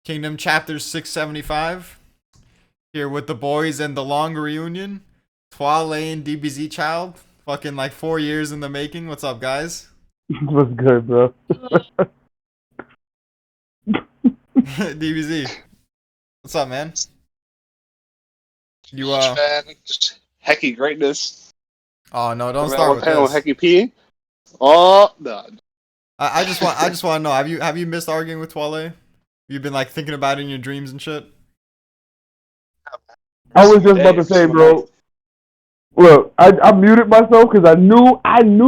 Kingdom Chapter 675. Here with the boys and the long reunion. Twale and DBZ Child. Fucking like 4 years in the making. What's up, guys? What's good, bro? DBZ. What's up, man? You Man, just Hecky greatness. Oh no, don't Man, start what with panel this. Hecky P? Oh no. I just want to know, have you missed arguing with Twale? You've been like thinking about it in your dreams and shit? I was just about to say, bro. Look, I muted myself because I knew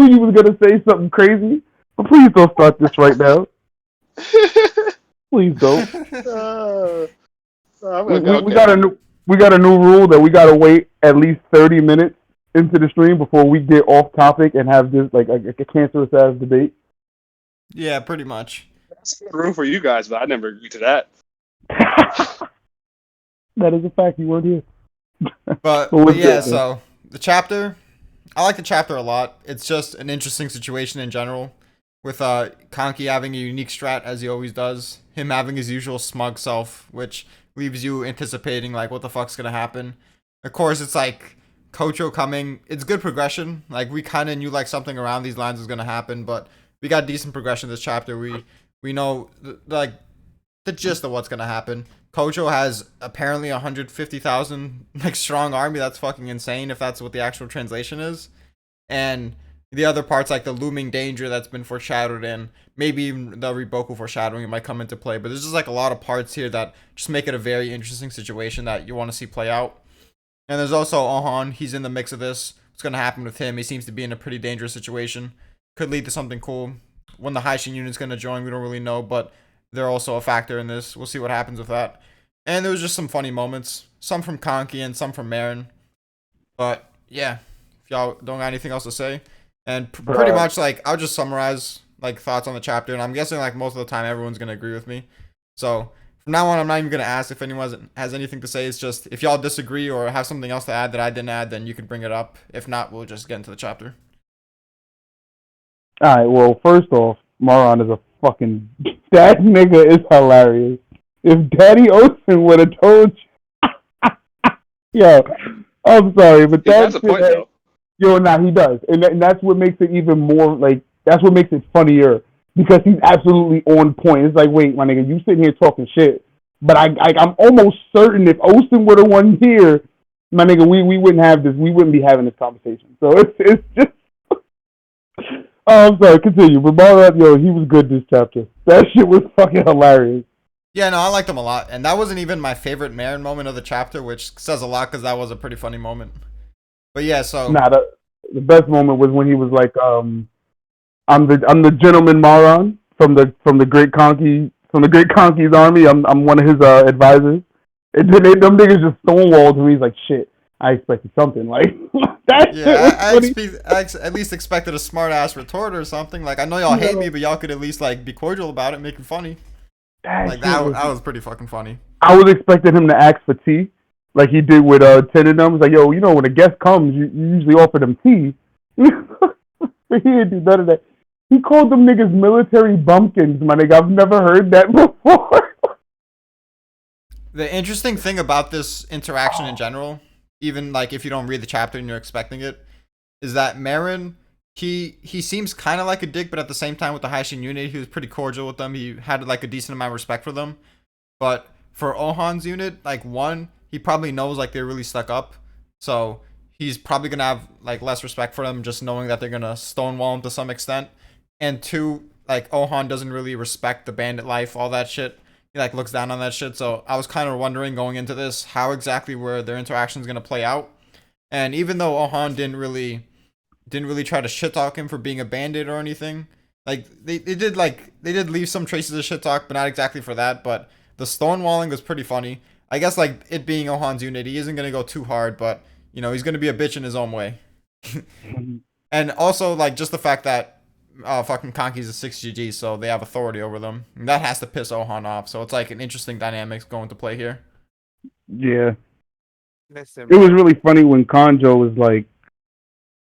you was gonna say something crazy. But please don't start this right now. Please don't. We got a new rule that we gotta wait at least 30 minutes into the stream before we get off topic and have this like a cancerous ass debate. Yeah, pretty much. That's room for you guys, but I never agreed to that. That is a fact. You weren't here. But yeah, so the chapter, I like the chapter a lot. It's just an interesting situation in general, with Conky having a unique strat as he always does, him having his usual smug self, which leaves you anticipating like what the fuck's gonna happen. Of course, it's like Kochou coming. It's good progression. Like we kind of knew like something around these lines was gonna happen, but we got decent progression this chapter. We know like the gist of what's gonna happen. Kochou has apparently 150,000 like strong army. That's fucking insane if that's what the actual translation is. And the other parts like the looming danger that's been foreshadowed and maybe even the Riboku foreshadowing it might come into play. But there's just like a lot of parts here that just make it a very interesting situation that you want to see play out. And there's also Ohan. He's in the mix of this. What's gonna happen with him? He seems to be in a pretty dangerous situation. Could lead to something cool. When the Haishin unit's gonna join, we don't really know, but they're also a factor in this. We'll see what happens with that. And there was just some funny moments. Some from Conky and some from Marin. But, yeah. If y'all don't got anything else to say. And pretty much, like, I'll just summarize, like, thoughts on the chapter. And I'm guessing, like, most of the time everyone's going to agree with me. So, from now on, I'm not even going to ask if anyone has anything to say. It's just, if y'all disagree or have something else to add that I didn't add, then you can bring it up. If not, we'll just get into the chapter. Alright, well, first off, Moron is a fucking... That nigga is hilarious. If Daddy Ocean would have told you... Yo, I'm sorry, but that's a point, though. Yo, nah, he does. And that's what makes it even more, like... That's what makes it funnier. Because he's absolutely on point. It's like, wait, my nigga, you sitting here talking shit. But I'm almost certain if Ocean would have won here, my nigga, we wouldn't have this. We wouldn't be having this conversation. So it's just... Oh, I'm sorry, continue. But Moron, yo, he was good this chapter. That shit was fucking hilarious. Yeah, no, I liked him a lot. And that wasn't even my favorite Marin moment of the chapter, which says a lot because that was a pretty funny moment. But yeah, so... Nah, the best moment was when he was like, I'm the gentleman Moron from the Great Conky's army. I'm one of his advisors. And then them niggas just stonewalled him. He's like, shit, I expected something. Like, that shit was I at least expected a smart ass retort or something. Like, I know y'all hate me, but y'all could at least like be cordial about it, make it funny. That was pretty fucking funny. I was expecting him to ask for tea, like he did with Ted and them. He's like, yo, you know, when a guest comes, you usually offer them tea. But he didn't do none of that. He called them niggas military bumpkins, my nigga. I've never heard that before. The interesting thing about this interaction in general, even like if you don't read the chapter and you're expecting it, is that Marin, he seems kind of like a dick, but at the same time with the Haishin unit, he was pretty cordial with them. He had like a decent amount of respect for them. But for Ohan's unit, like one, he probably knows like they're really stuck up. So he's probably going to have like less respect for them just knowing that they're going to stonewall him to some extent. And two, like Ohan doesn't really respect the bandit life, all that shit. He like looks down on that shit. So I was kind of wondering going into this how exactly were their interactions going to play out. And even though Ohan didn't really try to shit talk him for being a bandit or anything, like they did leave some traces of shit talk, but not exactly for that. But the stonewalling was pretty funny. I guess like it being Ohan's unit, he isn't going to go too hard, but you know, he's going to be a bitch in his own way. And also like just the fact that fucking Conky's a 6GG, so they have authority over them. And that has to piss Ohan off. So it's like an interesting dynamics going to play here. Yeah. It was really funny when Konjo was like,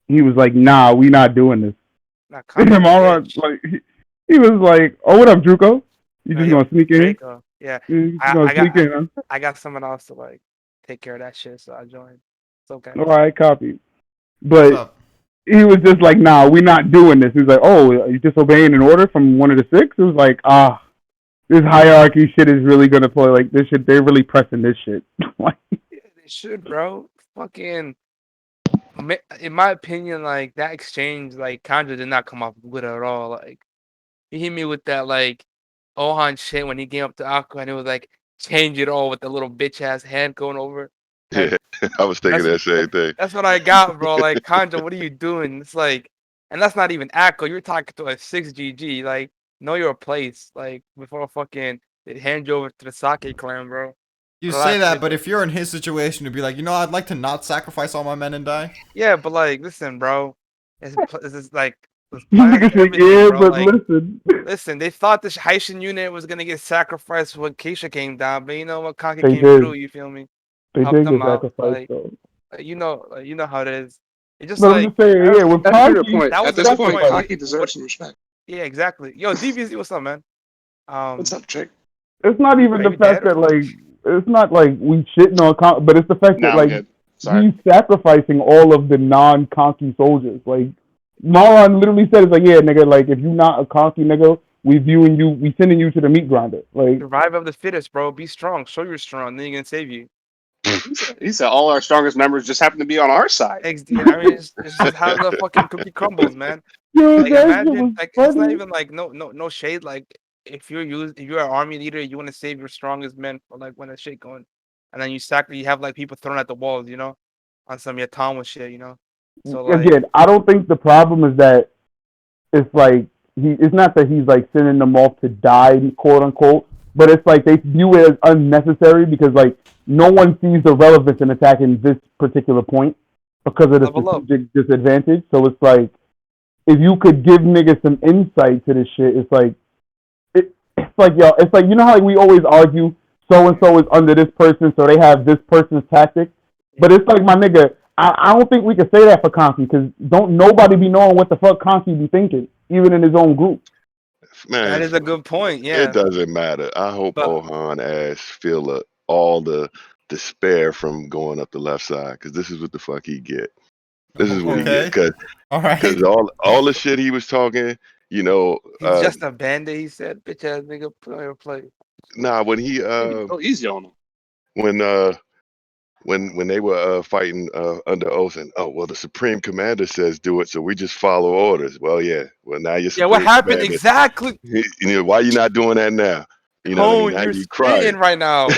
he was like, nah, we not doing this. And Moron, like, he was like, oh, what up, Druko? You just gonna sneak in? Yeah, You I, gonna I sneak got in, huh? I got someone else to like take care of that shit, so I joined. It's okay. All right, copy. What's But up? he was just like, "Nah, we're not doing this." He's like, "Oh, you disobeying an order from one of the six?" It was like, this hierarchy shit is really gonna play like this shit. They're really pressing this shit. Like, Yeah, they should, bro. Fucking, in my opinion, like that exchange, like Kanja did not come off good at all. Like he hit me with that like Ohan shit when he came up to Aqua and it was like change it all with the little bitch ass hand going over. Like Yeah, I was thinking that's that same thing. that's what I got, bro. Like Kanja, what are you doing? It's like, and that's not even Aqua. You're talking to a 6 GG. Like know your place. Like before fucking they hand you over to the Sake clan, bro. You say Relax, that, kid. but if you're in his situation, to be like, I'd like to not sacrifice all my men and die. Yeah, but like, listen, bro. This is like there's plans nigga and said, everything, "Yeah, bro. but Like, listen." listen, they thought this Haitian unit was gonna get sacrificed when Keisha came down, but you know what? Kaki They came did. through. You feel me? They Helped did them get out. sacrificed though. You know how it is. It's just But I'm like just saying, yeah, with That's to the Conky, point. that was At a this good point, point. sacrifice. Kaki What? deserves some respect. Yeah, exactly. Yo, DBZ, what's up, man? What's up, Jake? It's not even Are the you dead fact or that what? like it's not like we shitting on Conky, but it's the fact that Now I'm like good. Sorry. he's sacrificing all of the non-Conky soldiers. Like Maron literally said, "It's like, yeah, nigga, like if you not a Conky nigga, we sending you to the meat grinder." Like, Survival of the fittest, bro. Be strong. Show you're strong. Then he can save you. He said all our strongest members just happen to be on our side. Yeah, I mean, it's just how the fucking cookie crumbles, man. yo, Like that shit imagine, was like it's not funny. even like no shade. Like if you're an army leader, you want to save your strongest men for like when the shit going, and then you have like people thrown at the walls, on some Yatama shit, So like Again, I don't think the problem is that it's like it's not that he's like sending them off to die, quote unquote, but it's like they view it as unnecessary because like no one sees the relevance in attacking this particular point because of the level up. strategic disadvantage. So it's like if you could give niggas some insight to this shit, it's like it's like yo, it's like you know how like, we always argue so and so is under this person, so they have this person's tactic. But it's like my nigga, I don't think we can say that for Conky because don't nobody be knowing what the fuck Conky be thinking, even in his own group. Man, That is a good point. it Yeah, doesn't matter. I hope but Ohan ass feel all the despair from going up the left side because this is what the fuck he get. This is what he get Okay. because All right. all the shit he was talking, he's just a bandit. He said, "Bitch ass nigga, play or play." nah, when he Go easy on him. when when they were fighting under oath and oh well the supreme commander says do it so we just follow orders. Well yeah, well now you're Yeah, what supreme happened commander. exactly? Why you not doing that now? You know what I mean? Cone, Now you're you crying. spitting right now.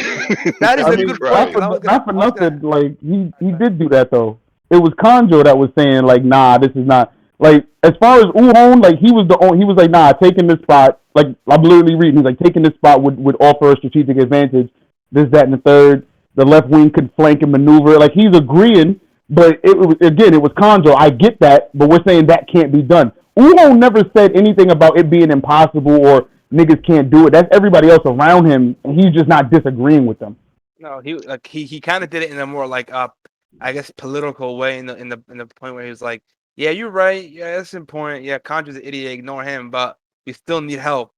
That is I a mean, good point. Right. 'Cause not for I was gonna. nothing. Like he did do that though. It was Conjo that was saying like, nah, this is not like as far as Uhon, like he was he was like, nah, taking this spot. Like I'm literally reading. He's like taking this spot would offer a strategic advantage. This, that, and the third. The left wing could flank and maneuver. Like he's agreeing, but it was again, it was Conjo. I get that, but we're saying that can't be done. Uhon never said anything about it being impossible or niggas can't do it. That's everybody else around him, and he's just not disagreeing with them. No, he kind of did it in a more like I guess political way in the point where he was like, yeah, you're right. Yeah, that's important. Yeah, Conjure's an idiot. Ignore him, but we still need help.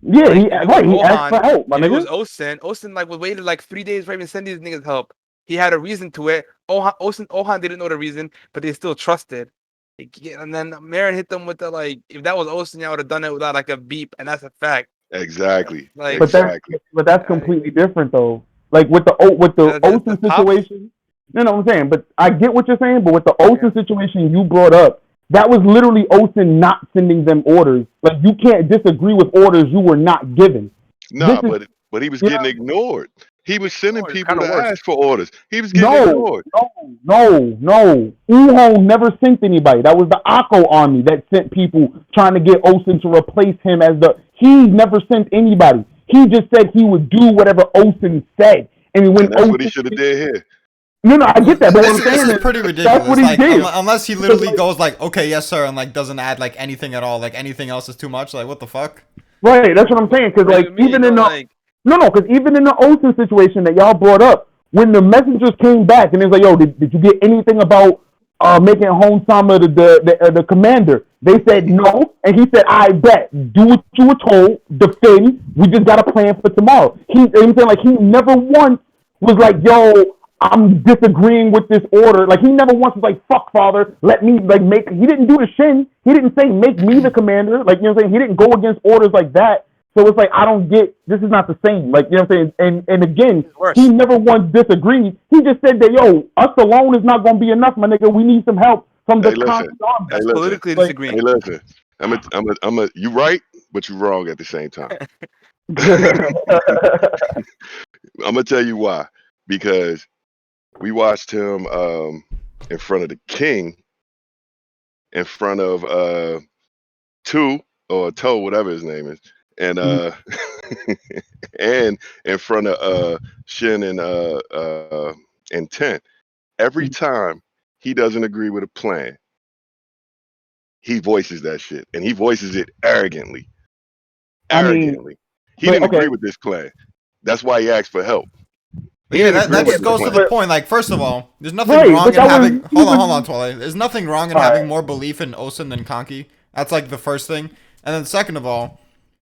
Yeah, Like he if it was right. He asked for Ohan, help, my if it was nigga. Osen like was waited like 3 days for even send these niggas help. He had a reason to it. Ohan didn't know the reason, but they still trusted. And then Marin hit them with the like, if that was Osen, I would have done it without like a beep, and that's a fact. Exactly. Like, Exactly. But that's completely different though. Like with the the Osen pops. situation, you know what I'm saying. But I get what you're saying. But with the Osen Yeah. situation you brought up, that was literally Osen not sending them orders. Like you can't disagree with orders you were not given. Nah, This is but he was yeah. getting ignored. He was sending It's people kind to of worse. ask for orders. He was getting ignored. No. Uhon never sent anybody. That was the Akko army that sent people trying to get Osen to replace him as the. He never sent anybody. He just said he would do whatever Osen said. And when And that's Osen, what he should have did here. no, I get that. But what I'm This saying is pretty that's ridiculous. what he Like did. unless he literally goes like, okay, yes sir, and like doesn't add like anything at all. Like anything else is too much. Like what the fuck? Right, that's what I'm saying. Because What do like you mean? even in the Like, because even in the Osen situation that y'all brought up, when the messengers came back and it's like, yo, did you get anything about making Home Sama the commander? They said no, and he said, "I bet. Do what you were told. Defend. We just got a plan for tomorrow." I'm saying, like, he never once was like, "Yo, I'm disagreeing with this order." Like, he never once was like, "Fuck, father, let me like make." He didn't do the shin. He didn't say make me the commander. Like, you know what I'm saying? He didn't go against orders like that. So it's like, I don't get. This is not the same. Like, you know what I'm saying? And again, he never once disagreed. He just said that, "Yo, us alone is not gonna be enough, my nigga. We need some help from the concrete army." That's politically disagreeing. Hey, listen. You right, but you wrong at the same time. I'm gonna tell you why. Because we watched him in front of the king, in front of Toe, whatever his name is, and and in front of Shin and Ten. Every time he doesn't agree with a plan, he voices that shit, and he voices it arrogantly. He didn't agree with this plan. That's why he asked for help. Yeah, that just goes to the point. Like, first of all, there's nothing wrong in having. Hold on, Twilight. There's nothing wrong in having more belief in Osun than Kanki. That's like the first thing. And then second of all,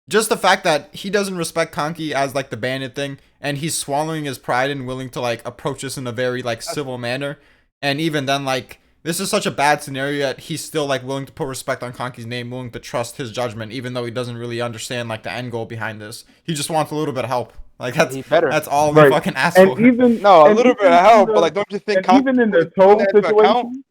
just the fact that he doesn't respect Kanki as like the bandit thing, and he's swallowing his pride and willing to like approach this in a very like civil manner. And even then, like, this is such a bad scenario that he's still like willing to put respect on Kanki's name, willing to trust his judgment, even though he doesn't really understand like the end goal behind this. He just wants a little bit of help. Like, that's all we fucking ask for. A little bit of help, but like, don't you think? Even in the Toe situation,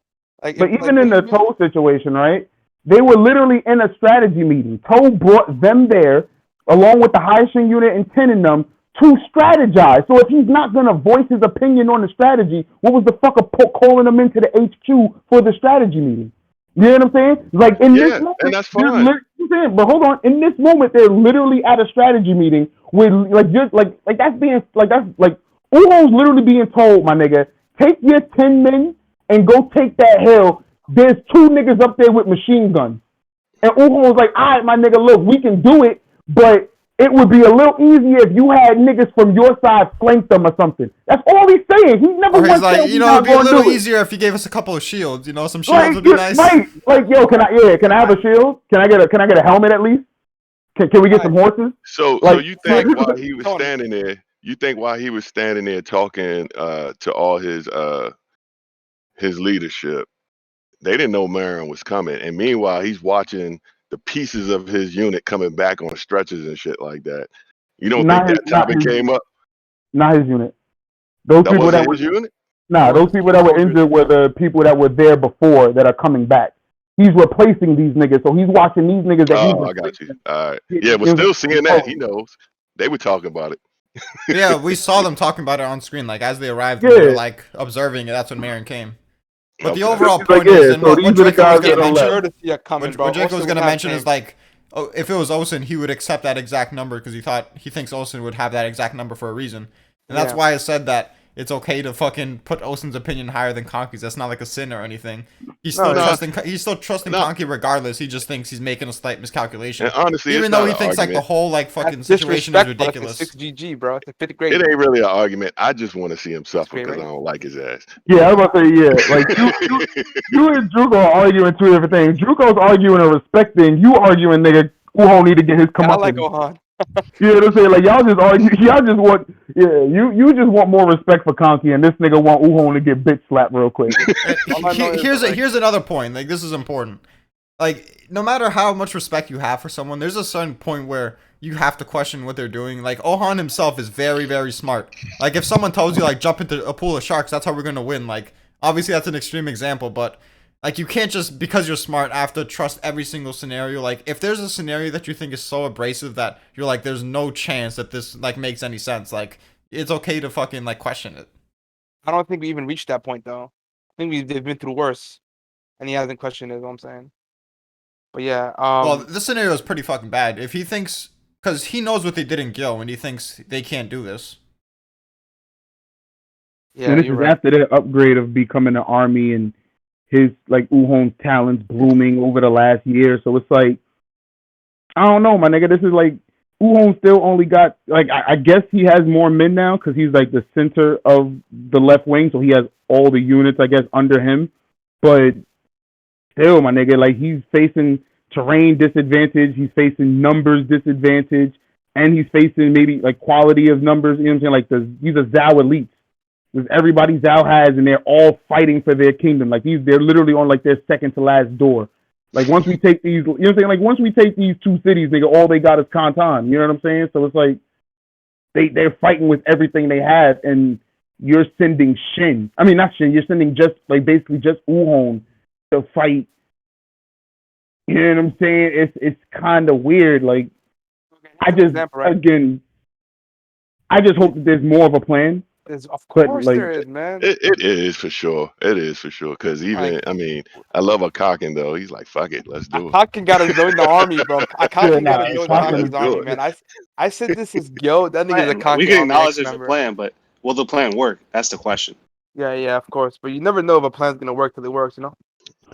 in the Toe situation, right? They were literally in a strategy meeting. Toe brought them there, along with the Haishin unit and 10 in them, to strategize. So if he's not gonna voice his opinion on the strategy, what was the fuck of calling them into the HQ for the strategy meeting? You know what I'm saying? Like, in this moment, and that's fine. But hold on, in this moment, they're literally at a strategy meeting with Uho's literally being told, my nigga, take your 10 men and go take that hill. There's 2 niggas up there with machine guns. And Uho was like, all right, my nigga, look, we can do it, but it would be a little easier if you had niggas from your side flank them or something. That's all he's saying. He never wants to like, it'd be a little easier if you gave us a couple of shields. You know, some shields would be nice. Right. Like, yo, can I have a shield? Can I get a helmet at least? Can we get some horses? So you think while he was standing there, while he was standing there talking to all his leadership, they didn't know Marin was coming, and meanwhile he's watching the pieces of his unit coming back on stretchers and shit like that. You don't think that topic came up? Not his unit. Those people that were unit? Nah, those people that were injured were the people that were there before that are coming back. He's replacing these niggas, so he's watching these niggas. I got you. All right. Yeah, but still seeing that, he knows. They were talking about it. Yeah, we saw them talking about it on screen. Like, as they arrived, we were like observing it. That's when Marin came. But the overall point is, and what Draco was going to mention is like, if it was Osun, he would accept that exact number because he thinks Osun would have that exact number for a reason, and that's why I said that it's okay to fucking put Osun's opinion higher than Kanki's. That's not like a sin or anything. He's still trusting Kanki regardless. He just thinks he's making a slight miscalculation. And honestly, even though he thinks like the whole like fucking situation is ridiculous. 6GG, bro. It's the 5th grade. It ain't really an argument. I just want to see him suffer because I don't like his ass. Yeah, I was about to say, like you and Druko are arguing 2 different things. Druko's arguing a respect thing. You arguing, nigga, Uho need to get his comeuppance. I like Ohan. You know what I'm saying? Like, y'all just argue. Y'all just want, you just want more respect for Kanki, and this nigga want Uho to get bitch slapped real quick. Here's another point. Like, this is important. Like, no matter how much respect you have for someone, there's a certain point where you have to question what they're doing. Like, Ohan himself is very, very smart. Like, if someone tells you, like, jump into a pool of sharks, that's how we're gonna win. Like, obviously that's an extreme example, but like, you can't just, because you're smart, have to trust every single scenario. Like, if there's a scenario that you think is so abrasive that you're like, there's no chance that this, like, makes any sense, like, it's okay to fucking, like, question it. I don't think we even reached that point, though. I think they've been through worse, and he hasn't questioned it, is what I'm saying. But yeah, well, this scenario is pretty fucking bad. If he thinks, because he knows what they did in Gil, and he thinks they can't do this. Yeah, and this is after the upgrade of becoming an army and his, like, Uhon's talents blooming over the last year. So it's like, I don't know, my nigga. This is like, Uhon still only got, like, I guess he has more men now because he's, like, the center of the left wing. So he has all the units, I guess, under him. But still, my nigga, like he's facing terrain disadvantage, he's facing numbers disadvantage, and he's facing maybe like quality of numbers. You know what I'm saying? Like he's a Zhao elite. Because everybody Zhao has, and they're all fighting for their kingdom. Like they're literally on like their second to last door. Like once we take these, you know what I'm saying? Like once we take these two cities, nigga, all they got is Kantan. You know what I'm saying? So it's like they're fighting with everything they have, and you're sending Shin. I mean, not Shin. You're sending just like basically just Uhon to fight. You know what I'm saying? It's kind of weird. Like I just again, I just hope that there's more of a plan. Of course like, there is, man. It is for sure. It is for sure. Because even, like, I mean, I love Akakin, though. He's like, fuck it, let's do it. Akakin got to join the army, bro. Akakin got to join Kanki's army, man. I said this is Gyo. That nigga's a Kanki. We can acknowledge there's a plan, but will the plan work? That's the question. Yeah, of course. But you never know if a plan's going to work till it works, you know?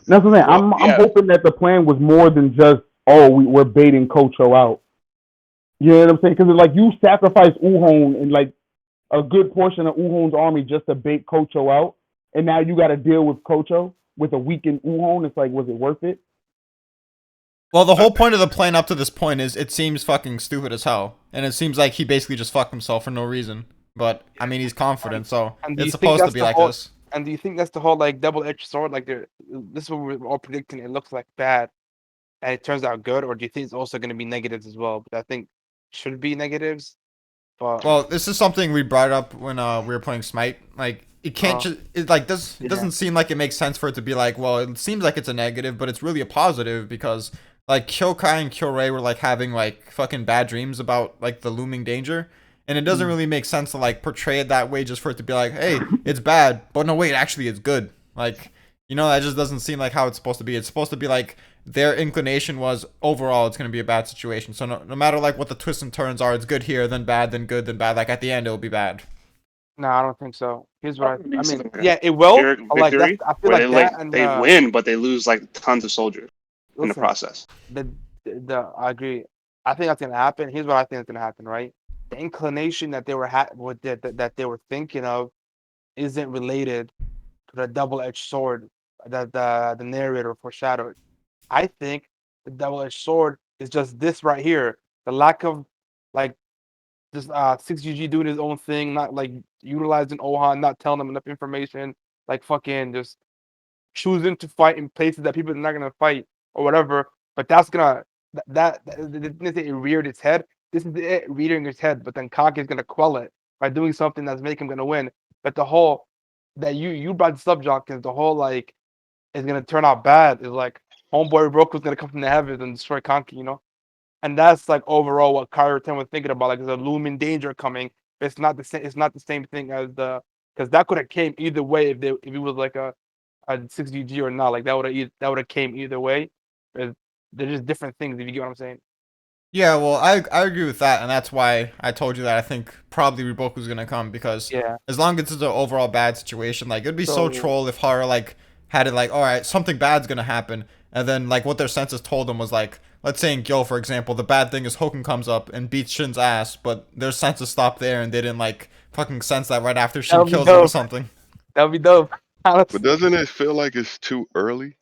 That's what I'm saying. I'm hoping that the plan was more than just, we're baiting Kochou out. You know what I'm saying? Because like you sacrifice Uhon and like a good portion of Uhon's army just to bait Kochou out, and now you got to deal with Kochou with a weakened Uhon. It's like, was it worth it? Well, the whole point of the plan up to this point is it seems fucking stupid as hell, and it seems like he basically just fucked himself for no reason. But I mean, he's confident, so it's supposed to be like this. And do you think that's the whole like double-edged sword? Like, this is what we're all predicting. It looks like bad, and it turns out good, or do you think it's also going to be negatives as well? But I think should be negatives. But well, this is something we brought up when we were playing Smite. Like, it can't just it doesn't seem like it makes sense for it to be like, well, it seems like it's a negative, but it's really a positive because like Kyokai and Kyorei were like having like fucking bad dreams about like the looming danger. And it doesn't really make sense to like portray it that way just for it to be like, hey, it's bad, but no, wait, actually it's good. Like, you know, that just doesn't seem like how it's supposed to be. It's supposed to be like their inclination was overall it's going to be a bad situation. So no matter like what the twists and turns are, it's good here, then bad, then good, then bad. Like at the end, it'll be bad. No, I don't think so. Here's what I mean. Yeah, it will. Like that, I feel like that, and they win, but they lose like tons of soldiers in the process. I agree. I think that's going to happen. Here's what I think is going to happen, right? The inclination that they were that they were thinking of isn't related to the double-edged sword that the narrator foreshadowed. I think the double-edged sword is just this right here: the lack of like just 6GG doing his own thing, not like utilizing Ohan, not telling them enough information, like fucking just choosing to fight in places that people are not gonna fight or whatever. But that's gonna it reared its head. This is it rearing his head, but then Kanki is gonna quell it by doing something that's making him gonna win. But the whole that you brought this up, Jock, is the whole like is gonna turn out bad. Is like homeboy Roku's gonna come from the heavens and destroy Kanki, you know? And that's like overall what Kyrie 10 was thinking about. Like there's a looming danger coming. But it's not the same. It's not the same thing as because that could have came either way if it was like a 6GG or not. Like that would have came either way. They're just different things. If you get what I'm saying. Yeah, well, I agree with that, and that's why I told you that I think probably Riboku's gonna come because as long as it's an overall bad situation, like it'd be so troll if Hara like had it like, all right, something bad's gonna happen, and then like what their senses told them was like, let's say in Gyo, for example, the bad thing is Hoken comes up and beats Shin's ass, but their senses stop there and they didn't like fucking sense that right after Shin kills him or something. That'd be dope. But doesn't it feel like it's too early?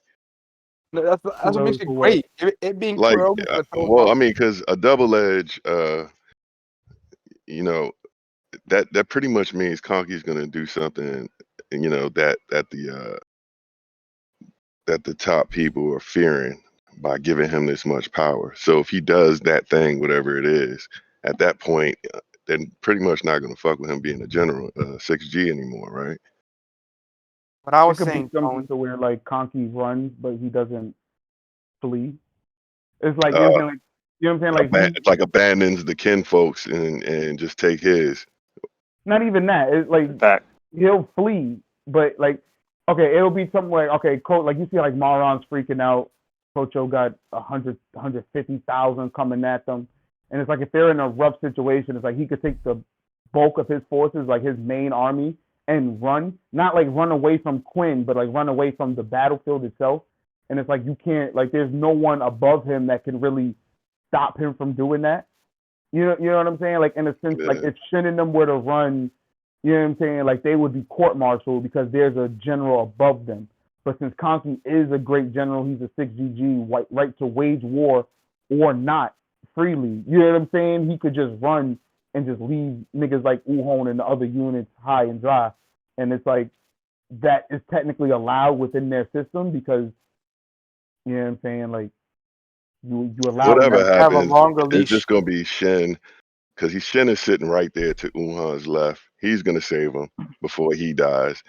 No, that's what makes it great. It being like, too early. Well, I mean, because a double edge, you know, that pretty much means Kanki's gonna do something, you know, that the top people are fearing by giving him this much power. So if he does that thing, whatever it is, at that point, then pretty much not gonna fuck with him being a general 6G anymore, right? But I was saying something to where like Kanki runs, but he doesn't flee. It's like, you know what I'm saying? Like it's like abandons the kin folks and just take his. Not even that. It's like he'll flee, but like, okay, it'll be somewhere. Okay, like you see, like Maron's freaking out. Kochou got 150,000 coming at them, and it's like if they're in a rough situation, it's like he could take the bulk of his forces, like his main army, and run. Not like run away from Quinn, but like run away from the battlefield itself. And it's like you can't, like there's no one above him that can really stop him from doing that. You know what I'm saying? Like in a sense, like if Shin and them were to run, you know what I'm saying? Like they would be court-martialed because there's a general above them. But since Conky is a great general, he's a 6GG, right to wage war or not freely. You know what I'm saying? He could just run and just leave niggas like Uhon and the other units high and dry. And it's like that is technically allowed within their system because, you know what I'm saying? Like, you allow Whatever them. Have a happens, longer it's leash. just gonna be Shin because Shin is sitting right there to Unhan's left. He's gonna save him before he dies.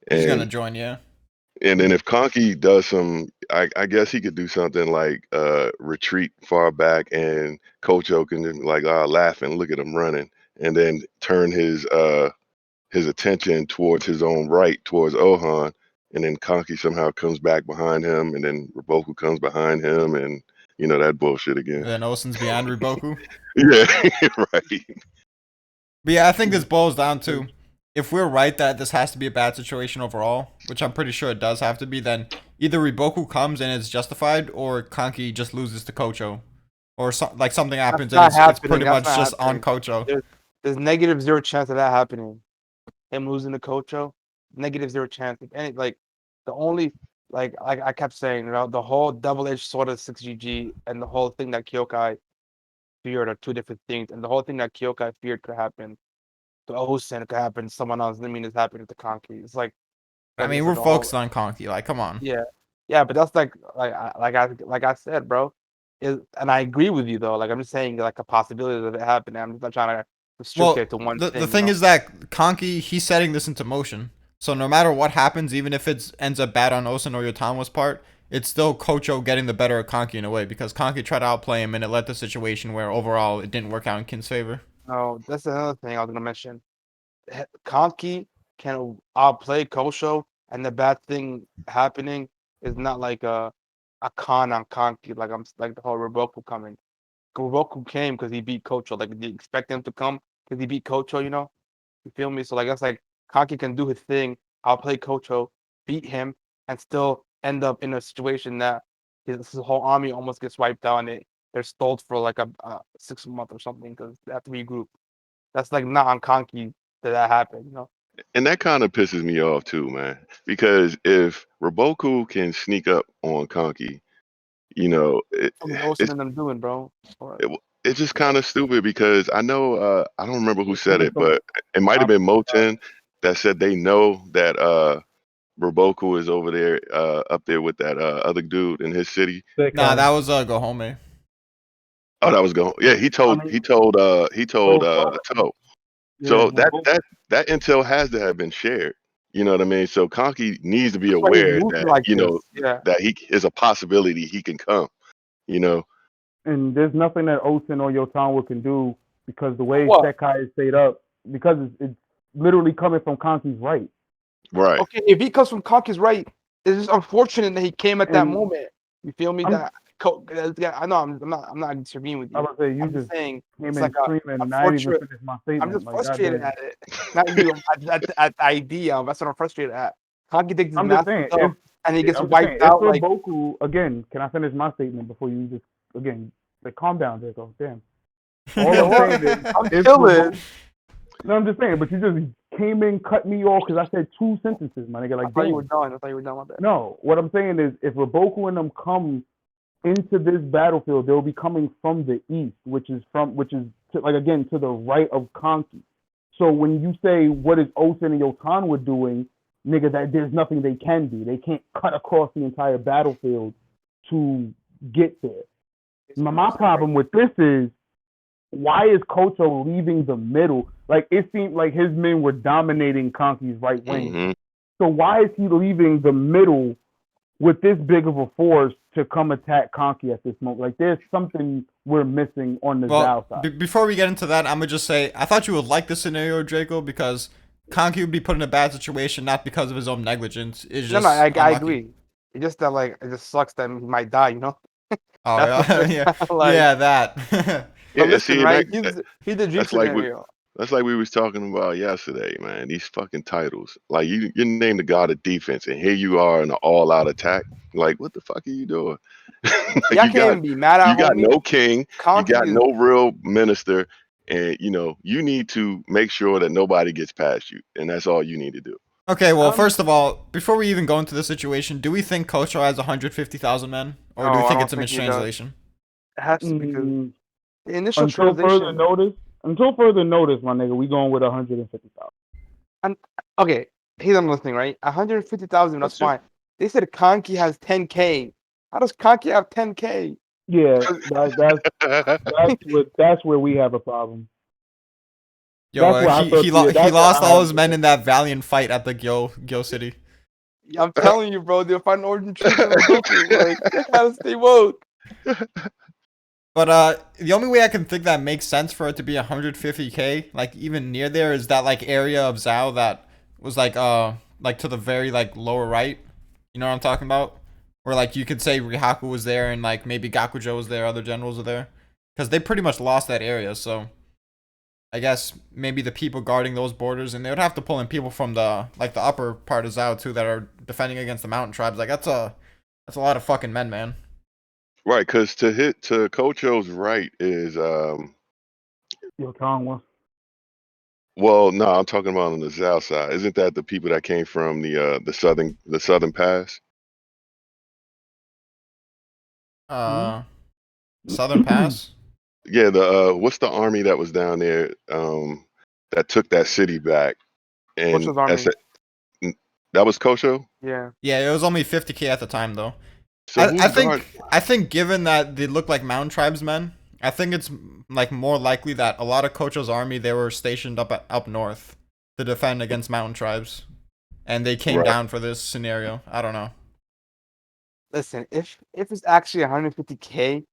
He's gonna And join, yeah. and then if Conky does some, I guess he could do something like retreat far back, and Kochou can just like laugh and look at him running, and then turn his attention towards his own right, towards Ohan, and then Conky somehow comes back behind him, and then Riboku comes behind him, and you know that bullshit again. And Osen's behind Riboku. Yeah, right. But yeah, I think this boils down to if we're right that this has to be a bad situation overall, which I'm pretty sure it does have to be, then either Riboku comes and it's justified, or Kanki just loses to Kochou, or like something happens and it's pretty much just on Kochou. There's -0 chance of that happening. Him losing to Kochou, -0 chance. If any, like the only like I kept saying, you know, the whole double-edged sword of 6GG and the whole thing that Kyokai feared are two different things, and the whole thing that Kyokai feared could happen to Osen, it could happen to someone else. I mean, it's happening to Kanki. It's like, I mean, we're focused on Kanki. Like, come on. Yeah, but that's like I said, bro. And I agree with you though. Like I'm just saying, like a possibility of it happening. I'm just not trying to restrict it to one thing. The thing is that Kanki, he's setting this into motion. So no matter what happens, even if it ends up bad on Osen or Yotanwa's part, it's still Kochou getting the better of Kanki in a way, because Kanki tried to outplay him and it led to a situation where overall it didn't work out in Kin's favor. No, that's another thing I was gonna mention. Kanki can outplay Kochou, and the bad thing happening is not like a con on Kanki, like I'm like the whole Riboku coming. Riboku came because he beat Kochou. Like, did you expect him to come because he beat Kochou? You know, you feel me? So like that's like Kanki can do his thing. I'll play Kochou, beat him, and still end up in a situation that his whole army almost gets wiped out, and they're stalled for like a 6 month or something because they have to regroup. That's like not on Kanki that happened, you know. And that kind of pisses me off too, man. Because if Riboku can sneak up on Conky, you know, What's Osen and them doing, bro? it's just kind of stupid because I know I don't remember who said it, but it might have been Moten that said they know that Riboku is over there up there with that other dude in his city. Nah, that was Gohome. Oh, that was Go. Yeah, he told Toe. So that intel has to have been shared. You know what I mean? So Conky needs to be aware that like that he is a possibility he can come. You know. And there's nothing that Osen or Yotanwa can do because the way Sekai is set up, because it's literally coming from Kanki's right. Right. Okay, if he comes from Kanki's right, it's just unfortunate that he came at that moment. You feel me? I know I'm not disagreeing with you. I was saying I'm just saying came in screaming, and I didn't even finish my statement. I'm just frustrated at it. Not you, at the idea. That's what I'm frustrated at. Kanki takes his master stuff, and he gets wiped out. Like Riboku, again, can I finish my statement before you just again? Like, calm down, Jacob. Damn. All I'm saying is, no, I'm just saying, but you just came in, cut me off because I said 2 sentences, my nigga. Like, I thought you were done. With that. No, what I'm saying is, if Riboku and them come into this battlefield, they'll be coming from the east, which is like again to the right of Kanki. So when you say what is Osen and Yotanwa doing, nigga, that there's nothing they can do. They can't cut across the entire battlefield to get there. My problem with this is, why is Kochou leaving the middle? Like, it seemed like his men were dominating Kanki's right wing. Mm-hmm. So why is he leaving the middle with this big of a force to come attack Kanki at this moment? Like, there's something we're missing on the Zhao side. Before we get into that, I'm going to just say, I thought you would like this scenario, Draco, because Kanki would be put in a bad situation, not because of his own negligence. It's just I agree. It's just that, like, it just sucks that he might die, you know? Oh, yeah. Yeah, that. But listen, right? He's the dream scenario. That's like we was talking about yesterday, man. These fucking titles. Like, you're named the god of defense, and here you are in an all-out attack. Like, what the fuck are you doing? Like, I can't be mad at you got no king. You got no real minister. And, you know, you need to make sure that nobody gets past you. And that's all you need to do. Okay, well, first of all, before we even go into the situation, do we think Kochou has 150,000 men, or do No, we I think don't it's a think he does. mistranslation? It has to because Mm, the initial until further translation. notice, my nigga, we going with 150,000. And okay, here's another thing, right? 150,000. That's fine. They said Kanki has 10K. How does Kanki have 10K? Yeah, that's where we have a problem. Yo, That's where I thought. he Yeah, he that's where lost I all have his the men in thing. that valiant fight at the Gyo City. I'm telling you, bro, they'll find Origin Truth in Goku. Like, they gotta stay woke. But the only way I can think that makes sense for it to be 150K, like even near there, is that like area of Zhao that was like to the very like lower right. You know what I'm talking about? Where like you could say Rihaku was there and like maybe Gakujo was there, other generals were there, because they pretty much lost that area. So I guess maybe the people guarding those borders, and they would have to pull in people from the upper part of Zhao too that are defending against the mountain tribes. Like that's a lot of fucking men, man. Right, because to Kochou's right is Yo, Kongwa. well, no, I'm talking about on the south side. Isn't that the people that came from the southern pass? Southern Pass. Yeah, the what's the army that was down there that took that city back? And Kochou's army. that was Kochou? Yeah. Yeah, it was only 50K at the time though. So who's guard? I think given that they look like mountain tribesmen, I think it's like more likely that a lot of Kochou's army, they were stationed up north to defend against mountain tribes, and they came Right. down for this scenario. I don't know. Listen, if it's actually 150K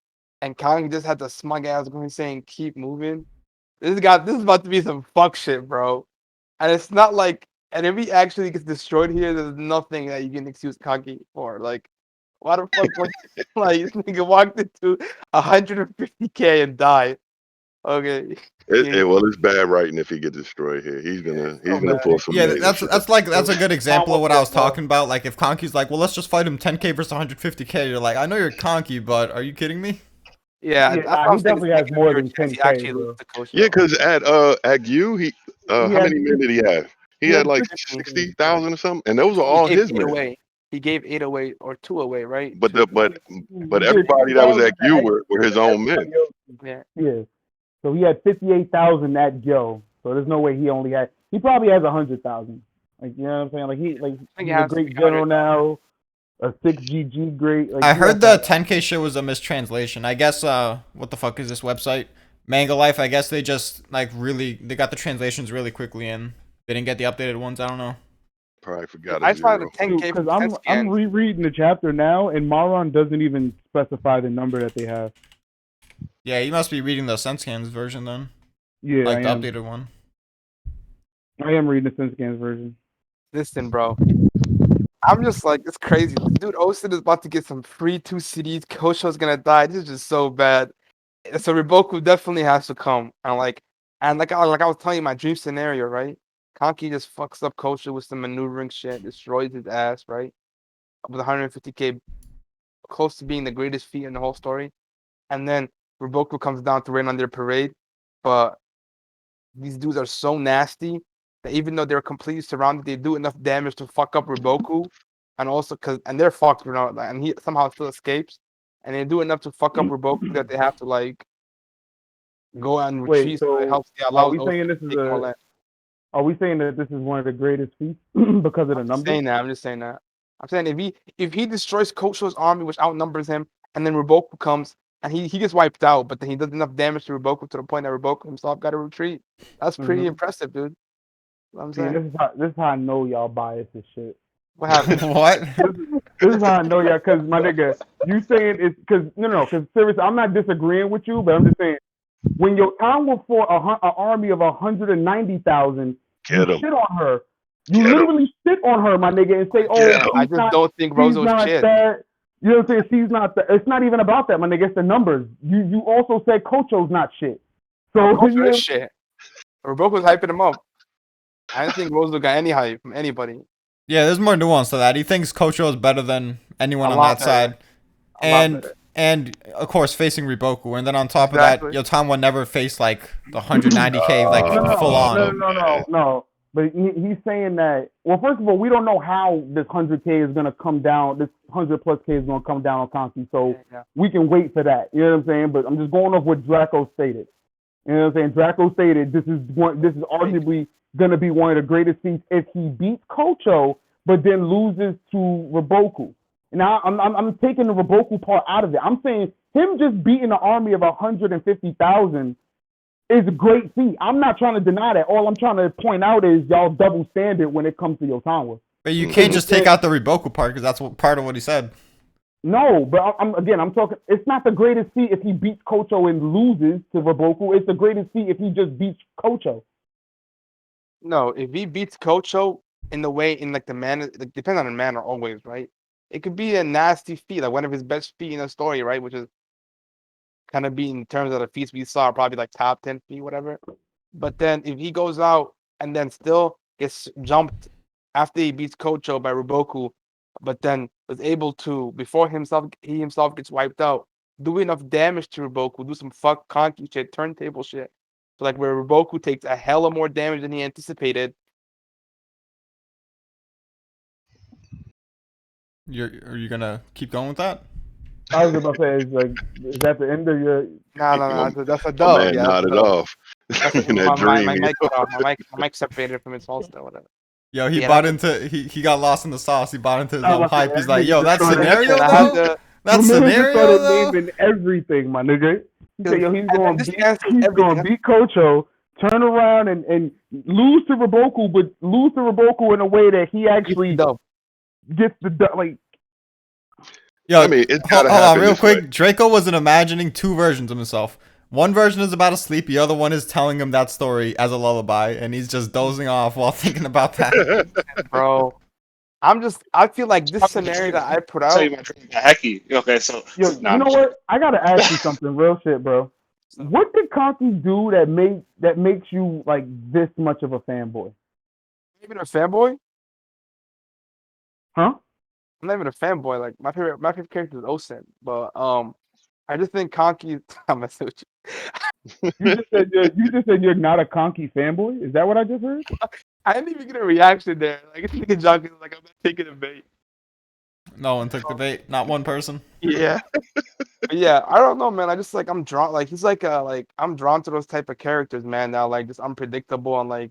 and Kong just had the smug ass going saying keep moving, this is about to be some fuck shit, bro. And it's not like, and if he actually gets destroyed here, there's nothing that you can excuse Kagi for. Like, why the fuck would like this nigga walked into 150K and died? Okay. Well, it's bad writing if he gets destroyed here. He's gonna pull some Yeah, amazing shit. that's a good example of what I was talking about. Like if Conky's like, well, let's just fight him 10K versus 150K. You're like, I know you're Conky, but are you kidding me? Yeah, that's what I'm he saying. definitely has more than 10K. He actually Bro. loses the coach. Yeah, because at you, he how had many men did he have? He had like 60,000 or something, and those are all his men. Away. He gave 8 away or 2 away, right? But Two. but everybody that was at you were his own men. Yeah. Yeah. So he had 58,000 at Joe. So there's no way he only had. He probably has 100,000. Like you know what I'm saying? Like he's a great general now. A 6GG great. Like, I heard the 10K shit was a mistranslation. I guess what the fuck is this website? Manga Life. I guess they just like they got the translations really quickly and they didn't get the updated ones. I don't know. Probably forgot. I tried the 10K because I'm rereading the chapter now, and Maron doesn't even specify the number that they have. Yeah, you must be reading the Senscans version then. Yeah, like the updated one. I am reading the Senscans version. Listen, bro. I'm just like, it's crazy. Dude, Osen is about to get some free 2 CDs. Kochou's gonna die. This is just so bad. So Riboku definitely has to come. And like I was telling you my dream scenario, right? Kanki just fucks up Kochou with some maneuvering shit, destroys his ass, right? With 150K, close to being the greatest feat in the whole story. And then Riboku comes down to rain on their parade. But these dudes are so nasty that even though they're completely surrounded, they do enough damage to fuck up Riboku. And also and they're fucked, you know, and he somehow still escapes. And they do enough to fuck up Riboku that they have to like go and retreat. Wait, so it helps are we saying this is Are we saying that this is one of the greatest feats because of the numbers? I'm just saying that. I'm saying if he destroys Kochou's army, which outnumbers him, and then Riboku comes and he gets wiped out, but then he does enough damage to Riboku to the point that Riboku himself got to retreat. That's pretty impressive, dude. You know what I'm saying. This is how I know y'all biased as shit. What happened? What? This is how I know y'all, because my nigga, you saying it's because because seriously, I'm not disagreeing with you, but I'm just saying when your town will fought an army of 190,000, you shit on her. You literally shit on her, my nigga, and say, "Oh, I just don't think Rozo's shit." You know what I'm saying? She's not. It's not even about that, my nigga. It's the numbers. You also said Kochou's not shit. So Kochou is shit. Riboku's hyping him up. I don't think Rozo got any hype from anybody. Yeah, there's more nuance to that. He thinks Kochou is better than anyone on that side. And of course facing Riboku, and then on top of that, Yotamwa never faced like the 190K like full on. No. But he's saying that, well, first of all, we don't know how this 100K is going to come down, this 100 plus K is going to come down on Conky. So we can wait for that. You know what I'm saying? But I'm just going off what Draco stated. You know what I'm saying? Draco stated this is arguably going to be one of the greatest feats if he beats Kochou, but then loses to Riboku. Now, I'm taking the Riboku part out of it. I'm saying him just beating an army of 150,000 is a great feat. I'm not trying to deny that. All I'm trying to point out is y'all double standard when it comes to Yotanwa. But you can't just take out the Riboku part because that's part of what he said. No, but I'm talking. It's not the greatest feat if he beats Kochou and loses to Riboku. It's the greatest feat if he just beats Kochou. No, if he beats Kochou in the way, in like the manner, like, depends on the manner always, right? It could be a nasty feat, like one of his best feat in the story, right? Which is kind of be in terms of the feats we saw, probably like top 10 feet, whatever. But then if he goes out and then still gets jumped after he beats Kochou by Riboku, but then was able to, before he himself gets wiped out, do enough damage to Riboku, do some fuck conky shit, turntable shit. So like where Riboku takes a hella more damage than he anticipated. Are you gonna keep going with that? I was about to say, is that the end of your? No, that's a dub. Man, Yeah, nodded off. In that dream. My mic cut off. My mic separated from its host or whatever. Yo, he got lost in the sauce. He bought into his own hype. He's like, yo, that Just scenario started- though? That Just scenario started though? naming everything, my nigga. He said, yo, he's going this to answers everything. beat Kochou, turn around and lose to Riboku, but lose to Riboku in a way that he actually Dub. gets the like. Yo, I mean, it's hold gotta on, happen real this quick. way. Draco wasn't imagining two versions of himself. One version is about to sleep. The other one is telling him that story as a lullaby, and he's just dozing off while thinking about that. Bro. I feel like this scenario that I put Tell out. you my dream about Heki. Okay, so Yo, nah, you know what? I gotta ask you something, real shit, bro. What did Conky do that makes you like this much of a fanboy? Even a fanboy? Huh? I'm not even a fanboy. Like my favorite character is Osen, but I just think Conky. I'm messing with you. You just said you're not a Conky fanboy. Is that what I just heard? I didn't even get a reaction there. Like this nigga Jock is like, I'm not taking a bait. No one took the bait. Not one person. Yeah. But yeah, I don't know, man. I just like I'm drawn. Like he's like I'm drawn to those type of characters, man. That are, like just unpredictable and like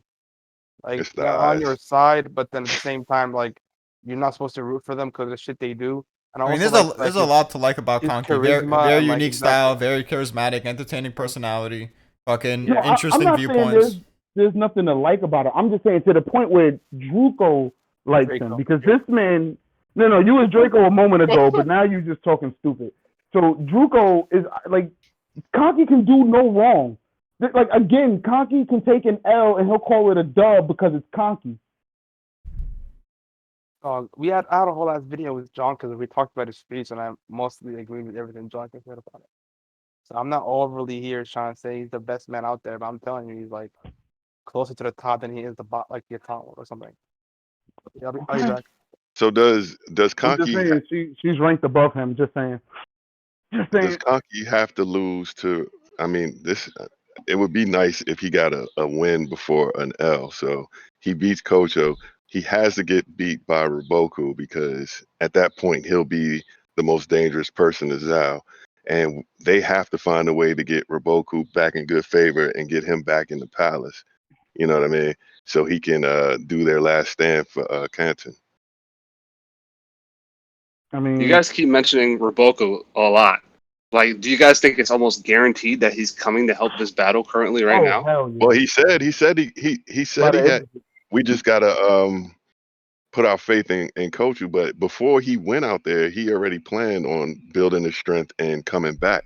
It's the they're on eyes. your side, but then at the same time, like you're not supposed to root for them because of the shit they do. And I mean, also there's a lot to like about his Conky. Very, charisma very and, like, unique exactly. style, very charismatic, entertaining personality, fucking No, interesting I'm not viewpoints. saying there's nothing to like about it. I'm just saying to the point where Draco likes him Draco. because this man. No, you was Draco a moment ago, but now you just talking stupid. So Draco is like Conky can do no wrong. Like again, Conky can take an L and he'll call it a dub because it's Conky. I had a whole ass video with John because we talked about his speech, and I mostly agree with everything John said about it. So I'm not overly here trying to say he's the best man out there, but I'm telling you, he's like closer to the top than he is like the top or something. Yeah, I'll be back. So does I'm just Conky saying she's ranked above him. Just saying. does Conky have to lose to? I mean, this it would be nice if he got a win before an L. So he beats Kochou. He has to get beat by Riboku because at that point he'll be the most dangerous person to Zhao. And they have to find a way to get Riboku back in good favor and get him back in the palace. You know what I mean? So he can do their last stand for Canton. I mean, you guys keep mentioning Riboku a lot. Like, do you guys think it's almost guaranteed that he's coming to help this battle currently right now? Hell yeah. Well, he said he had. We just gotta put our faith in Kochou. But before he went out there, he already planned on building his strength and coming back.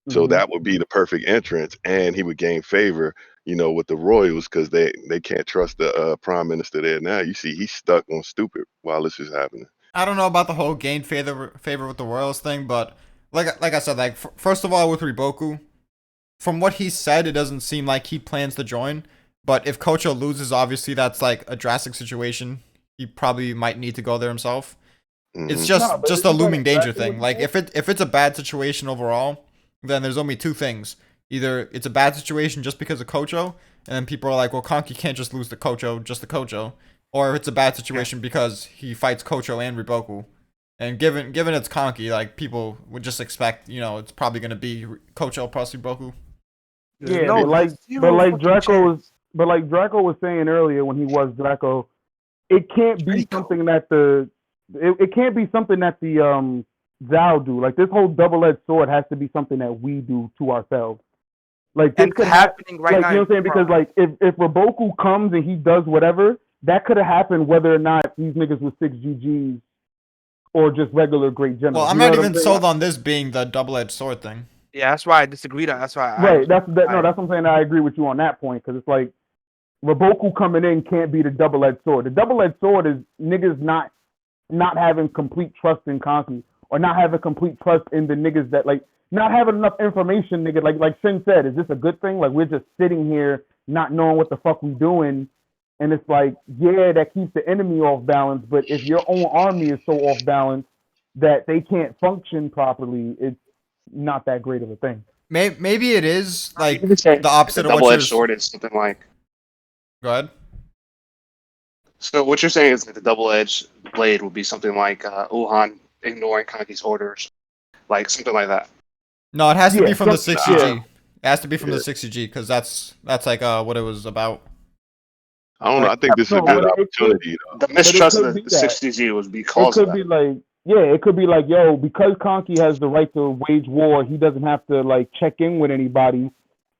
So that would be the perfect entrance, and he would gain favor, with the royals because they can't trust the prime minister there now. You see, he's stuck on stupid while this is happening. I don't know about the whole gain favor with the royals thing, but like I said, like first of all with Riboku, from what he said, it doesn't seem like he plans to join. But if Kochou loses, obviously that's like a drastic situation. He probably might need to go there himself. It's just a looming danger thing. Like if it's a bad situation overall, then there's only two things. Either it's a bad situation just because of Kochou, And then people are like, well, Conky can't just lose to Kochou, just to Kochou. Or if it's a bad situation because he fights Kochou and Riboku. And given it's Conky, like, people would just expect, it's probably going to be Kochou plus Riboku. Yeah, but like Draco was saying earlier when he was Draco, it can't be something that it can't be something that the Zao do. Like, this whole double-edged sword has to be something that we do to ourselves. Like, this could happening right now. You know what I'm saying? Because like if Riboku comes and he does whatever, that could have happened whether or not these niggas were 6 GGs or just regular great generals. Well, I'm not even sold on this being the double-edged sword thing. Yeah, that's why I disagree. That's why. Right. That's what I'm saying. I agree with you on that point because it's like Riboku coming in can't be the double-edged sword. The double-edged sword is niggas not having complete trust in Conky or not having complete trust in the niggas that like not having enough information, nigga. Like Shin said, is this a good thing? Like, we're just sitting here not knowing what the fuck we doing. And it's like, yeah, that keeps the enemy off balance. But if your own army is so off balance that they can't function properly, it's not that great of a thing. Maybe it is like the opposite of what double-edged sword is something like. Go ahead. So what you're saying is that the double-edged blade would be something like Wuhan ignoring Kanki's orders, like something like that. No, it has to be from the 60G. It has to be from the 60G because that's like what it was about. I don't know. I think this is a good opportunity. The mistrust of the 60G was because of that. It could be like, yo, because Conky has the right to wage war, he doesn't have to like check in with anybody.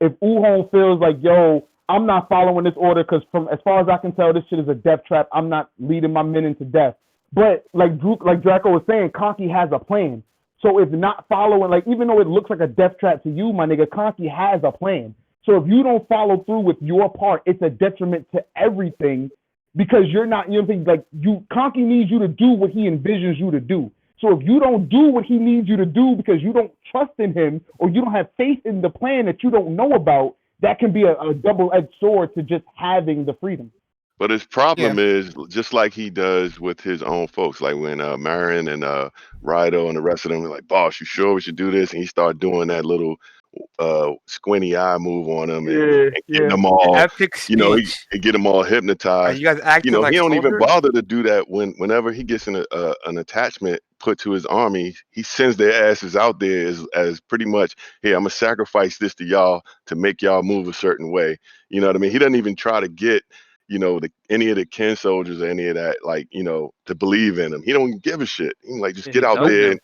If Wuhan feels like, yo, I'm not following this order because from as far as I can tell, this shit is a death trap. I'm not leading my men into death. But like Draco was saying, Conky has a plan. So if not following, like, even though it looks like a death trap to you, my nigga, Conky has a plan. So if you don't follow through with your part, it's a detriment to everything because you're not, you know what I'm saying? Like, Conky needs you to do what he envisions you to do. So if you don't do what he needs you to do because you don't trust in him or you don't have faith in the plan that you don't know about, that can be a double-edged sword to just having the freedom. But his problem is just like he does with his own folks, like when Marin and Rido and the rest of them were like, "Boss, you sure we should do this?" And he started doing that little squinty eye move on them and getting them all, he get them all hypnotized. Are you guys acting he like don't soldiers? even bother to do that whenever he gets an attachment put to his army. He sends their asses out there as pretty much, hey, I'm gonna sacrifice this to y'all to make y'all move a certain way. You know what I mean? He doesn't even try to get any of the Ken soldiers or any of that, like, to believe in him. He don't give a shit. He like, just get out there and,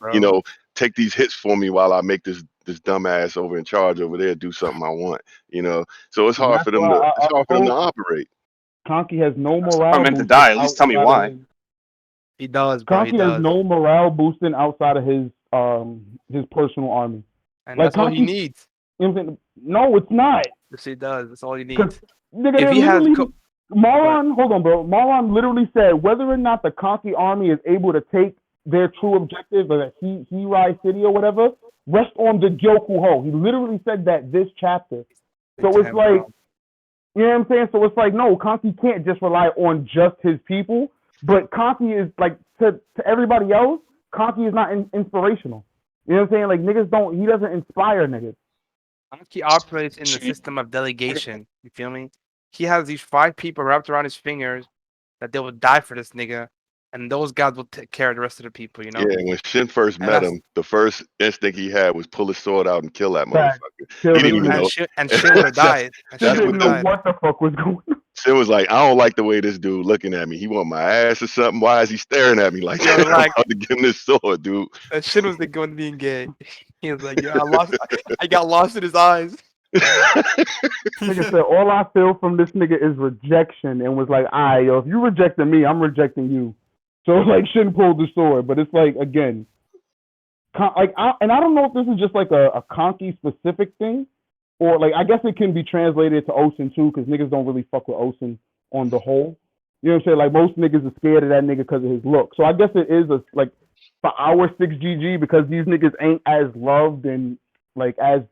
take these hits for me while I make this dumbass over in charge over there do something I want, So it's hard for them to operate. Conky has no morale. I'm meant to die. At least tell me why. He does, bro. Conky has no morale boosting outside of his personal army. And like, that's all he needs. No, it's not. Yes, he does. That's all he needs. Nigga, if he has Maron, hold on, bro. Maron literally said whether or not the Conky army is able to take their true objective, like Hirai City or whatever, rest on the Gyoku-ho. He literally said that this chapter. So it's like, you know what I'm saying? So it's like, no, Conky can't just rely on just his people, but Conky is like, to everybody else, Conky is not inspirational. You know what I'm saying? Like, he doesn't inspire niggas. Conky operates in the system of delegation. You feel me? He has these 5 people wrapped around his fingers that they will die for this nigga, and those guys will take care of the rest of the people, Yeah, when Shin first met him, the first instinct he had was pull his sword out and kill that motherfucker. He didn't even know. And Shin would have died. He didn't know what the fuck was going on. Shin was like, I don't like the way this dude looking at me. He want my ass or something. Why is he staring at me like that? I'm about to give him this sword, dude. And Shin was going being gay. He was like, I got lost in his eyes. Nigga said, all I feel from this nigga is rejection, and was like, alright, yo, if you rejecting me, I'm rejecting you. So like, Shin pulled the sword, but it's like, again, I don't know if this is just like a Conky specific thing, or like, I guess it can be translated to Ocean too, because niggas don't really fuck with Ocean on the whole. You know what I'm saying? Like, most niggas are scared of that nigga because of his look. So I guess it is like for our 6GG, because these niggas ain't as loved and like as.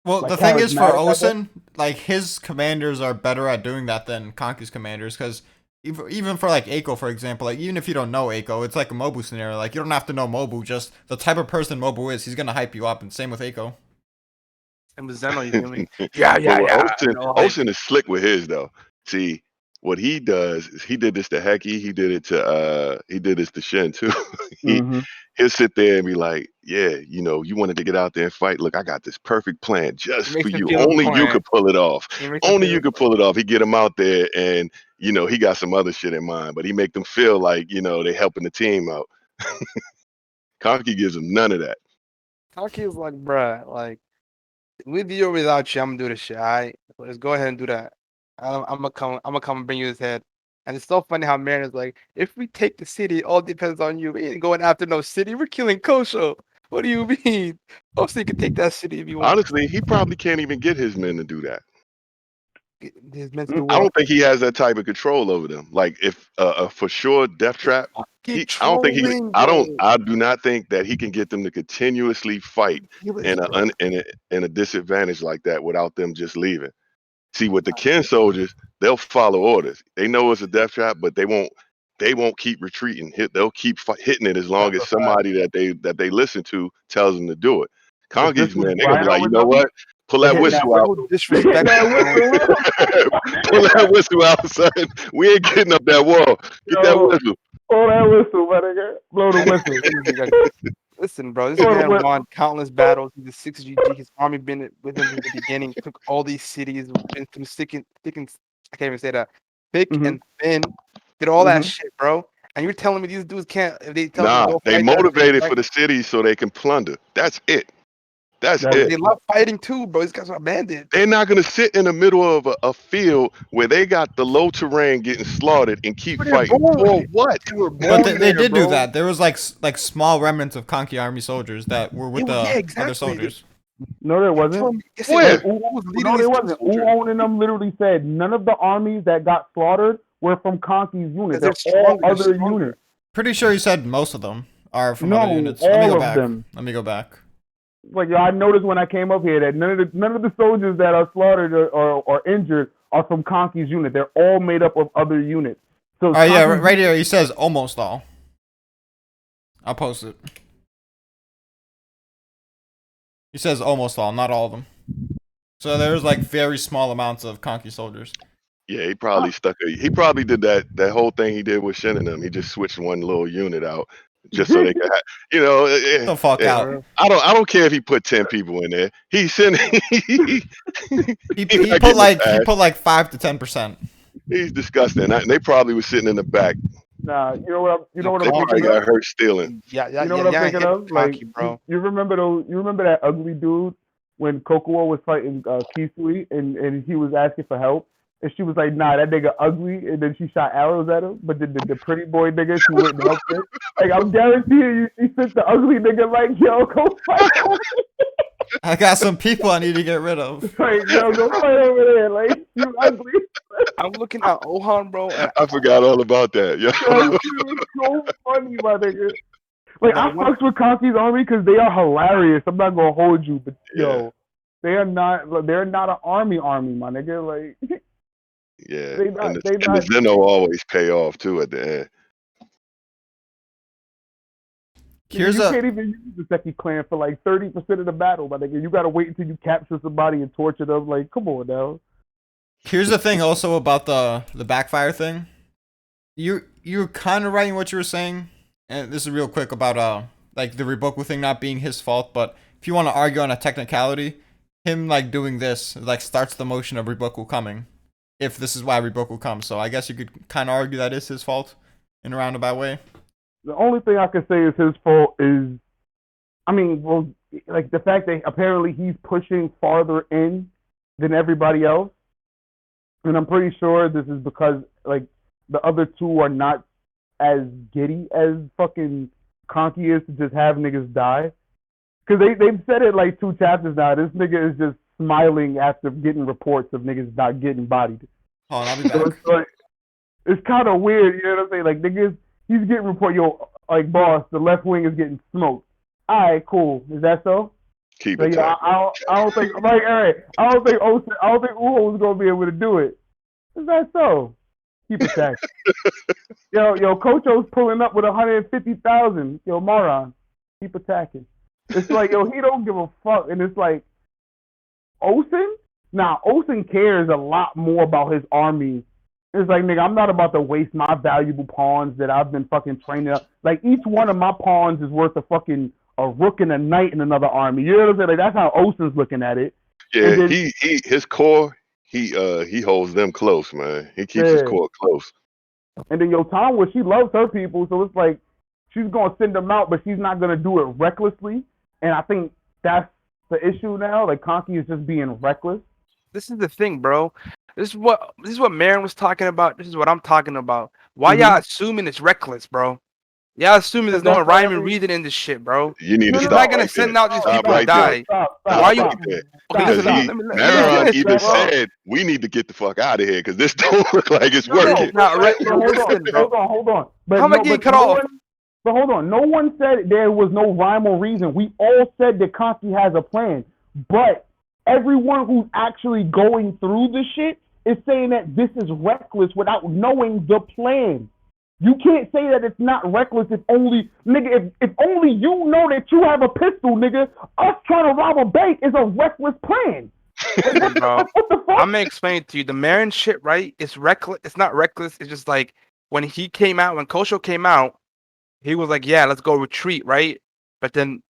Well, the thing is, for Osen, like, his commanders are better at doing that than Conky's commanders, because even for, like, Eiko, for example, like, even if you don't know Eiko, it's like a Mobu scenario. Like, you don't have to know Mobu, just the type of person Mobu is, he's gonna hype you up, and same with Eiko. And with Zeno, you feel me? Yeah. But with Ocean, No hype. Ocean is slick with his though. See, what he does is he did this to Hecky, he did this to Shin too. he Mm-hmm. he'll sit there and be like, yeah, you know, you wanted to get out there and fight. Look, I got this perfect plan He just for makes them you. feel Only you important. could pull it off. He makes them Only feel you could pull it off. He get them out there and you know, he got some other shit in mind, but he make them feel like, you know, they helping the team out. Conky gives them none of that. Taki is like, bruh, like with you or without you, I'm gonna do this shit. All right, let's go ahead and do that. I'm gonna come and bring you his head. And it's so funny how Marin is like, if we take the city, it all depends on you. We ain't going after no city. We're killing Kochou. What do you mean? Obviously, you can take that city if you want. Honestly, he probably can't even get his men to do that. His men to do I what? don't think he has that type of control over them. Like if for sure death trap, Get I don't think he. trolling, bro. I do not think that he can get them to continuously fight Ridiculous, in bro. in a disadvantage like that without them just leaving. See, with the Ken soldiers, they'll follow orders. They know it's a death trap, but they won't. They won't keep retreating. They'll keep hitting it as long That's as a fact. somebody that they listen to tells them to do it. If this Congi's was man, they're gonna be like, Rhino you with know them, what? Pull they that hitting that whistle out. So whistle. They hitting disrespectful, that bro. whistle real quick. Pull that whistle out, son. We ain't getting up that wall. Get that Yo, whistle. blow that whistle, my nigga. Blow the And it's whistle. crazy, like, listen, bro, this Blow the man whistle. won countless battles. He's a 6GG. His army been with him from the beginning. Took all these cities, been through thick and I can't even say that. Thick Mm-hmm. and thin. Did all that Mm-hmm. shit, bro. And you're telling me these dudes can't, if they tell them to Nah, go they fight that, they motivated fight. for the city so they can plunder. That's it. That's That's it. They love fighting too, bro. These guys are bandits. They're not gonna sit in the middle of a field where they got the low terrain getting slaughtered and keep But they're fighting born. for what? They were But born they there, did do bro. that. There was like small remnants of Conky army soldiers that were with Yeah, the other exactly. soldiers. no, there You're wasn't. telling me, yes, it Where? was. Like, Who was leading no, these there foot wasn't. soldiers? Uon and them literally said none of the armies that got slaughtered were from Conky's unit. Because They're they're all stronger. They're other stronger. units. Pretty sure he said most of them are from other No, units. Let me all go of back. them. Let me go back. Like I noticed when I came up here that none of the soldiers that are slaughtered or injured are from Conky's unit. They're all made up of other units. So Oh yeah, Conky's right here he says almost all. I'll post it. He says almost all, not all of them. So there's like very small amounts of Conky soldiers. Yeah, he probably did that whole thing he did with Shin and them. He just switched one little unit out just so they could have, you know, The fuck out. I don't care if he put 10 people in there. He's sending He he's not getting the pass. put like 5 to 10%. He's disgusting. And they probably was sitting in the back. Nah, you know what I'm They probably thinking of? got hurt stealing. Yeah, You know what I'm thinking of? Like Conky, bro. you remember that ugly dude when Kochou was fighting Kisui and he was asking for help and she was like, nah, that nigga ugly, and then she shot arrows at him. But the pretty boy nigga, she went and helped him. Like I'm guaranteeing you, she sent the ugly nigga like, yo, go fight over there. I got some people I need to get rid of. Like, yo, go fight over there. Like you ugly. I'm looking at Ohan, bro. And I forgot all about that. Yeah. That shit was so funny, my nigga. Like Now, I fucks with Conky's army because they are hilarious. I'm not gonna hold you, but yo, they're not an army, my nigga. Like Yeah. They not- and they the not- Zeno always pay off too at the end. you can't even use the Seki clan for like 30% of the battle, my nigga. You gotta wait until you capture somebody and torture them. Like, come on now. Here's the thing also about the backfire thing. You're kind of right in what you were saying, and this is real quick about like the Riboku thing not being his fault, but if you want to argue on a technicality, him like doing this like starts the motion of Riboku coming. If this is why Riboku comes, so I guess you could kind of argue that is his fault in a roundabout way. The only thing I can say is his fault is, I mean, well, like the fact that apparently he's pushing farther in than everybody else. And I'm pretty sure this is because like the other two are not as giddy as fucking Conky is to just have niggas die. Cause they've said it like 2 chapters now. This nigga is just smiling after getting reports of niggas not getting bodied. Hold on, I'll be So back. it's like it's kind of weird, you know what I'm saying? Like niggas, he's getting report, yo, like boss, the left wing is getting smoked. All right, cool. Is that so? Keep So it yeah, tight. I don't think I'm like, all right, I don't think Uho was gonna be able to do it. Is that so? Keep it tight. yo, Kochou's pulling up with 150,000. Yo, moron, keep attacking. It's like, yo, he don't give a fuck, and it's like, Osen? Nah, Osen cares a lot more about his army. It's like, nigga, I'm not about to waste my valuable pawns that I've been fucking training up. Like, each one of my pawns is worth a rook and a knight in another army. You know what I'm saying? Like, that's how Osen's looking at it. Yeah, And then, his core, he holds them close, man. He keeps his core close. And then Yotawa, she loves her people, so it's like she's gonna send them out, but she's not gonna do it recklessly. And I think that's the issue now. Like Conky is just being reckless. This is the thing, bro. This is what Marin was talking about. This is what I'm talking about. Why y'all assuming it's reckless, bro? Y'all assuming there's no rhyme and reason in this shit, bro. You need to He's stop not gonna right send there. out these Stop people right to there. die. Why you? Right there. Okay, listen. Let Maron me even finish, bro. said we need to get the fuck out of here because this don't look like it's No, working. Not right. But Listen, hold on. But how am I getting cut off? But hold on. No one said there was no rhyme or reason. We all said that Conky has a plan. But everyone who's actually going through the shit is saying that this is reckless without knowing the plan. You can't say that it's not reckless if only, nigga, if only you know that you have a pistol, nigga. Us trying to rob a bank is a reckless plan. Listen, bro. What the fuck? I'm gonna explain to you. The Marin shit, right? It's reckless. It's not reckless. It's just like when he came out, when Kochou came out, he was like, "Yeah, let's go retreat," right? But then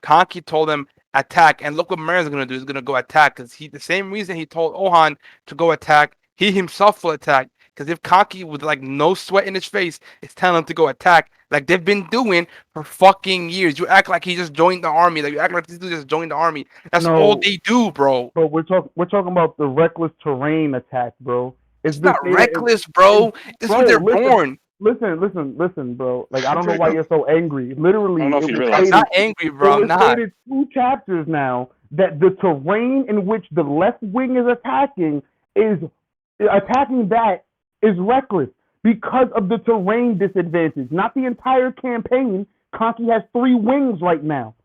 Kanki told him attack, and look what Marin's gonna do. He's gonna go attack because the same reason he told Ohan to go attack, he himself will attack. Because if Kanki with like no sweat in his face is telling him to go attack, like they've been doing for fucking years. You act like he just joined the army. Like you act like this dude just joined the army. That's all they do, bro. But we're talking about the reckless terrain attack, bro. It's not reckless, bro. This is what they're born. Listen, bro. Like I don't know why you're so angry. Literally, I don't know if you realize. I'm not angry, bro. I'm not. Stated 2 chapters now that the terrain in which the left wing is attacking is reckless because of the terrain disadvantage. Not the entire campaign. Conky has 3 wings right now.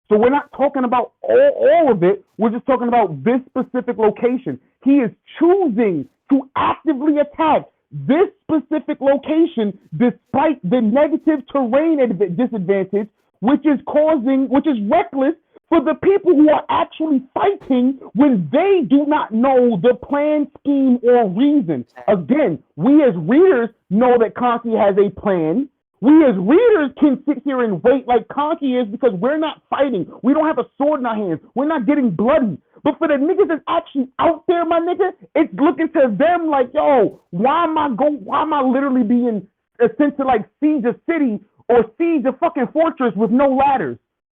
So we're not talking about all of it. We're just talking about this specific location. He is choosing to actively attack this specific location despite the negative terrain disadvantage, which is reckless for the people who are actually fighting when they do not know the plan, scheme, or reason. Again, we as readers know that Conky has a plan. We as readers can sit here and wait like Conky is because we're not fighting. We don't have a sword in our hands. We're not getting bloody. But for the niggas that's actually out there, my nigga, it's looking to them like, yo, why am I literally being sent to like siege a city or siege a fucking fortress with no ladders?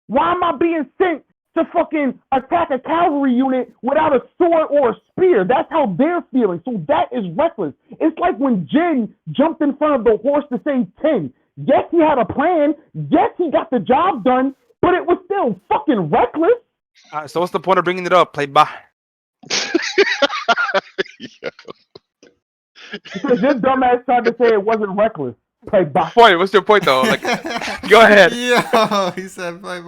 Why am I being sent to fucking attack a cavalry unit without a sword or a spear? That's how they're feeling. So that is reckless. It's like when Jin jumped in front of the horse to save 10. Yes, he had a plan. Yes, he got the job done, but it was still fucking reckless. So what's the point of bringing it up? Play bye. Because this dumbass tried to say it wasn't reckless. Play bye. Point. What's your point though? Like, go ahead. Yo, he said play.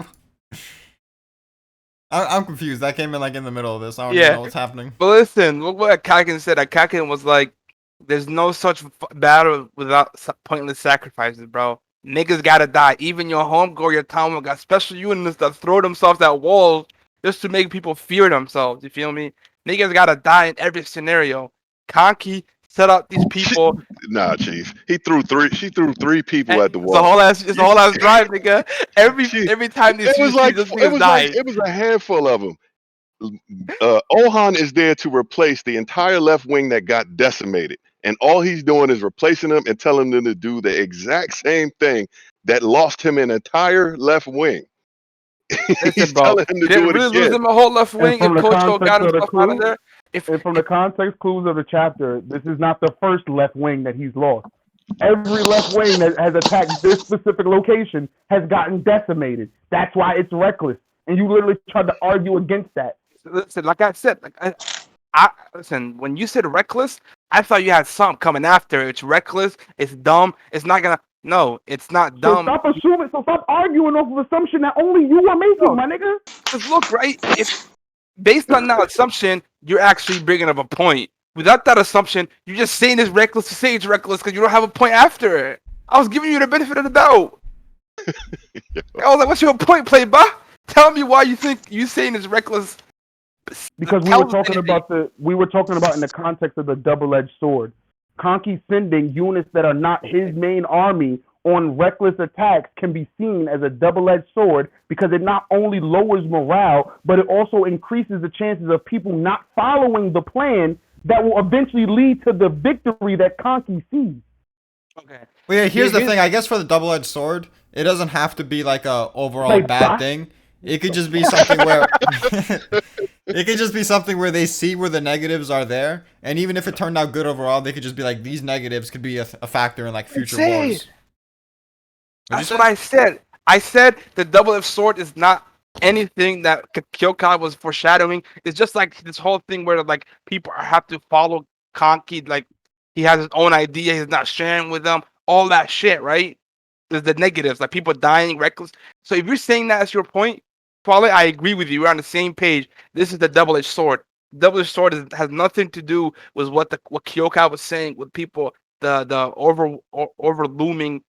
I'm confused. That came in like in the middle of this. I don't even know what's happening. But listen, look what Kaken said. Kaken was like, "There's no such battle without pointless sacrifices, bro. Niggas gotta die. Even your homegirl, your town got special units that throw themselves at walls just to make people fear themselves. You feel me? Niggas gotta die in every scenario. Kanki set up these people. Nah, Chief. She threw 3 people at the wall. It's the whole ass drive, nigga. Every time these niggas died. It was a handful of them. Ohan is there to replace the entire left wing that got decimated. And all he's doing is replacing them and telling them to do the exact same thing that lost him an entire left wing. Listen, bro, telling him to do it really again. lose him a whole left wing if Kochou got himself out of there. And from the context clues of the chapter, this is not the first left wing that he's lost. Every left wing that has attacked this specific location has gotten decimated. That's why it's reckless. And you literally tried to argue against that. Listen, like I said, listen, when you said reckless, I thought you had something coming after. It's reckless. It's dumb. It's not gonna. No, it's not dumb. So stop arguing off of assumption that only you are making, my nigga. Because look, right? If based on that assumption, you're actually bringing up a point. Without that assumption, you're just saying it's reckless to say it's reckless because you don't have a point after it. I was giving you the benefit of the doubt. I was like, "What's your point, Playboy? Tell me why you think you saying it's reckless." Because we were talking about in the context of the double-edged sword. Conky sending units that are not his main army on reckless attacks can be seen as a double-edged sword because it not only lowers morale, but it also increases the chances of people not following the plan that will eventually lead to the victory that Conky sees. Okay. Well, yeah, here's the thing. I guess for the double-edged sword, it doesn't have to be like a overall Like bad that? thing. It could just be something where it could just be something where they see where the negatives are there, and even if it turned out good overall, they could just be like, these negatives could be a factor in like future wars. That's what I said. I said the double-edged sword is not anything that Kyokai was foreshadowing. It's just like this whole thing where like people have to follow Conky, like he has his own idea, he's not sharing with them, all that shit, right? There's the negatives, like people dying, reckless. So if you're saying that as your point, Twilight, I agree with you. We're on the same page. This is the double-edged sword. Double-edged sword has nothing to do with what Kyokai was saying with people, the over looming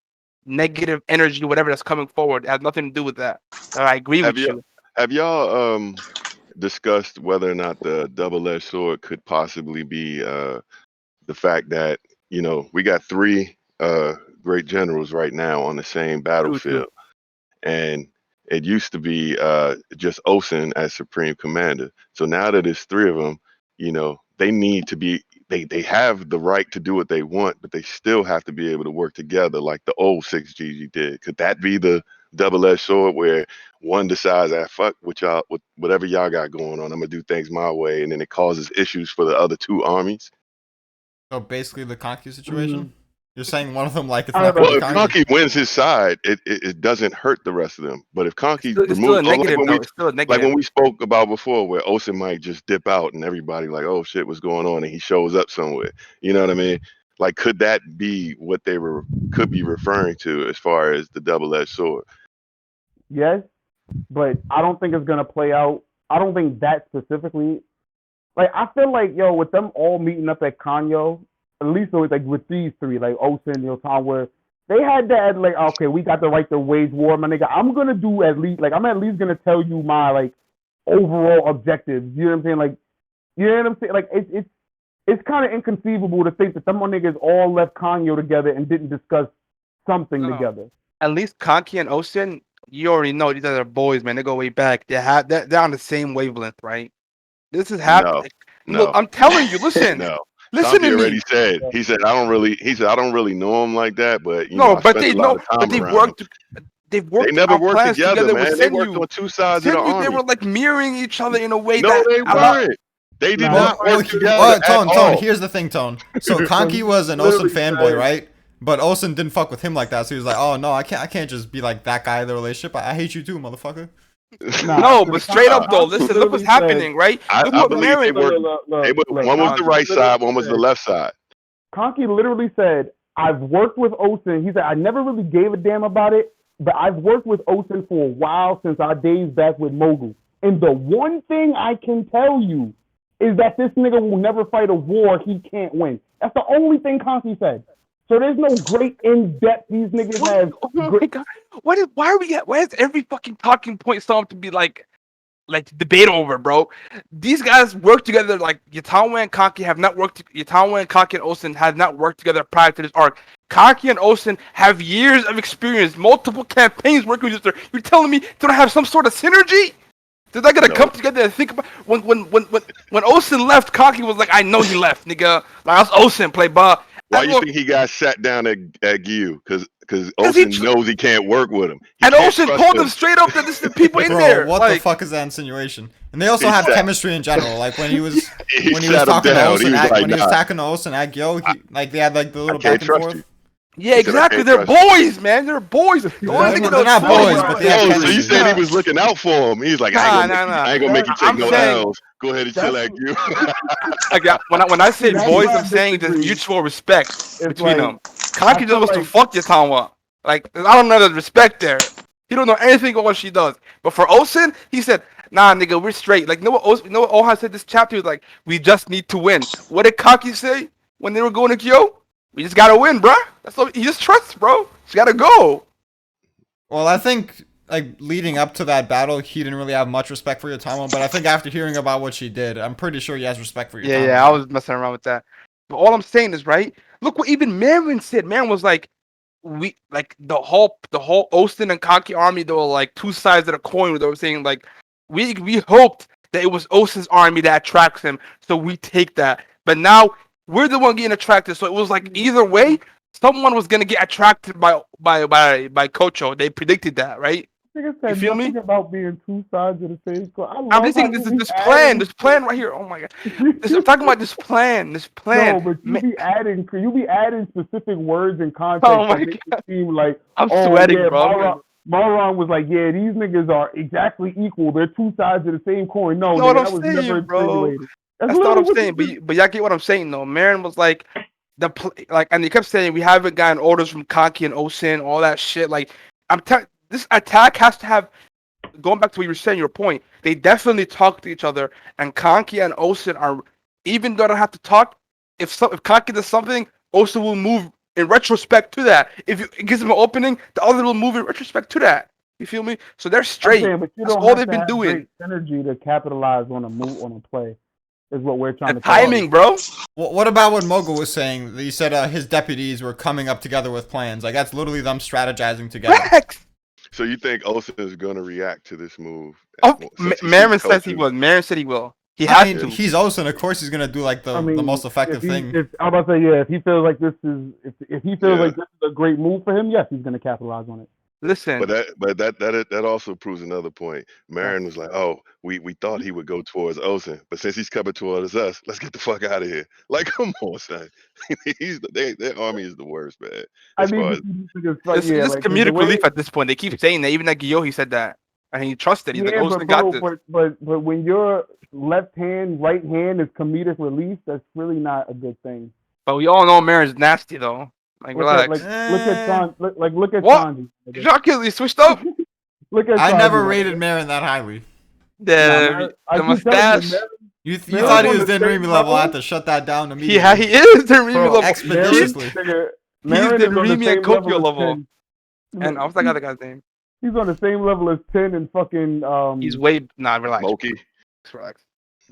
negative energy, whatever that's coming forward. It has nothing to do with that. I agree with you. Have y'all discussed whether or not the double-edged sword could possibly be the fact that, you know, we got 3 great generals right now on the same battlefield, and it used to be just Osen as supreme commander. So now that it's 3 of them, you know, they need to be. They have the right to do what they want, but they still have to be able to work together like the old 6GG did. Could that be the double-edged sword where one decides, fuck with y'all, with whatever y'all got going on, I'm gonna do things my way, and then it causes issues for the other 2 armies? So basically, the Conky situation. You're saying one of them like it's I not don't going know. to Well, be if Conky. Conky wins his side, it doesn't hurt the rest of them. But if Conky It's still a removes, negative, though. It's still a like negative. when we spoke about before, where Osen might just dip out and everybody like, oh shit, what's going on? And he shows up somewhere. You know what I mean? Like, could that be what they could be referring to as far as the double-edged sword? Yes, but I don't think it's gonna play out. I don't think that specifically. Like I feel like with them all meeting up at Kanyo, at least it was like with these 3, like Osen, Tom, where they had that like, okay, we got the right to wage war, my nigga. I'm gonna do at least like I'm at least gonna tell you my like overall objectives. You know what I'm saying? Like, you know what I'm saying? Like it's kind of inconceivable to think that some niggas all left Kanyo together and didn't discuss something together. At least Conky and Osen, you already know these are boys, man. They go way back. They're on the same wavelength, right? This is happening. No. Look, I'm telling you. Listen, No. listen Conky to already me. said. He said I don't really know him like that, but you know, No, I but spent they a lot know, of time but they've around him. worked. They've They worked never on worked plans together, with man. They worked Senyu. on 2 sides of the Senyu, they army. were like mirroring each other in a way No, that they weren't. They did not work together at Tone, all. here's the thing, Tone. So Conky was an Osen fanboy, right? But Osen didn't fuck with him like that, so he was like, "Oh no, I can't just be like that guy in the relationship. I hate you too, motherfucker." No, but straight up though, listen, look what's happening, right? Look I what believe they Mary. worked. One was the right side, one was the left side. Conky literally said, I've worked with Osen. He said, I never really gave a damn about it, but I've worked with Osen for a while since our days back with Mogul. And the one thing I can tell you is that this nigga will never fight a war he can't win. That's the only thing Conky said. So there's no great in-depth these niggas have. Oh my god! Why is every fucking talking point something to be like debate over, bro? These guys work together. Like Yatanwa and Conky have not worked. Yatanwa and Conky and Osen have not worked together prior to this arc. Conky and Osen have years of experience, multiple campaigns working with each other. You're telling me they don't have some sort of synergy? They're not gonna come together and think about when Osen left. Conky was like, I know he left, nigga. Like that's Osen play ball. Why you think he got sat down at Gyu? Because Osen knows he can't work with him. And Osen told him straight up that this is the people in there. What the fuck is that insinuation? And they also have chemistry in general. Like when he was talking to Osen, when he was talking to Osen at Gyo, like they had like the little back and forth. Yeah, exactly. They're boys, man. They're boys. They're not boys, but they have so you said he was looking out for him. He's like, I ain't gonna make you take no L's. Go ahead and chill at you. When I say boys, I'm saying there's mutual respect between them. Conky just wants to fuck Yatanwa. Like, I don't know the respect there. He don't know anything about what she does. But for Osen, he said, nah, nigga, we're straight. Like, you know what Ohan said this chapter? He was like, we just need to win. What did Conky say when they were going to Kyo? We just gotta win, bro. That's what he just trusts, bro. Just gotta go. Well, I think like leading up to that battle, he didn't really have much respect for Yotamo. But I think after hearing about what she did, I'm pretty sure he has respect for Yotamo. Yeah, I was messing around with that. But all I'm saying is, right? Look what even Marin said. Marin was like, we like the whole Austin and Kanki army. They were like two sides of the coin. They were saying like, we hoped that it was Austin's army that attracts him, so we take that. But now we're the one getting attracted. So it was like either way, someone was gonna get attracted by Kochou. They predicted that, right? Nigga said You feel nothing me? about being two sides of the same coin. I'm just saying this plan right here. Oh my god, I'm talking about this plan. No, but you be adding specific words and context Oh my that make it seem like I'm sweating, bro. Maron was like, yeah, these niggas are exactly equal. They're two sides of the same coin. No, You know what nigga, I'm that was saying, never bro. insinuated. That's not what I'm saying. But y'all get what I'm saying, though. Marin was like, and he kept saying we haven't gotten orders from Kanki and Osin, all that shit. Like, this attack has to have. Going back to what you were saying, your point, they definitely talk to each other, and Kanki and Osin are, even though they don't have to talk, if Kanki does something, Osin will move in retrospect to that. If it gives him an opening, the other will move in retrospect to that. You feel me? So they're straight. But you That's don't all have they've to been have doing. Great synergy to capitalize on a move on a play, is what we're trying The to say. timing, bro. What about what Mogul was saying? He said his deputies were coming up together with plans. Like that's literally them strategizing together. Facts. So you think Osin is going to react to this move? Oh, Since he Marin sees says he Kochou? will. Marin said he will. He I has mean, to. he's Osin. Of course, he's gonna do like the most effective thing. I'm about to say, yeah, if he feels like this is, if he feels Yeah. like this is a great move for him, yes, he's gonna capitalize on it. Listen, But that also proves another point. Marin was like, "Oh, we thought he would go towards Osin, but since he's coming towards us, let's get the fuck out of here." Like, come on, son. Their army is the worst, man. I As mean, far as it's just comedic relief at this point. They keep saying that. Even like Gyohi said that, and he trusted. He's like, yeah, Osin got this. but when your left hand, right hand is comedic relief, that's really not a good thing. But we all know Marin's nasty though. Like, relax. Look at What? Sanji. He switched up. Look at I Sanji, never nigga. rated Marin that highly. I The keep telling mustache. You Marin's thought he on was the Denrimi same level. I level? had to shut that down He immediately. is the Remy Bro, level. expeditiously. Marin the is on the Remy same and Kokyo as level. 10. And what's that other guy's name? He's on the same level as 10 and fucking He's way relax. Smokey. Relax.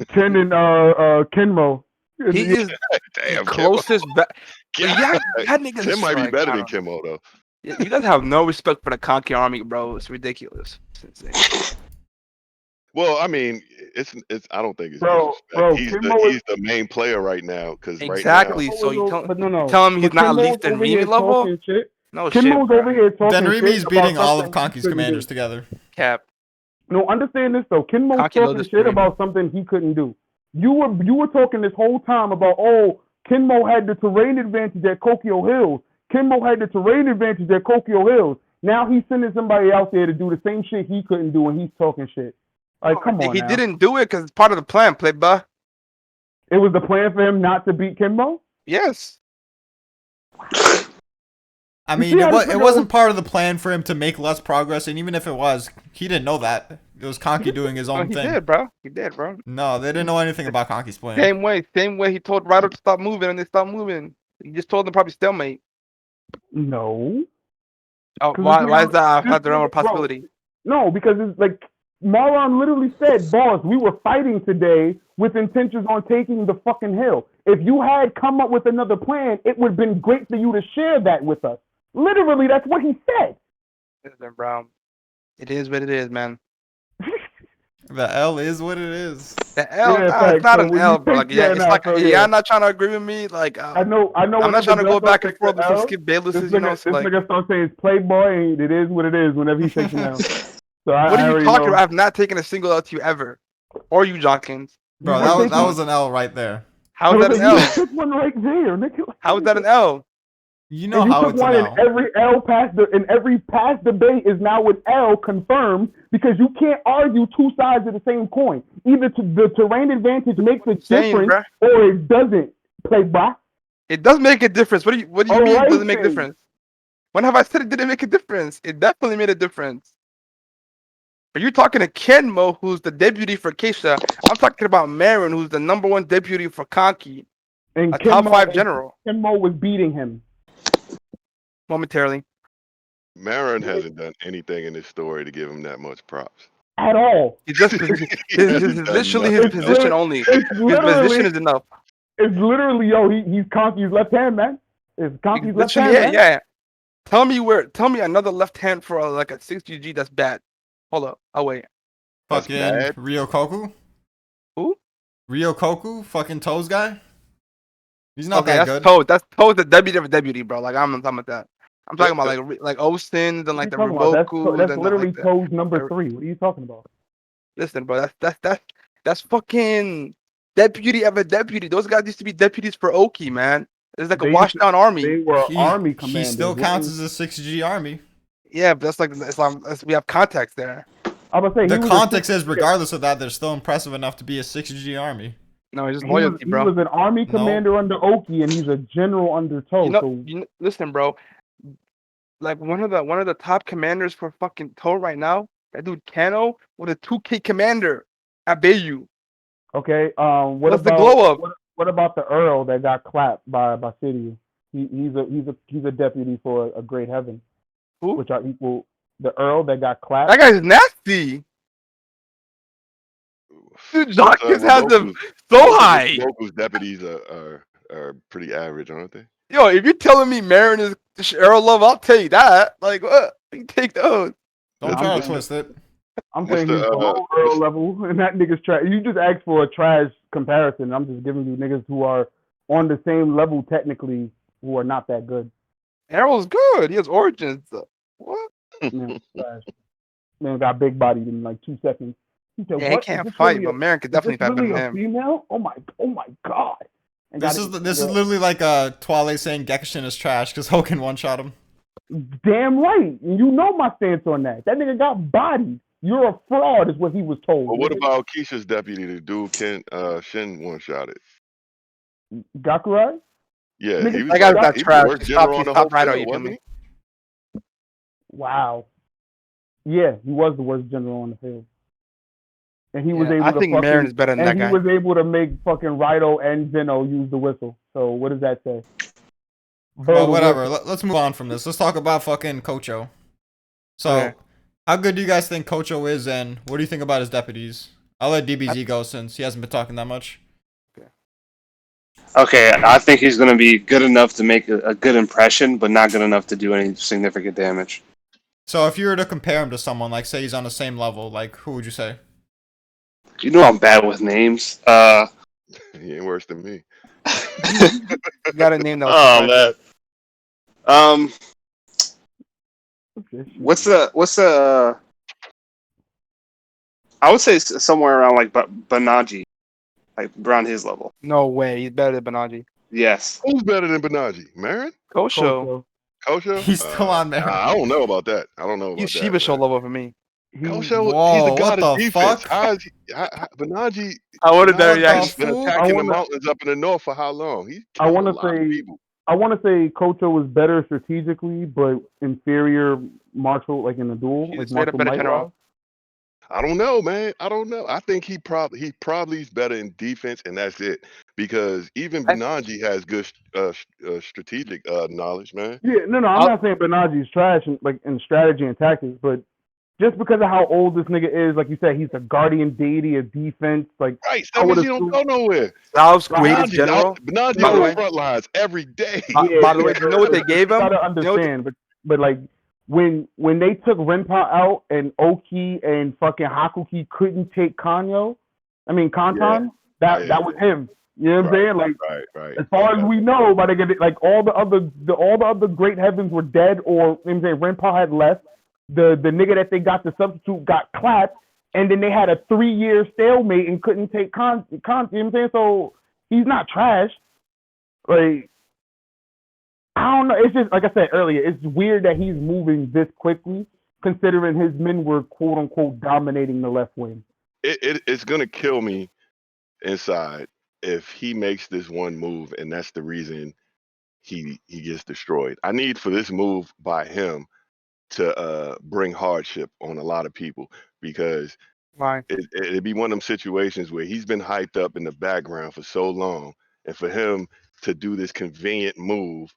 10 and Kenmo. He is Damn, the closest. Yeah, that nigga. Tim might be better than Kimmo though. You guys have no respect for the Kanki army, bro. It's ridiculous. It's insane. Well, I mean, it's. I don't think it's Bro, disrespect. Kimmo He's the main player right now because Exactly. right now. So you no. tell him he's But not at Kimmo's least in over Remy here level? talking shit. No Kimmo's shit, over here talking Denrimi's shit beating about all of something he Kanki's couldn't commanders do. together. Cap. No, understand this though. Kinmo's Kanki loved talking this shit Remy. about something he couldn't do. You were talking this whole time about, oh, Kinmo had the terrain advantage at Kochou Hills. Kinmo had the terrain advantage at Kochou Hills. Now he's sending somebody out there to do the same shit he couldn't do, and he's talking shit. Like, come on. He now. didn't do it because it's part of the plan, playboy. It was the plan for him not to beat Kinmo? Yes. I mean, it wasn't part of the plan for him to make less progress, and even if it was, he didn't know that. It was Kanki doing his own thing. He did, bro. He did, bro. No, they didn't know anything about Kanki's plan. Same way he told Ryder to stop moving, and they stopped moving. He just told them probably stalemate. No. Oh, why is that not the realm of possibility? No, because it's like Marlon literally said, boss, we were fighting today with intentions on taking the fucking hill. If you had come up with another plan, it would have been great for you to share that with us. Literally, that's what he said. Listen, bro. It is what it is, man. The L is what it is. The L, it's not an L, bro. Like, yeah, it's like, I'm not trying to agree with me. Like, I know. I'm not trying to go back and forth with some Skip Baylesses, you know. This nigga starts saying it's Playboy, and it is what it is whenever he takes it down. So what are you talking about? I've not taken a single L to you ever. Or you, Jockins. Bro, that was an L right there. How is that an L? You took one right there, nigga. How is that an L? You know how it's an L. Every past debate is now an L confirmed because you can't argue two sides of the same coin. Either the terrain advantage makes a difference or it doesn't. Playboy. It does make a difference. What do you mean it doesn't make a difference? When have I said it didn't make a difference? It definitely made a difference. Are you talking to Kenmo, who's the deputy for Keisha? I'm talking about Marin, who's the #1 deputy for Kanki. And a top 5 general. Kenmo was beating him. Momentarily. Marin hasn't done anything in this story to give him that much props. At all. He just position. He hasn't done Literally nothing. his position only. It's His literally, position is enough. yo, he's Conky's left hand, man. It's Conky's left Literally, hand, yeah, man. yeah. Tell me another left hand for like a 6GG that's bad. Hold up. Oh wait. That's Fucking bad. Rio Koku. Who? Rio Koku, fucking Toes guy. He's not Okay, that that's good. Toad. That's Toad the deputy of a deputy, bro. Like I'm not talking about that. I'm talking about like Ostins and like the What are you talking about? Revokus That's and literally like that. Toes number 3. What are you talking about? Listen, bro, that's fucking deputy of a deputy. Those guys used to be deputies for Oki, man. It's like a They washed down army. They were army He commanders. still counts as a 6G army. Yeah, but that's like Islam. We have context there. I was saying The context is, regardless of that, they're still impressive enough to be a 6G army. No, it's just he loyalty, was, bro. He was an army commander under Oki, and he's a general under Toe. Listen, bro. Like one of the top commanders for fucking Toe right now, that dude Kano was a 2K commander at Bayou. Okay. What's the glow up? What about the Earl that got clapped by City? He's a deputy for a great heaven. Who? Which are equal. The Earl that got clapped. That guy's nasty. Dude, Dawkins has them so high. Locals deputies are pretty average, aren't they? Yo, if you're telling me Marin is Cheryl Love, I'll take that. Like, what? You take those. Don't try to twist it. I'm saying he's below Earl level, and that nigga's trash. You just asked for a trash comparison. I'm just giving you niggas who are on the same level technically, who are not that good. Errol's good. He has origins. What? Man, trash. Man got big bodied in like 2 seconds. He can't fight, but Marin could definitely fight better than him. Female? Oh my god. And this is literally like Twale saying Gekishin is trash because Hogan one-shot him. Damn right. You know my stance on that. That nigga got bodied. You're a fraud, is what he was told. Well, what about Keisha's deputy, the dude Shin one-shot it? Gakurai? Yeah, nigga, he was that guy got trash. Stop right on you, wasn't he? Wow. Yeah, he was the worst general on the field. And he was able I think Marin is better than that guy. And he was able to make fucking Rido and Zeno use the whistle. So what does that say? Well, whatever. Let's move on from this. Let's talk about fucking Kochou. So, how good do you guys think Kochou is, and what do you think about his deputies? I'll let DBZ go since he hasn't been talking that much. Okay, I think he's going to be good enough to make a good impression, but not good enough to do any significant damage. So if you were to compare him to someone, like say he's on the same level, like who would you say? You know I'm bad with names. He ain't worse than me. You got a name that was man. What's the I would say somewhere around like Banaji, like around his level. No way, he's better than Banaji. Yes. Who's better than Banaji? Marin? Kochou. Kochou? He's still on Marin. I don't know about that. He's Shiba Show level for me. Kochou, he's the god of defense. Banaji? I wanted that reaction. Been attacking the mountains up in the north for how long? I want to say Kochou was better strategically, but inferior martial, like in the duel. He's like better general. I don't know, man. I don't know. I think he probably is better in defense, and that's it. Because even Banaji has good strategic knowledge, man. Yeah, no, I'm not saying Banaji's trash in strategy and tactics, but just because of how old this nigga is, like you said, he's the guardian deity of defense. Like, right, that means he don't go nowhere. South's greatest general. Banaji on the front lines every day. By the way, you know what they gave him? You gotta understand, but like when they took Renpa out and Oki and fucking Hakuki couldn't take Kantan, that was him. You know what I'm saying? Like, right. As far as we know, but like all the other great heavens were dead, or you know what I'm saying, Renpa had left. The nigga that they got to substitute got clapped, and then they had a 3-year stalemate and couldn't take Kantan. You know what I'm saying? So he's not trash. Like, I don't know. It's just like I said earlier. It's weird that he's moving this quickly, considering his men were quote unquote dominating the left wing. It's gonna kill me inside if he makes this one move, and that's the reason he gets destroyed. I need for this move by him to bring hardship on a lot of people, because it'd be one of them situations where he's been hyped up in the background for so long, and for him to do this convenient move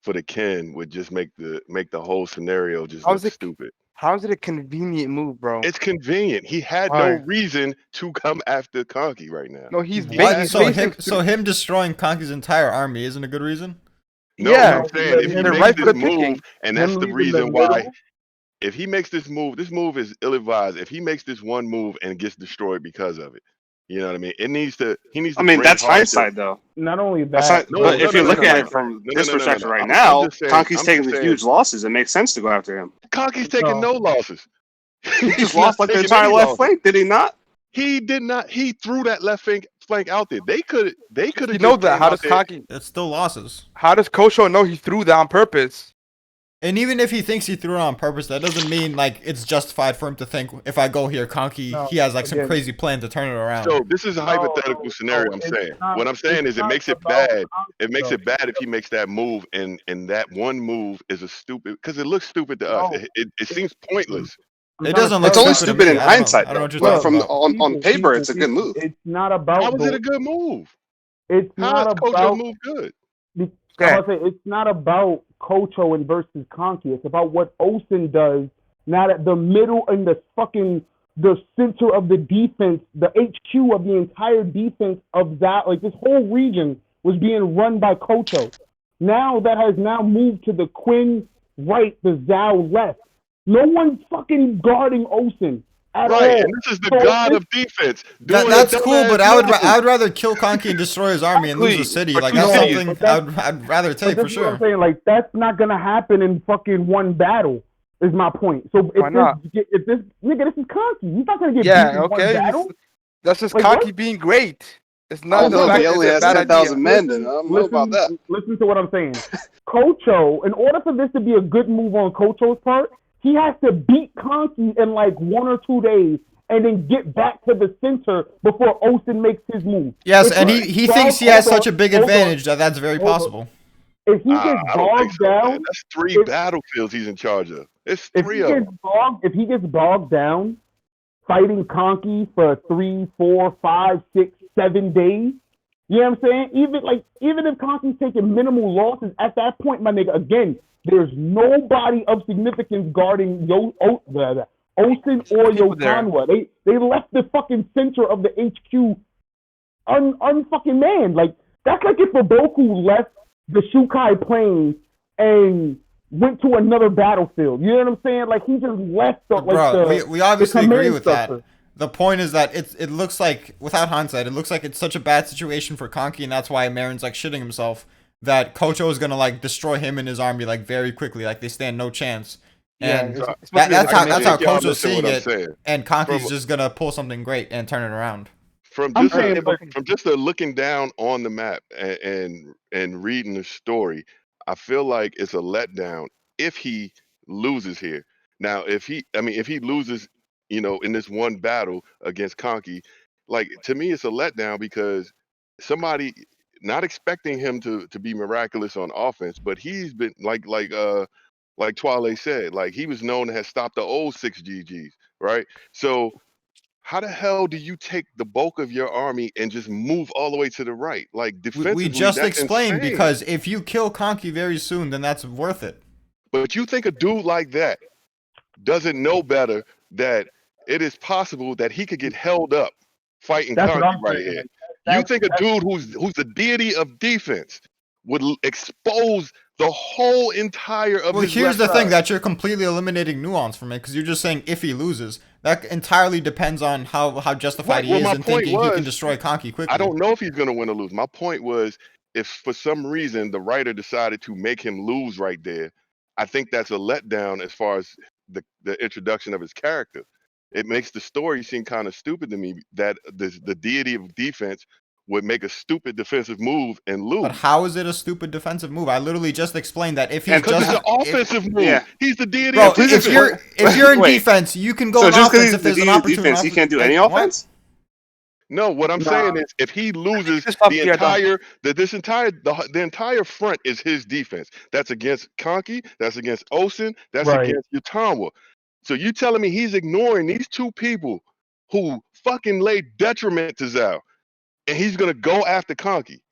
for the Ken would just make the whole scenario just How's look it? stupid. How's it a convenient move, bro? It's convenient. He had no Why? reason to come after Conky right now. No, he's What? he's So facing. him destroying Conky's entire army isn't a good reason? No, Yeah, I'm saying if he they're makes right for this the move, picking. and that's Him the leaving the reason why. middle. If he makes this move is ill-advised. If he makes this one move and gets destroyed because of it, you know what I mean? He needs to I mean, bring that's hardship. hindsight, though. Not only That's that, not, No, but if you're looking at it no. from No, this no, no, no, no, perspective no. right I'm now, just saying. Conky's I'm taking just the saying. huge losses. It makes sense to go after him. Conky's taking no losses. He just He's not lost like the taking entire any left losses. flank, did he not? He did not. He threw that left flank out there. They could have You know just that. came How out does there. Conky? It's still losses. How does Kochou know he threw that on purpose? And even if he thinks he threw it on purpose, that doesn't mean like it's justified for him to think if I go here, Conky, No, he has like some again. crazy plan to turn it around. So this is a hypothetical scenario. I'm it's saying. not- What I'm saying it's is it not makes it about bad. Conky, It makes though. it bad if he makes that move, and that one move is a stupid because it looks stupid to us. No. It seems pointless. I'm It trying to doesn't tell It's look only you, stupid to stupid me. in I don't know. hindsight, I don't know though. what you're But talking from about. on paper, it's a good move. It's not about How is the, it a good move? It's How not is Kochou's about. move good? I'm Okay. about to say it's not about Kochou and versus Conky. It's about what Osen does now that the middle and the center of the defense, the HQ of the entire defense of that, like this whole region was being run by Kochou. Now that has now moved to the Quinn right, the Zhao left. No one's fucking guarding Osen at Right, all. and this is the So god this- of defense. Doing That's a cool, but dumbass I move. would rather kill Conky and destroy his army and lose the Exactly. city. But Like you that's know, something but that's- I'd rather But take this for is what I'm sure. saying. Like that's not gonna happen in fucking one battle. Is my point. So Why not? if this nigga, this is Conky. He's not gonna get beat Yeah. in one Okay. battle. That's just Like, Conky what? being great. It's I not don't the know. If fact he that only it's a has bad 10,000 idea. men, then I don't know about that. Listen to what I'm saying. Kochou, in order for this to be a good move on Kochou's part, he has to beat Conky in like 1 or 2 days and then get back to the center before Osen makes his move. Yes, If and he thinks he has hold on, such a big hold on. advantage that that's very Hold on. possible. If he gets I don't think bogged so, man. down, That's 3 if- battlefields he's in charge of. It's if 3 he of gets them. bogged down fighting Conky for 3, 4, 5, 6, 7 days, you know what I'm saying? Even if Conky's taking minimal losses at that point, my nigga, again, there's nobody of significance guarding Osen or People there. Yotanwa. They left the fucking center of the HQ unfucking man. Like that's like if Boku left the Shukai Plains and went to another battlefield. You know what I'm saying? Like he just left the We obviously the agree command with structure. that. The point is that it looks like, without hindsight, it looks like it's such a bad situation for Conky, and that's why Marin's like shitting himself. That Kochou is gonna like destroy him and his army like very quickly, like they stand no chance. Yeah. And It's supposed to that, be that's like how a that's how major- Y'all Kochou's listen seeing what I'm it, saying. and Conky's From- just gonna pull something great and turn it around. From I'm just saying, a, but- from just a looking down on the map and reading the story, I feel like it's a letdown if he loses here. Now, if he loses, in this one battle against Conky, like to me, it's a letdown because somebody not expecting him to be miraculous on offense, but he's been like Twale said, like he was known to have stopped the old 6 GGs, right? So how the hell do you take the bulk of your army and just move all the way to the right? Like defensively, We just that's explained insane. because if you kill Conky very soon, then that's worth it. But you think a dude like that doesn't know better that it is possible that he could get held up fighting That's what Conky I'm right saying. here. Like, You think a dude who's the deity of defense would expose the whole entire of Well, his here's left the thing side? that you're completely eliminating nuance from it because you're just saying if he loses. That entirely depends on how justified Right, he well, is my in point thinking he can was, destroy Conky quickly. I don't know if he's going to win or lose. My point was, if for some reason the writer decided to make him lose right there, I think that's a letdown as far as the introduction of his character. It makes the story seem kind of stupid to me that the deity of defense would make a stupid defensive move and lose. But how is it a stupid defensive move? I literally just explained that if he's Because just it's an offensive move. Yeah. He's the deity bro, of defense. if you're in Wait. defense, you can go So on just offense because if he's the there's an DD opportunity. defense, he can't do any What? offense? No, what I'm Nah. saying is if he loses Just off the the other- entire front is his defense. That's against Conky, that's against Osen, that's Right. against Utanwa. So you telling me he's ignoring these two people who fucking laid detriment to Zhao, and he's gonna go after Conky.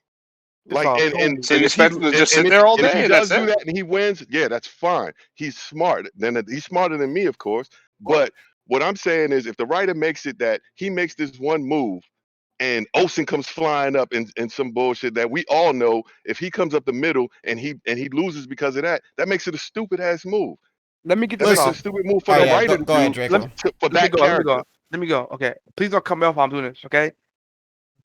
Like, all. and So you if expect he him to just sit and there all if day he and does that's do it? that and he wins, yeah, that's fine. He's smart. Then he's smarter than me, of course. But what I'm saying is, if the writer makes it that he makes this one move and Olsen comes flying up in some bullshit that we all know, if he comes up the middle and he loses because of that, that makes it a stupid ass move. Let me get That this makes it a off. stupid move for Oh the yeah, writer to go ahead, do Draco. for Let me that go. Let me character. go. Let me go. Okay. Please don't cut me off while I'm doing this. Okay.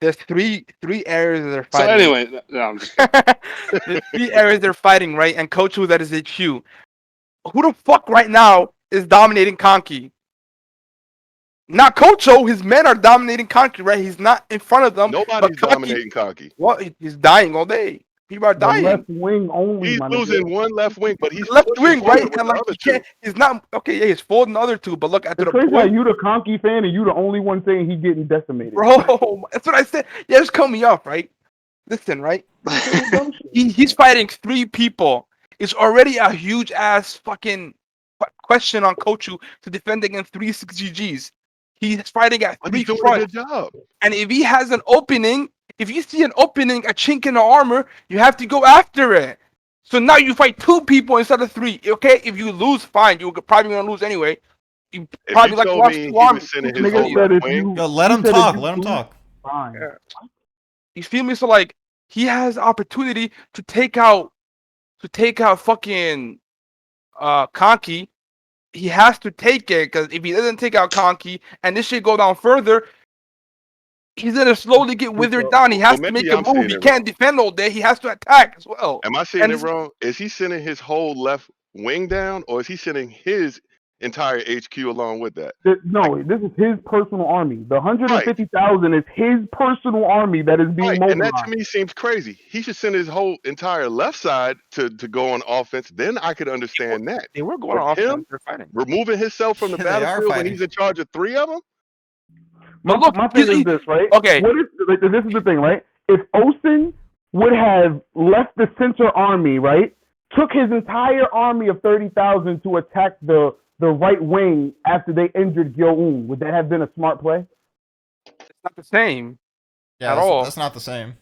There's three areas that they're So fighting. anyway, no, I'm just kidding. There's 3 areas they're fighting, right? And Kochou that is HQ. Who the fuck right now is dominating Conky? Not Kochou. His men are dominating Conky, right? He's not in front of them. Nobody's But Conky, dominating Conky. what? He's dying all day. People are The dying. left wing only, He's my losing nigga. one left wing, but he's Left pushing wing, right? forward with And the like other he can't. two. He's not okay. Yeah, he's folding the other two. But look at It's the crazy how point, you the Conky fan and you the only one saying he getting decimated. bro. That's what I said. Yeah, just cut me off, right? Listen, right? Dumb shit. He's fighting 3 people. It's already a huge ass fucking question on Kochou to defend against 3 6 GGs. He's fighting at But 3 he's doing a fronts. good job. And if he has an opening, if you see an opening, a chink in the armor, you have to go after it. So now you fight 2 people instead of 3. Okay, if you lose, fine. You're probably gonna lose anyway. You If probably you like told lost me 2 he was armies. sending two his Nigga whole cities. said left if wing, you. Yo, let he him said if talk. you Let him lose, talk. fine. Yeah. You feel me? So like he has opportunity to take out fucking Conky. He has to take it because if he doesn't take out Conky and this shit go down further, he's gonna slowly get withered down. He well, has to maybe make a I'm move. seeing He it can't wrong. defend all day. He has to attack as well. Am I seeing And it this, wrong? Is he sending his whole left wing down, or is he sending his entire HQ along with that? No, this is his personal army. The Right, 150,000 is his personal army that is being right. And that to mobilized. me seems crazy. He should send his whole entire left side to go on offense. Then I could understand that. they were going But on offense. him They're fighting. removing himself from the Yeah, they are battlefield when fighting. he's in charge of 3 of them? But look, My thing is this, right? okay. What is like, this is the thing, right? If Osen would have left the center army, right, took his entire army of 30,000 to attack the right wing after they injured Gyo-un, would that have been a smart play? It's not the same Yeah, at that's, all. that's not the same.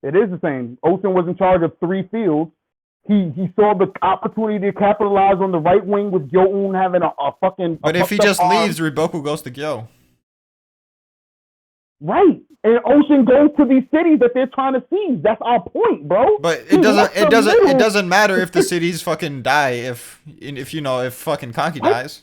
It is the same. Osen was in charge of 3 fields. He saw the opportunity to capitalize on the right wing with Gyo-un having a fucking. But if he just leaves, Riboku goes to Gyo. Right. And Ocean goes to these cities that they're trying to seize. That's our point, bro. But He it left the middle. doesn't matter if the cities fucking die if fucking Conky What? dies.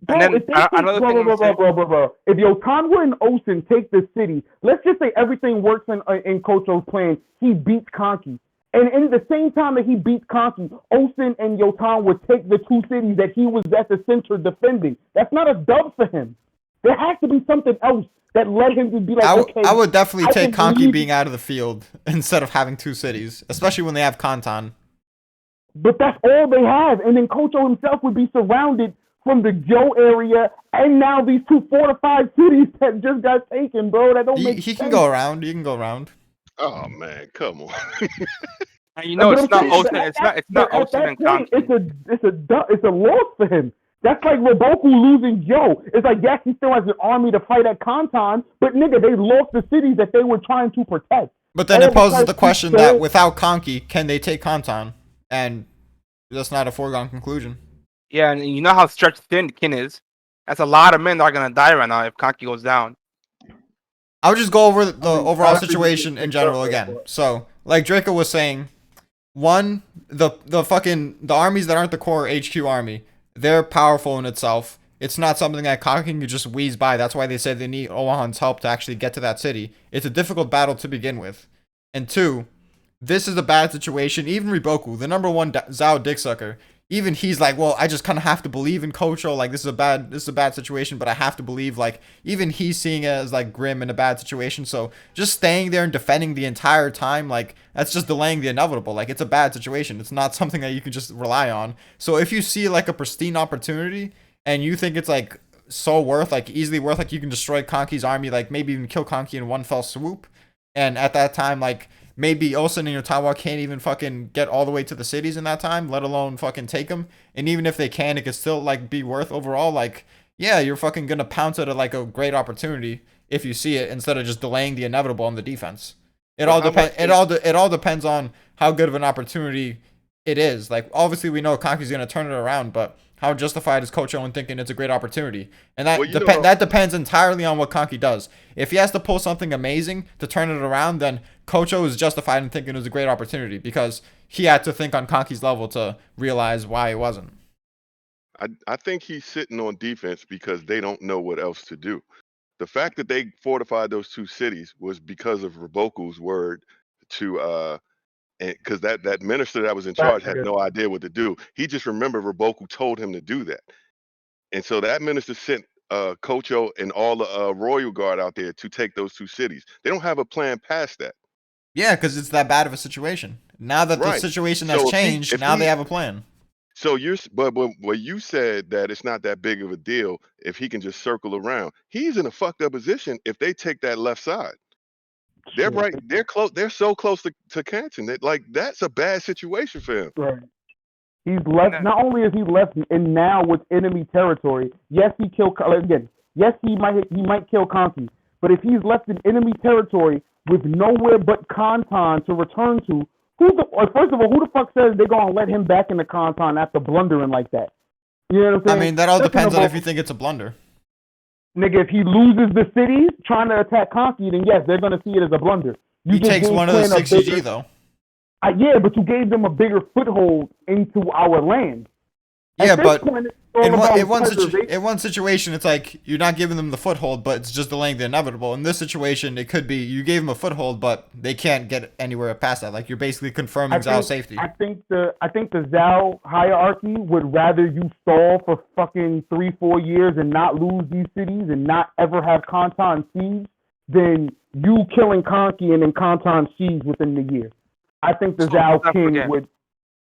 Bro, And then if they take, another thing I'm saying- bro. If Yotanwa and Ocean take the city, let's just say everything works in Kochou's plan. He beats Conky. And in the same time that he beats Conky, Ocean and Yotan would take the 2 cities that he was at the center defending. That's not a dub for him. There has to be something else that led him to be like, okay. I would definitely I take can Conky leave- being out of the field instead of having 2 cities, especially when they have Kantan. But that's all they have. And then Kochou himself would be surrounded from the Joe area and now these 2 fortified cities that just got taken, bro. That don't make He sense. can go around. You can go around. Oh man, come on. And you know But it's I'm not saying, Ocean. but It's not but at Ocean that and point, Conky. it's a loss for him. That's like Roboku losing Joe. It's like, yes, he still has an army to fight at Kantan, but nigga, they lost the cities that they were trying to protect. But then All it poses because the question he that failed. without Conky, can they take Kantan? And that's not a foregone conclusion. Yeah, and you know how stretched thin Kin is. That's a lot of men that are gonna die right now if Conky goes down. I would just go over the overall honestly, situation just in picked general up, again. but- So, like Draco was saying, one, the armies that aren't the core HQ army, they're powerful in itself. It's not something that Conky can just wheeze by. That's why they said they need Ohan's help to actually get to that city. It's a difficult battle to begin with. And 2, this is a bad situation. Even Riboku, the number 1 Zhao dicksucker, even he's like, well, I just kind of have to believe in Kochou. Like, this is a bad situation, but I have to believe. Like, even he's seeing it as like grim and a bad situation. So just staying there and defending the entire time, like, that's just delaying the inevitable. Like, it's a bad situation. It's not something that you can just rely on. So if you see like a pristine opportunity and you think it's like so worth, like easily worth, like you can destroy Conky's army, like maybe even kill Conky in one fell swoop. And at that time, like, maybe Osen and Yotawa can't even fucking get all the way to the cities in that time, let alone fucking take them. And even if they can, it could still, like, be worth overall. Like, yeah, you're fucking gonna pounce at like a great opportunity if you see it instead of just delaying the inevitable on the defense. It all depends. It all depends on how good of an opportunity it is. Like obviously we know Kanki's gonna turn it around, but how justified is Kochou in thinking it's a great opportunity? And that depends entirely on what Kanki does. If he has to pull something amazing to turn it around, then Kochou is justified in thinking it was a great opportunity because he had to think on Kanki's level to realize why it wasn't. I think he's sitting on defense because they don't know what else to do. The fact that they fortified those 2 cities was because of Raboku's word to and because that minister that was in charge had no idea what to do. He just remembered Raboku told him to do that. And so that minister sent Kochou and all the royal guard out there to take those 2 cities. They don't have a plan past that. Yeah, because it's that bad of a situation. Now that the situation has changed, now they have a plan. So but you said that it's not that big of a deal if he can just circle around. He's in a fucked up position if they take that left side. They're right. They're close. They're so close to catching that. Like that's a bad situation for him. Right. He's left. Not only is he left, and now with enemy territory. Yes, he killed again. Yes, he might kill Kanki, but if he's left in enemy territory with nowhere but Kanton to return to, first of all, who the fuck says they're gonna let him back into Kanton after blundering like that? You know what I'm saying? I mean, that all depends on if you think it's a blunder. Nigga, if he loses the cities trying to attack Kanki, then yes, they're gonna see it as a blunder. He takes one of the 6 GG though. Yeah, but you gave them a bigger foothold into our land. Yeah, but in one situation, it's like you're not giving them the foothold, but it's just delaying the inevitable. In this situation, it could be you gave them a foothold, but they can't get anywhere past that. Like you're basically confirming Zhao's safety. I think the Zhao hierarchy would rather you stall for fucking 3-4 years and not lose these cities and not ever have Kanton siege than you killing Kanki and then Kanton siege within the year. I think the Zhao king would,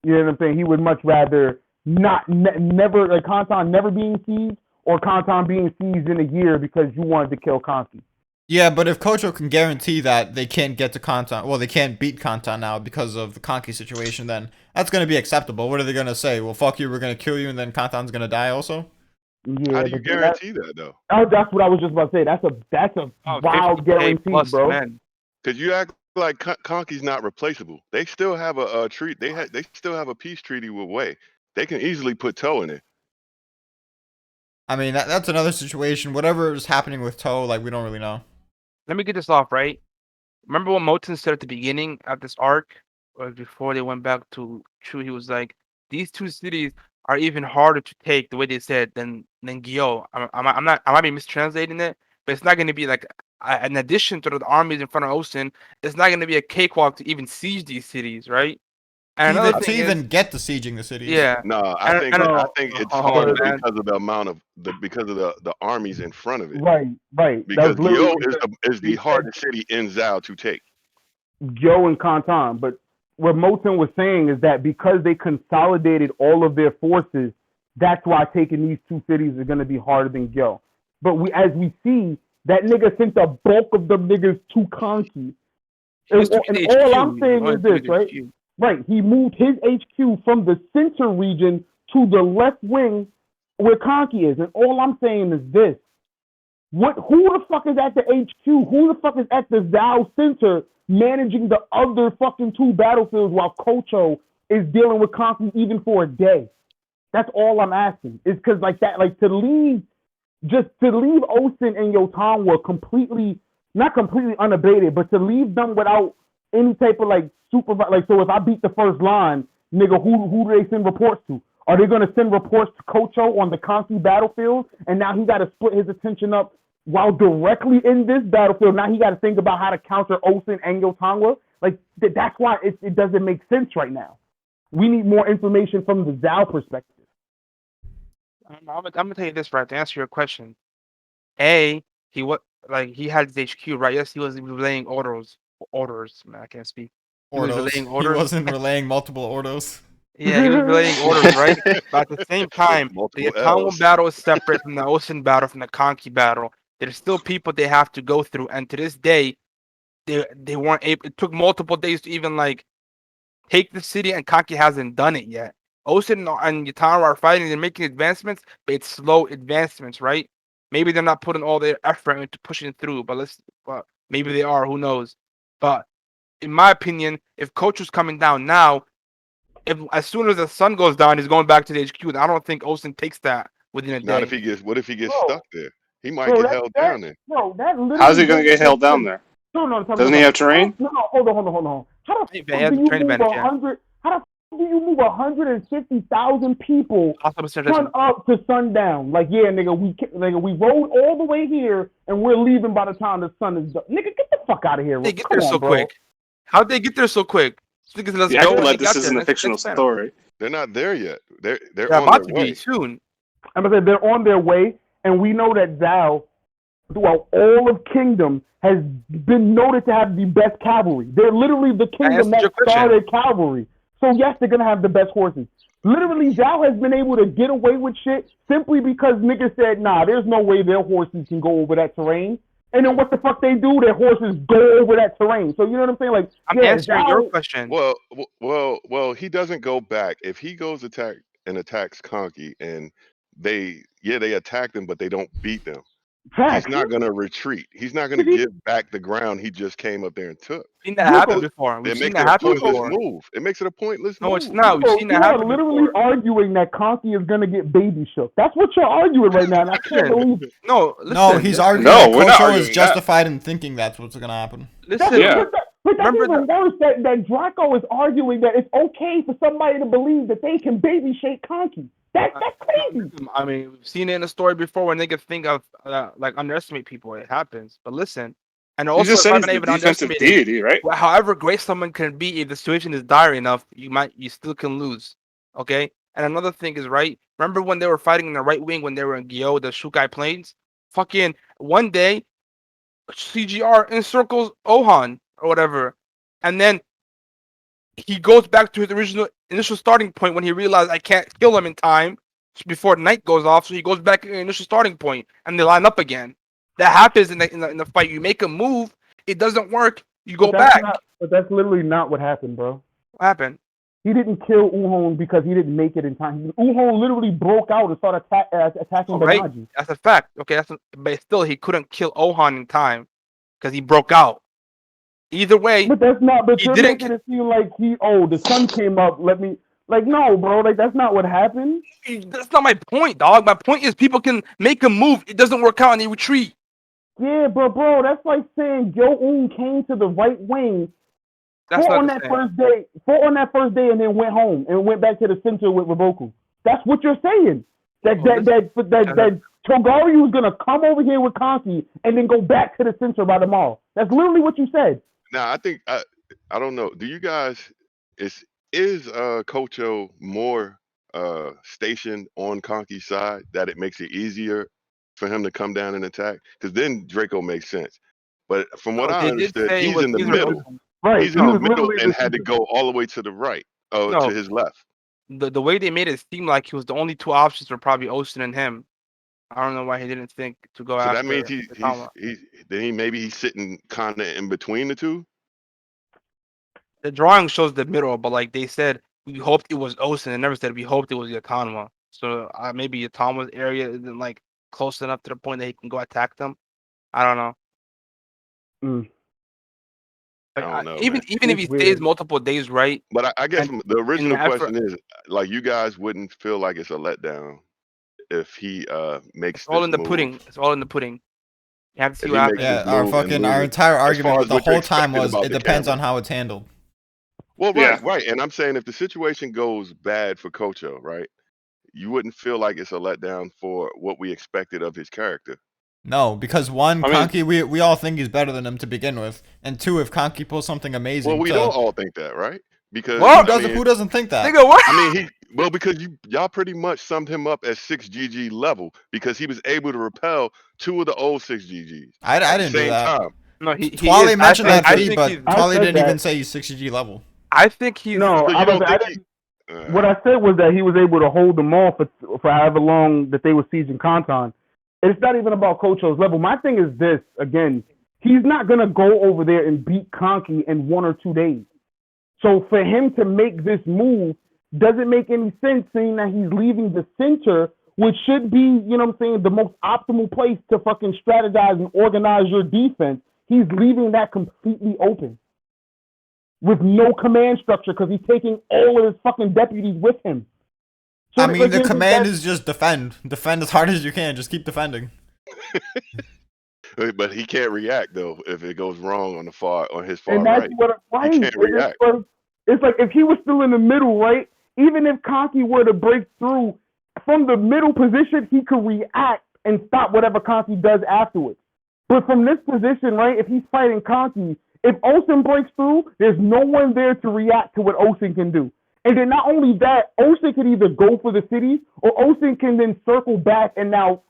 you know what I'm saying? He would much rather never like Kanton never being sieged or Kanton being sieged in a year because you wanted to kill Kanki. Yeah, but if Kochou can guarantee that they can't get to Kanton, well, they can't beat Kanton now because of the Kanki situation, then that's going to be acceptable. What are they going to say? Well, fuck you, we're going to kill you, and then Kanton's going to die also? Yeah, how do you guarantee that though? That's what I was just about to say. That's a wild guarantee, bro. Because you act like Kanki's not replaceable. They still have a treat. They still have a peace treaty with Wei. They can easily put Toe in it. I mean, that's another situation. Whatever is happening with Toe, like we don't really know. Let me get this off right. Remember what Moten said at the beginning of this arc, or before they went back to Chu? He was like, "These 2 cities are even harder to take." The way they said than Gyo. I might be mistranslating it, but it's not going to be like in addition to the armies in front of Osen, it's not going to be a cakewalk to even siege these cities, right? And to even get to sieging the cities. Yeah. No, I think it's harder because of the amount of the armies in front of it. Right. Because Gyo is the hardest city in Zhao to take. Gyo and Kanton, but what Moten was saying is that because they consolidated all of their forces, that's why taking these 2 cities is going to be harder than Gyo. But as we see, that nigga sent the bulk of them niggas to Kanki. And all I'm saying is this, right? Right, he moved his HQ from the center region to the left wing where Kanki is. And all I'm saying is this. Who the fuck is at the HQ? Who the fuck is at the Zhao Center managing the other fucking 2 battlefields while Kochou is dealing with Kanki even for a day? That's all I'm asking. It's because like that, like to leave Osen and Yotanwa not completely unabated, but to leave them without any type of like so if I beat the first line, nigga, who do they send reports to? Are they gonna send reports to Kochou on the Kanki battlefield? And now he gotta split his attention up while directly in this battlefield. Now he gotta think about how to counter Osen and Yotanwa. Like that's why it doesn't make sense right now. We need more information from the Zhao perspective. I'm gonna tell you this, right, to answer your question. He had his HQ, right? Yes, he was relaying orders. Man, I can't speak. He wasn't relaying multiple orders. Yeah, he was relaying orders, right? But at the same time, the Yotanwa battle is separate from the Osen battle, from the Kanki battle. There's still people they have to go through, and to this day, they weren't able. It took multiple days to even like take the city, and Kanki hasn't done it yet. Osen and Yotanwa are fighting; they're making advancements, but it's slow advancements, right? Maybe they're not putting all their effort into pushing it through, but maybe they are. Who knows? But in my opinion, if Kochou's coming down now, if as soon as the sun goes down, he's going back to the HQ. And I don't think Olsen takes that within a Not day. if he gets. What if he gets Bro, stuck there? He might get held down there. Bro, that literally. How's he gonna get doesn't held make down sense. there? No, Doesn't he have terrain? No, hold on. How the He fuck has do the you training move advantage, yeah. 100? How the fuck do you move 150,000 people Also, sun up to sundown? Like, yeah, nigga, we rode all the way here and we're leaving by the time the sun is done. Nigga, get the fuck out of here. They get Come there on, so bro. quick. How'd they get there so quick? Niggas, let's Yeah, go. acting And like they got this there. isn't a fictional story. They're not there yet. They're They're on about their to way. be soon. I'm gonna say they're on their way, and we know that Zhao, throughout all of Kingdom, has been noted to have the best cavalry. They're literally the kingdom answered your that question. started cavalry. So yes, they're gonna have the best horses. Literally, Zhao has been able to get away with shit simply because niggas said, nah, there's no way their horses can go over that terrain. And then what the fuck they do? Their horses go over that terrain. So you know what I'm saying? Like, I'm answering your question. Well, he doesn't go back. If he goes attacks Conky and they attack them, but they don't beat them. He's not gonna retreat. He's not gonna give back the ground he just came up there and took. We've seen that happen before. It We've seen makes that it a happen pointless before. move. It makes it a pointless move. No, it's not. We've seen that happen You're literally before. arguing that Conky is gonna get baby shook. That's what you're arguing right now. And I can't believe it. No, listen. No, he's arguing No, that we're not Kochou is arguing justified in thinking that's what's gonna happen. Listen. Yeah. But that's Remember even worse that Draco is arguing that it's okay for somebody to believe that they can baby shake Conky. That's crazy. I mean, we've seen it in a story before when niggas think of like underestimate people. It happens. But listen, and You also just if said I'm he's not the even defensive underestimating, deity, right? however great someone can be, if the situation is dire enough, you still can lose. Okay. And another thing is, right. Remember when they were fighting in the right wing when they were in Gyo, the Shukai Plains? Fucking one day, CGR encircles Ohan or whatever, and then he goes back to his initial starting point when he realized I can't kill him in time before night goes off. So he goes back to the initial starting point and they line up again. That happens in the fight. You make a move, it doesn't work, you go back. But that's literally not what happened, bro. What happened? He didn't kill Uhon because he didn't make it in time. Uhon literally broke out and started attacking Banaji. That's a fact. Okay, but still he couldn't kill Ohan in time because he broke out. Either way, but that's not. But he you're didn't making it seem like the sun came up. No, bro. Like that's not what happened. That's not my point, dog. My point is people can make a move. It doesn't work out and they retreat. Yeah, but bro, that's like saying Yo-Un came to the right wing. Fought on that first day, and then went home and went back to the center with Raboku. That's what you're saying. That Togari was gonna come over here with Conky and then go back to the center by tomorrow. That's literally what you said. Now I think I don't know. Do you guys is Kochou more stationed on Conky's side that it makes it easier for him to come down and attack? Because then Draco makes sense. But from what I understood, he's in the middle. Right. He's in the middle and had to go all the way to the right, to his left. The way they made it seem like he was the only two options were probably Ocean and him. I don't know why he didn't think to go after. So that means maybe he's sitting kind of in between the two. The drawing shows the middle, but like they said, we hoped it was Ocean, and never said we hoped it was Yatanwa. So maybe Yatanwa's area isn't like close enough to the point that he can go attack them. I don't know. I don't know. Even if he stays multiple days, right? But I guess the original question is, like, you guys wouldn't feel like it's a letdown if he makes it's all this in the move. pudding. It's all in the pudding. You have to see what happens. Yeah, our entire argument the whole time was it depends on how it's handled. Well, right. And I'm saying if the situation goes bad for Kochou, right, you wouldn't feel like it's a letdown for what we expected of his character. No, because one, Conky, we all think he's better than him to begin with, and two, if Conky pulls something amazing, well, we don't all think that, right? Because who doesn't think that? Nigga, what? I mean, because y'all pretty much summed him up as 6GG level because he was able to repel two of the old 6GGs. I didn't do that. Time. No, Twali mentioned that feed, but Twali didn't even say he's 6GG level. I think he's no. What I said was that he was able to hold them off for however long that they were sieging Kanton. It's not even about Kochou's level. My thing is this, again, he's not going to go over there and beat Conky in 1 or 2 days. So for him to make this move doesn't make any sense, seeing that he's leaving the center, which should be, you know what I'm saying, the most optimal place to fucking strategize and organize your defense. He's leaving that completely open. with no command structure because he's taking all of his fucking deputies with him. So, I mean, the command is just defend as hard as you can. Just keep defending. But he can't react though if it goes wrong on his far and that's right. what He right. can't react. It's like if he was still in the middle, right? Even if Conky were to break through from the middle position, he could react and stop whatever Conky does afterwards. But from this position, right, if he's fighting Conky, if Olsen breaks through, there's no one there to react to what Olsen can do. And then not only that, Olsen can either go for the city or Olsen can then circle back and now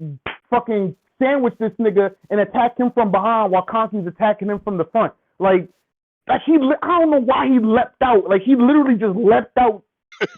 fucking sandwich this nigga and attack him from behind while Conky's attacking him from the front. Like I don't know why he leapt out. Like he literally just leapt out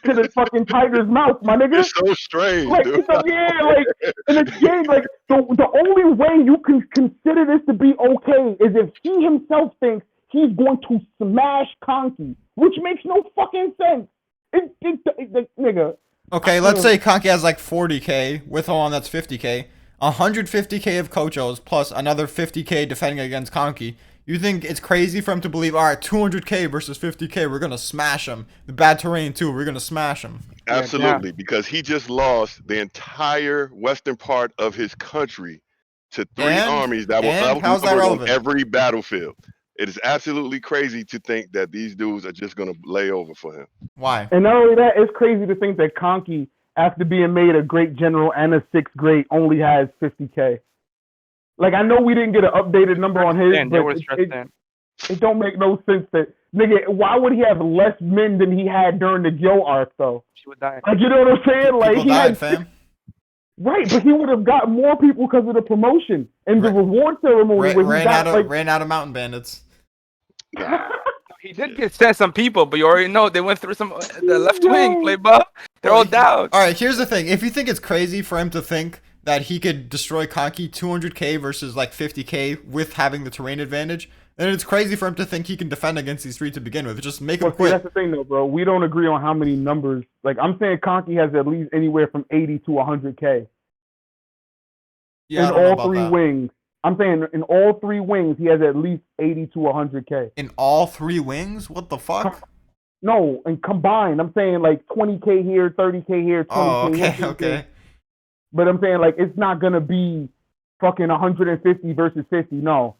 to the fucking tiger's mouth, my nigga. It's so strange, like, dude. Yeah, like in the game, like the only way you can consider this to be okay is if he himself thinks he's going to smash Conky, which makes no fucking sense. Nigga. Okay, let's say Conky has like 40k with on that's 50k, 150k of Kochos plus another 50k defending against Conky. You think it's crazy for him to believe, all right, 200k versus 50k, we're gonna smash him. The bad terrain too, we're gonna smash him. Absolutely, because he just lost the entire western part of his country to three armies that were outnumbered on every battlefield. It is absolutely crazy to think that these dudes are just gonna lay over for him. Why? And not only that, it's crazy to think that Conky, after being made a great general and a 6th grade, only has 50k. Like, I know we didn't get an updated number on his, but it don't make no sense that, nigga, why would he have less men than he had during the Joe arc, though? She would die. Like, you know what I'm saying? Like, people died, fam. Right, but he would have got more people because of the promotion and the reward ceremony. Ran out of mountain bandits. He did get sent some people, but you already know they went through the left wing, play ball. They're all down. All right, here's the thing. If you think it's crazy for him to think that he could destroy Conky 200k versus like 50k with having the terrain advantage, then it's crazy for him to think he can defend against these three to begin with. Just make him quit. That's the thing, though, bro. We don't agree on how many numbers. Like, I'm saying Conky has at least anywhere from 80 to 100k. Yeah, in all three wings. I'm saying in all three wings, he has at least 80 to 100k. In all three wings? What the fuck? No, and combined, I'm saying like 20k here, 30k here, 20k here. Okay. But I'm saying like it's not gonna be fucking 150 versus 50. No,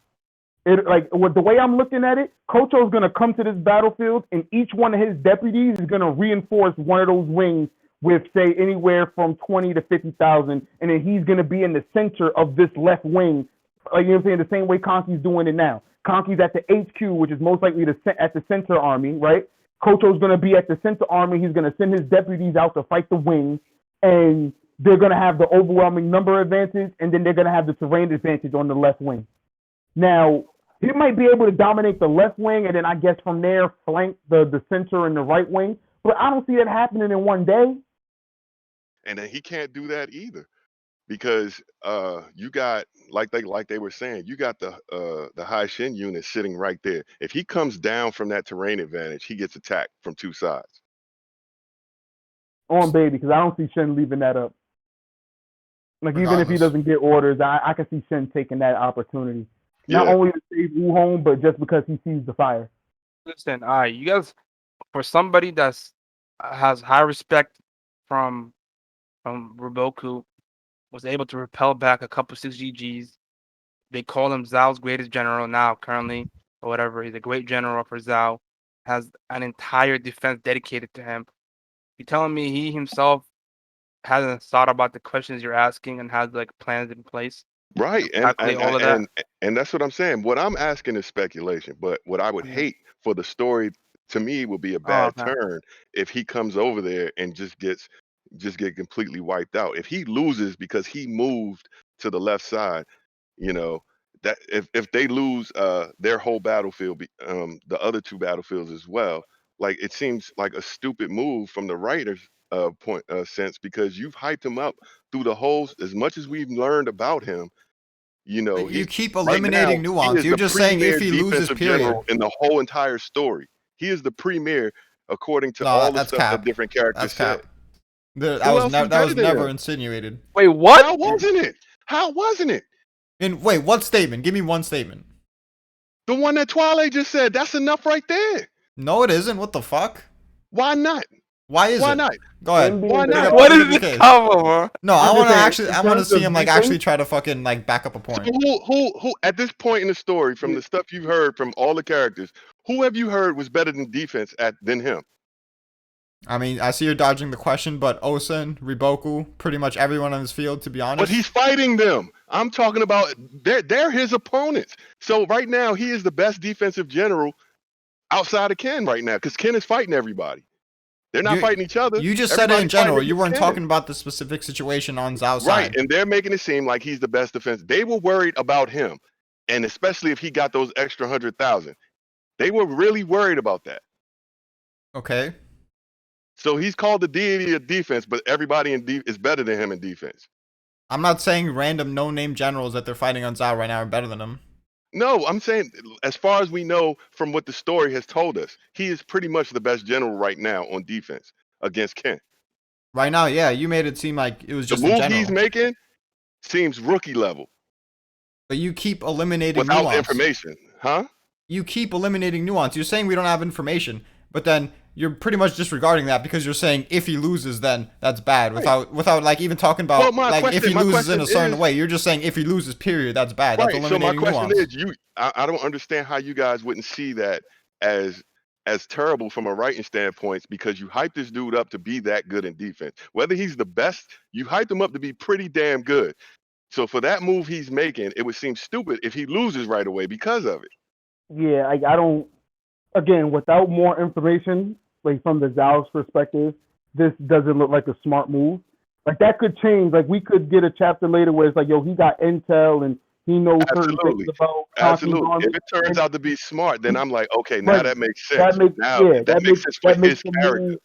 the way I'm looking at it, Kochou's gonna come to this battlefield, and each one of his deputies is gonna reinforce one of those wings with say anywhere from 20 to 50,000, and then he's gonna be in the center of this left wing. Like, you know what I'm saying? The same way Conky's doing it now. Conky's at the HQ, which is most likely at the center army, right? Kochou's going to be at the center army. He's going to send his deputies out to fight the wings, and they're going to have the overwhelming number advantage, and then they're going to have the terrain advantage on the left wing. Now, he might be able to dominate the left wing, and then I guess from there flank the center and the right wing, but I don't see that happening in one day. And then he can't do that either. Because you got like they were saying, you got the High Shin unit sitting right there. If he comes down from that terrain advantage, he gets attacked from two sides. On baby, because I don't see Shin leaving that up. Like even if he doesn't get orders, I can see Shin taking that opportunity. Not only to save Wuhong, but just because he sees the fire. Listen, you guys, for somebody that's has high respect from Roboku, was able to repel back a couple 6GGs. They call him Zhao's greatest general now, currently, or whatever. He's a great general for Zhao. Has an entire defense dedicated to him. You telling me he himself hasn't thought about the questions you're asking and has like plans in place? Right, and that's what I'm saying. What I'm asking is speculation, but what I would hate for the story to me would be a bad turn if he comes over there and just get completely wiped out. If he loses because he moved to the left side, you know, that if they lose their whole battlefield, the other two battlefields as well, like it seems like a stupid move from the writer's point sense, because you've hyped him up through the whole, as much as we've learned about him. You know, you keep eliminating nuance. You're just saying if he loses, period. In the whole entire story, he is the premier according to all the stuff that different characters said. That was never insinuated. Wait, what? How wasn't it? How wasn't it? And wait, what statement? Give me one statement. The one that Twilight just said. That's enough right there. No, it isn't. What the fuck? Why not? Why is Why it? not? Go ahead. Why not? What Look is at the this case. cover, bro? No, I'm just saying, I in want to terms see of him like defense- actually try to fucking like back up a point. So who at this point in the story, from the stuff you've heard from all the characters, who have you heard was better than defense than him? I mean, I see you're dodging the question, but Osen, Riboku, pretty much everyone on this field, to be honest. But he's fighting them. I'm talking about they're his opponents. So right now he is the best defensive general outside of Ken right now, because Ken is fighting everybody. They're not fighting each other. You just said it in Everybody's fighting general. You weren't Ken. talking about the specific situation on Zhao's Right, side. and they're making it seem like he's the best defense. They were worried about him, and especially if he got those extra 100,000. They were really worried about that. Okay. So he's called the deity of defense, but everybody is better than him in defense. I'm not saying random no-name generals that they're fighting on Zhao right now are better than him. No, I'm saying as far as we know from what the story has told us, he is pretty much the best general right now on defense against Ken. Right now, yeah, you made it seem like it was The just in move general. he's making seems rookie level But you keep eliminating without nuance. information, huh? You keep eliminating nuance. You're saying we don't have information, but then you're pretty much disregarding that because you're saying if he loses, then that's bad. Without like even talking about like if he loses in a certain way. You're just saying if he loses, period, that's bad. That's Right. So my eliminating question nuance. is, I don't understand how you guys wouldn't see that as terrible from a writing standpoint, because you hype this dude up to be that good in defense. Whether he's the best, you hyped him up to be pretty damn good. So for that move he's making, it would seem stupid if he loses right away because of it. Yeah, I don't. Again, without more information, like from the Zhao's perspective, this doesn't look like a smart move. Like that could change. Like we could get a chapter later where it's like, yo, he got intel and he knows certain things about. Absolutely. If it turns out to be smart, then I'm like, okay, now that makes sense. That makes sense for his character.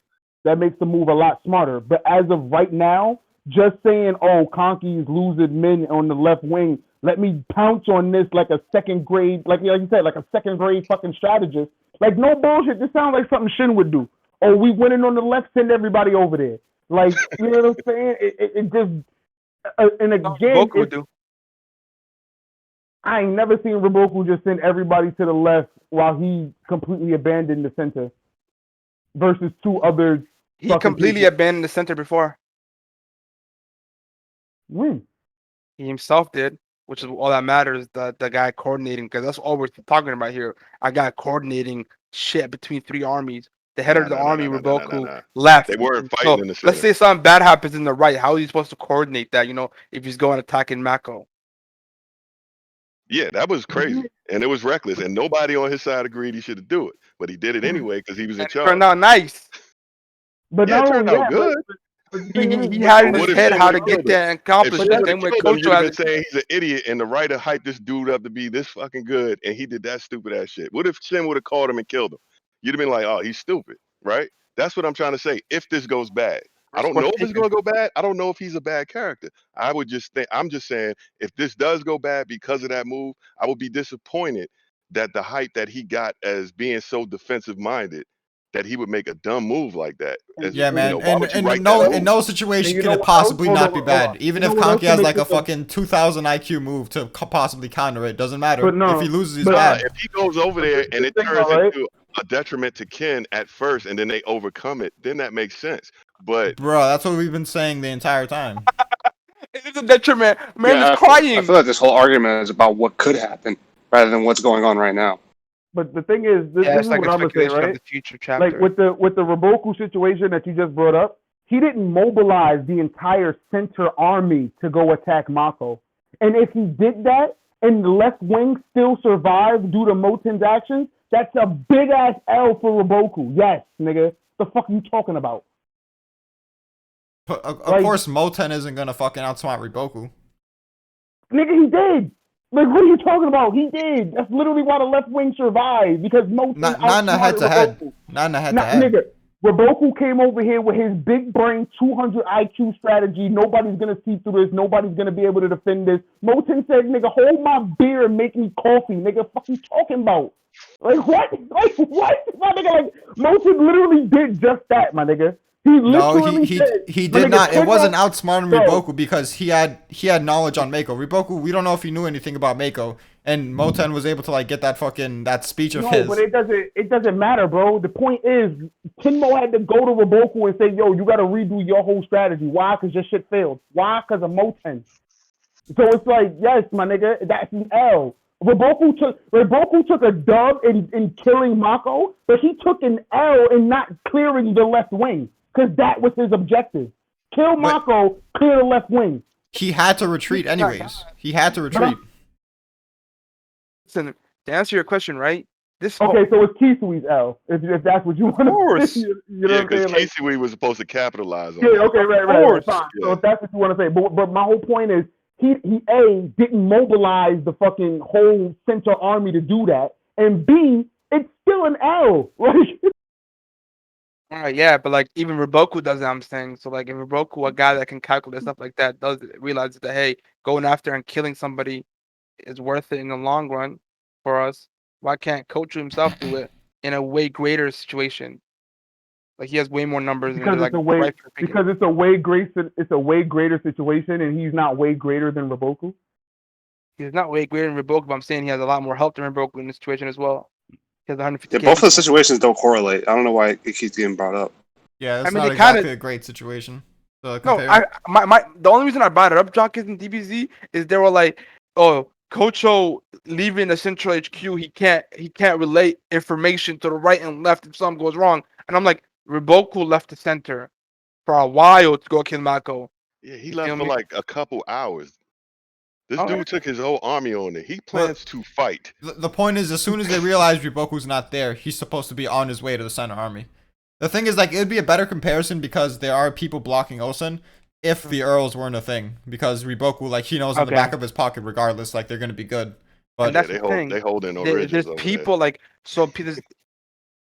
That makes the move a lot smarter. But as of right now, just saying, oh, Conky's losing men on the left wing, let me pounce on this like a second grade, like you said, like a second grade fucking strategist. Like, no bullshit. This sounds like something Shin would do. Oh, we winning on the left, send everybody over there. Like, you know what I'm saying? It just, and again, I ain't never seen Riboku just send everybody to the left while he completely abandoned the center versus two other. He completely abandoned the center before. When? He himself did, which is all that matters. The guy coordinating, because that's all we're talking about here. I got coordinating shit between three armies. The head of the army, Riboku, left. They weren't fighting in the center. Let's say something bad happens in the right. How are you supposed to coordinate that? You know, if he's going attacking Mako. Yeah, that was crazy, and it was reckless, and nobody on his side agreed he should do it, but he did it anyway because he was in charge. It turned out nice. But yeah, it turned out good. He had in his head how to get there and accomplish it. Then when Kochou has been saying he's an idiot, and the writer hyped this dude up to be this fucking good, and he did that stupid ass shit. What if Shin would have called him and killed him? You'd have been like, oh, he's stupid, right? That's what I'm trying to say. If this goes bad, I don't know if it's going to go bad. I don't know if he's a bad character. I'm just saying, if this does go bad because of that move, I would be disappointed that the hype that he got as being so defensive minded, that he would make a dumb move like that. Yeah, man. In no situation can it possibly not be bad. Even if Conky has like a fucking 2,000 IQ move to possibly counter it, doesn't matter. If he loses, he's bad. If he goes over there and it turns into a detriment to Ken at first, and then they overcome it, then that makes sense. But bro, that's what we've been saying the entire time. It's a detriment. Man is crying. I feel like this whole argument is about what could happen rather than what's going on right now. But the thing is, this is like what I'm gonna say, right? The future chapter. Like with the Riboku situation that you just brought up, he didn't mobilize the entire center army to go attack Mako. And if he did that and the left wing still survived due to Moten's actions, that's a big ass L for Riboku. Yes, nigga. The fuck are you talking about? Of course, Moten isn't gonna fucking outsmart Riboku. Nigga, he did. Like, what are you talking about? He did. That's literally why the left wing survived, because Moten not in the head-to-head. Not in the head-to-head. Nigga, Riboku came over here with his big brain 200 IQ strategy. Nobody's gonna see through this. Nobody's gonna be able to defend this. Moten said, nigga, hold my beer and make me coffee. Nigga, fuck you talking about? Like, what? Like, what? My nigga, like, Moten literally did just that, my nigga. He did not. It wasn't outsmarting Riboku because he had knowledge on Mako. Riboku, we don't know if he knew anything about Mako. and Moten was able to like get that speech of No, his. but it doesn't matter, bro. The point is, Tenmo had to go to Reboku and say, yo, you got to redo your whole strategy. Why? Because your shit failed. Why? Because of Moten. So it's like, yes, my nigga, that's an L. Reboku took a dub in killing Mako, but he took an L in not clearing the left wing, because that was his objective. Kill Mako, clear the left wing. He had to retreat anyways. He had to retreat. Listen, to answer your question, right? Okay, so it's Kisui's L, if that's what you want to. Of course. You know what I'm saying? Because Kisui was supposed to capitalize on Yeah, that. okay, right, fine. Yeah. So if that's what you want to say, but my whole point is, he A, didn't mobilize the fucking whole Center Army to do that, and B, it's still an L. Like, All right, yeah, but like even Reboku does that, I'm saying. So like if Reboku, a guy that can calculate stuff like that, does realize that hey, going after and killing somebody is worth it in the long run for us. Why can't Kochou himself do it in a way greater situation? Like he has way more numbers because and like it's a way greater situation, and he's not way greater than Reboku. He's not way greater than Reboku, but I'm saying he has a lot more help than Reboku in this situation as well. He has 150. Yeah, both of the situations don't correlate. I don't know why it keeps getting brought up. Yeah, it's I mean, not exactly a great situation. No, the only reason I brought it up, Jockers in DBZ, is they were like, oh, Kochou leaving the central HQ, he can't relate information to the right and left if something goes wrong. And I'm like, Reboku left the center for a while to go kill Mako. Yeah, he left for like a couple hours. This dude took his whole army on it. He plans to fight. The point is, as soon as they realize Reboku's not there, he's supposed to be on his way to the center army. The thing is, like, it'd be a better comparison because there are people blocking Osen if the Earls weren't a thing. Because Reboku, like, he knows in the back of his pocket, regardless, like, they're going to be good. But and that's they the thing. They hold in There's people like, so there's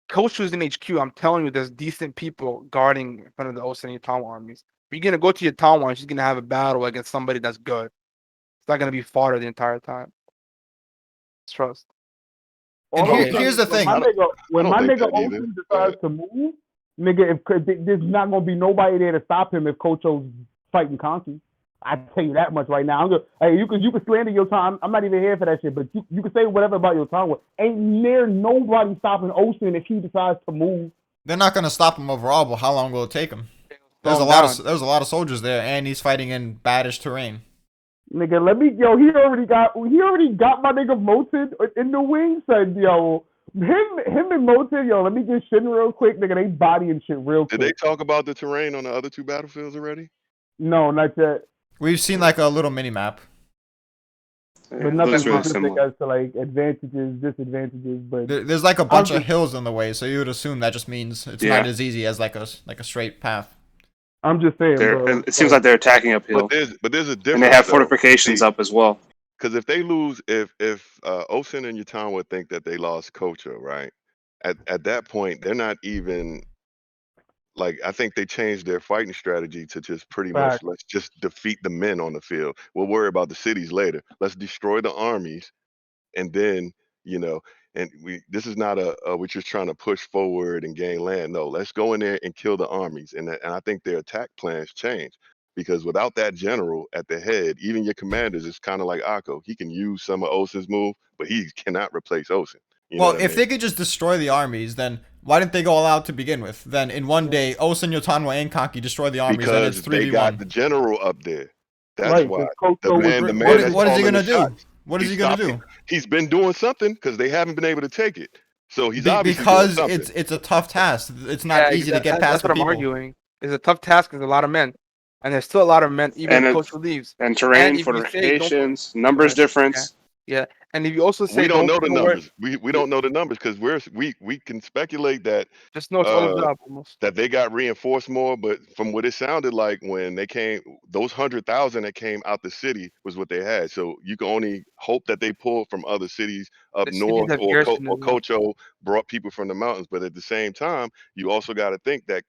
Kochou's in HQ. I'm telling you, there's decent people guarding in front of the Osen and Yatawa armies. If you're going to go to Yatawa and she's going to have a battle against somebody that's good, it's not going to be fodder the entire time. Trust. And here's the thing. When my nigga Osen decides to move, nigga, if there's not gonna be nobody there to stop him if Kochou's fighting Conky. I tell you that much right now. Hey, you can slander your time. I'm not even here for that shit, but you can say whatever about your time. Ain't near nobody stopping Osen if he decides to move. They're not gonna stop him overall, but how long will it take him? There's a lot of soldiers there, and he's fighting in baddish terrain. Nigga, he already got my nigga Moten in the wing. Said, yo, him and Moten, yo, let me get Shin real quick, nigga. They bodying shit real quick. Did they talk about the terrain on the other two battlefields already? No, not yet. We've seen like a little mini map. But nothing specific as to like advantages, disadvantages. But there's like a bunch of hills in the way, so you would assume that just means it's not as easy as like a straight path. I'm just saying, bro. It seems like they're attacking uphill. But there's a difference. And they have fortifications up as well. Because if they lose, if Osen and Yatan would think that they lost Kochou, right? At that point, they're not even like, I think they changed their fighting strategy to just pretty much let's just defeat the men on the field. We'll worry about the cities later. Let's destroy the armies, and then and this is not we're just trying to push forward and gain land. No, let's go in there and kill the armies. And I think their attack plans change, because without that general at the head, even your commanders, it's kind of like Akko. He can use some of Osen's move, but he cannot replace Osen. Well, if they could just destroy the armies, then why didn't they go all out to begin with? Then in one day, Osen, Yotanwa, and Kanki destroy the armies, and it's 3v1. Because they got the general up there. That's why. What is he gonna do? What is he gonna do? He's been doing something because they haven't been able to take it. So he's obviously because doing something. it's a tough task. It's not easy to get past the people. That's what I'm arguing. It's a tough task because a lot of men, and there's still a lot of men even if Kochou leaves. And terrain, fortifications, numbers difference. Yeah, and if you also say we don't know the numbers, we don't know the numbers because we can speculate that just know it's all up almost. That they got reinforced more, but from what it sounded like when they came, those 100,000 that came out the city was what they had. So you can only hope that they pulled from other cities up north, or Kochou brought people from the mountains. But at the same time, you also got to think that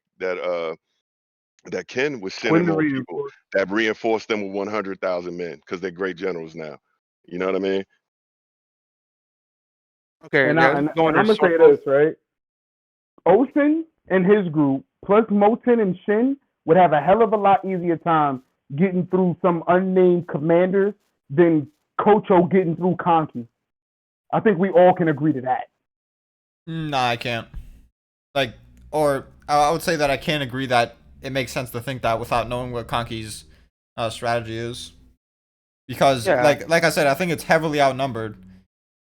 Ken was sending more people that reinforced them with 100,000 men because they're great generals now. You know what I mean? Okay, and I'm gonna say this, right? Osen and his group, plus Moten and Shin, would have a hell of a lot easier time getting through some unnamed commanders than Kochou getting through Kanki. I think we all can agree to that. Nah, I can't. Like, or I would say that I can't agree that it makes sense to think that without knowing what Conky's strategy is, because Yeah. like I said, I think it's heavily outnumbered,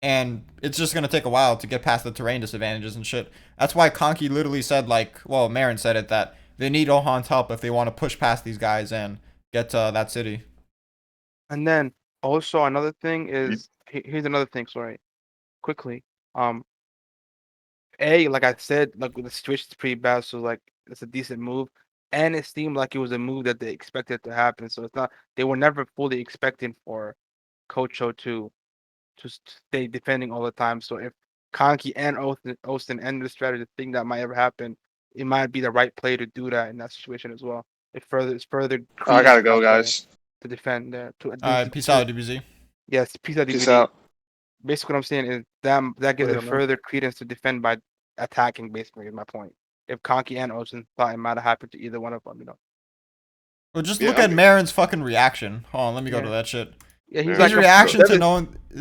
and it's just gonna take a while to get past the terrain disadvantages and shit. That's why Conky literally said, like, well, Marin said it, that they need Ohan's help if they want to push past these guys and get to that city. And then also another thing You- is here's another thing. Sorry, quickly. Like I said, like the situation's pretty bad, so like it's a decent move, and it seemed like it was a move that they expected to happen. So it's not they were never fully expecting for Kochou to stay defending all the time. So if Conky and Austin end the strategy, the thing that might ever happen, it might be the right play to do that in that situation as well. It's further I gotta credence go, that guys. to defend there. All right, peace out, DBZ. Yes, peace out, Peace DVD. out. Basically, what I'm saying is that gives Yeah, it man. further credence to defend by attacking. Basically, is my point. If Conky and Ocean thought it might have happened to either one of them, Well, just Yeah, look I at mean- Marin's fucking reaction. Hold on, let me go Yeah. to that shit. Yeah, he's His like His reaction that to is-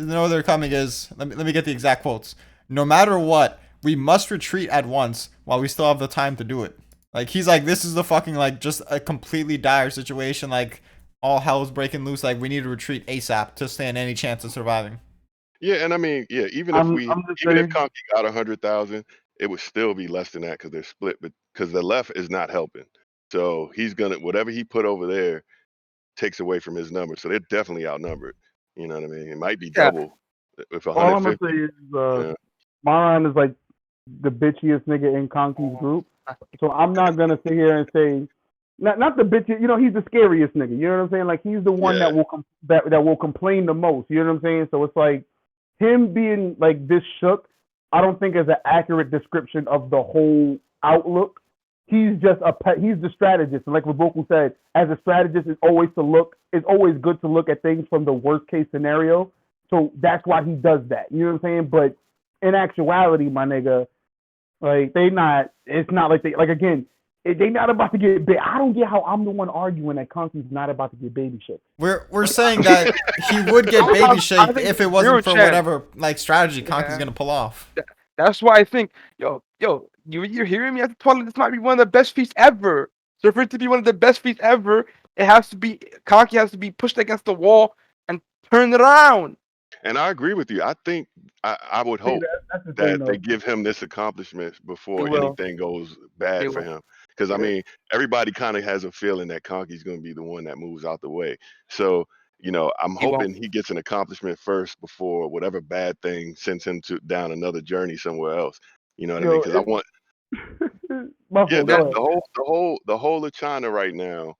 know they're coming is, let me get the exact quotes. No matter what, we must retreat at once while we still have the time to do it. Like, he's like, this is the fucking, like, just a completely dire situation. Like, all hell's breaking loose. Like, we need to retreat ASAP to stand any chance of surviving. Yeah, and I mean, yeah, even I'm if just even saying- if Conky got 100,000, it would still be less than that because they're split, but because the left is not helping. So he's gonna whatever he put over there takes away from his number. So they're definitely outnumbered. You know what I mean? It might be Yeah. double. If All I'm gonna 150, say is, yeah. Maran is like the bitchiest nigga in Conky's group. So I'm not gonna sit here and say, not the bitch. You know, he's the scariest nigga. You know what I'm saying? Like he's the one Yeah. that will that will complain the most. You know what I'm saying? So it's like him being like this shook. I don't think is an accurate description of the whole outlook. He's just he's the strategist. And like Raboku said, as a strategist, it's always good to look at things from the worst case scenario. So that's why he does that. You know what I'm saying? But in actuality, my nigga, like it's not like they not about to get bit. I don't get how I'm the one arguing that Conky's not about to get baby shit. We're saying that he would get baby shaped if it wasn't for Zero whatever like strategy Conky's Yeah. gonna pull off. That's why I think, you're hearing me at the toilet. This might be one of the best feats ever. So for it to be one of the best feats ever, it has to be Conky has to be pushed against the wall and turned around. And I agree with you. I think I would hope That's the thing, that they give him this accomplishment before They will. anything goes bad They for will. him. Because I Yeah. mean, everybody kind of has a feeling that Conky's going to be the one that moves out the way. So I'm He won't. hoping he gets an accomplishment first before whatever bad thing sends him to down another journey somewhere else. You know what I mean? Because I want Buffalo, go ahead. the whole of China right now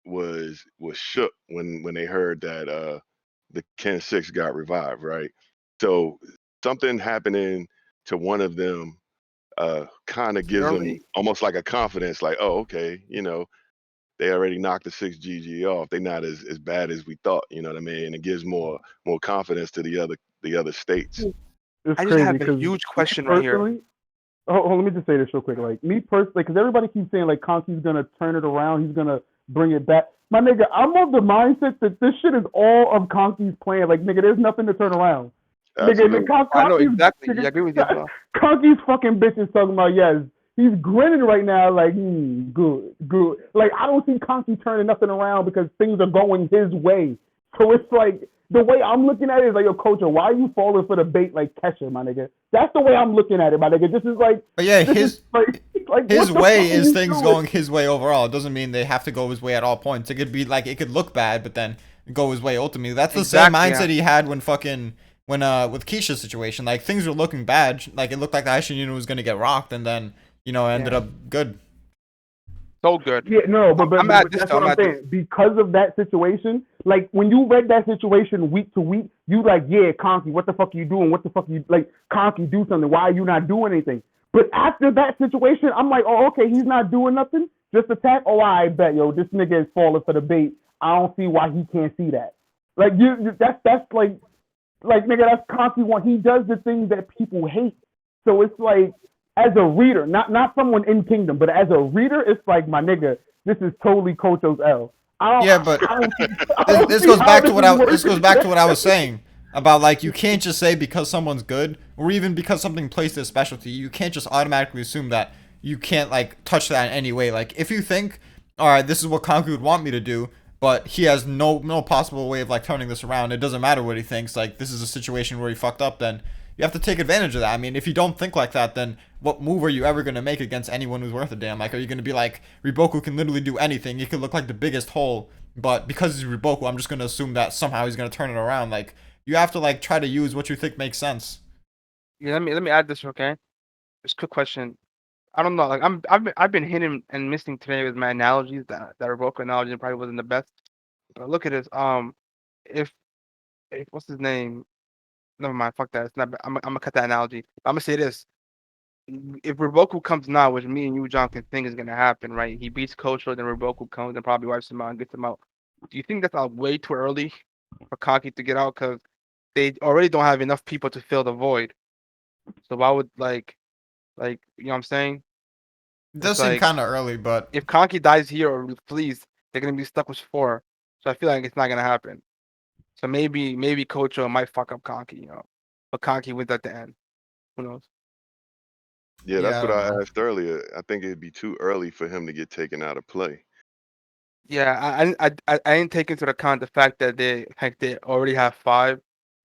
was shook when they heard that the Ken 6 got revived, right? So something happening to one of them kind of gives them Early. almost like a confidence, like, oh, okay, they already knocked the 6GG off. They're not as bad as we thought, you know what I mean? And it gives more confidence to the other states. It's I just crazy have a 'cause huge me question right here. personally- Oh, let me just say this real quick. Like me personally, because everybody keeps saying like Conky's gonna turn it around, he's gonna bring it back. My nigga, I'm of the mindset that this shit is all of Conky's plan. Like nigga, there's nothing to turn around. Absolutely. Nigga, I know Conky's- exactly. nigga, Yeah, I agree with you as well. Conky's fucking bitch is talking about yes. He's grinning right now, like good. Like I don't see Conky turning nothing around because things are going his way. So it's like the way I'm looking at it is like, yo, coach, why are you falling for the bait like Kesha, my nigga? That's the way I'm looking at it, my nigga. This is like, But yeah, this his is like his what the way fuck are is you things doing? going his way overall. It doesn't mean they have to go his way at all points. It could be like it could look bad, but then go his way ultimately. That's the same Exactly, mindset he had when with Keisha's situation. Like things were looking bad. Like it looked like the Haitian unit was gonna get rocked, and then ended up good. So good. Yeah, no, but I'm at this that's though, what I'm I'm at saying. Because of that situation, like when you read that situation week to week, you like, yeah, Conky, what the fuck are you doing? What the fuck are you like, Conky, do something. Why are you not doing anything? But after that situation, I'm like, oh, okay, he's not doing nothing. Just attack. Oh, I bet, yo, this nigga is falling for the bait. I don't see why he can't see that. Like that's like nigga, that's Conky one. He does the things that people hate. So it's like, as a reader, not someone in Kingdom, but as a reader, it's like, my nigga, this is totally Kochou's L. Yeah, but I don't this see goes how back to this what is I this working. goes back to what I was saying. about like you can't just say because someone's good or even because something plays their specialty, you can't just automatically assume that you can't like touch that in any way. Like if you think, all right, this is what Kanku would want me to do, but he has no possible way of like turning this around. It doesn't matter what he thinks. Like this is a situation where he fucked up. Then you have to take advantage of that. I mean, if you don't think like that, then what move are you ever gonna make against anyone who's worth a damn? Like, are you gonna be like Riboku can literally do anything? He could look like the biggest hole, but because he's Riboku, I'm just gonna assume that somehow he's gonna turn it around. Like you have to like try to use what you think makes sense. Yeah, let me add this, okay? Just a quick question. I don't know, like I've been hitting and missing today with my analogies. That Revoke analogy probably wasn't the best. But look at this. If what's his name? Never mind. Fuck that. It's not. I'm gonna cut that analogy. I'm gonna say this. If Revoku comes now, which me and you, John, can think is gonna happen, right? He beats Kochou, then Revoku comes and probably wipes him out and gets him out. Do you think that's way too early for Kaki to get out? Because they already don't have enough people to fill the void. So why would you know what I'm saying? It does It's seem like kind of early, but if Kanki dies here or flees, they're gonna be stuck with 4. So I feel like it's not gonna happen. So maybe Kochou might fuck up Kanki, you know, but Kanki wins at the end. Who knows? Yeah, yeah, that's I what don't I know. asked earlier. I think it'd be too early for him to get taken out of play. Yeah, I didn't take into account the fact that they already have 5,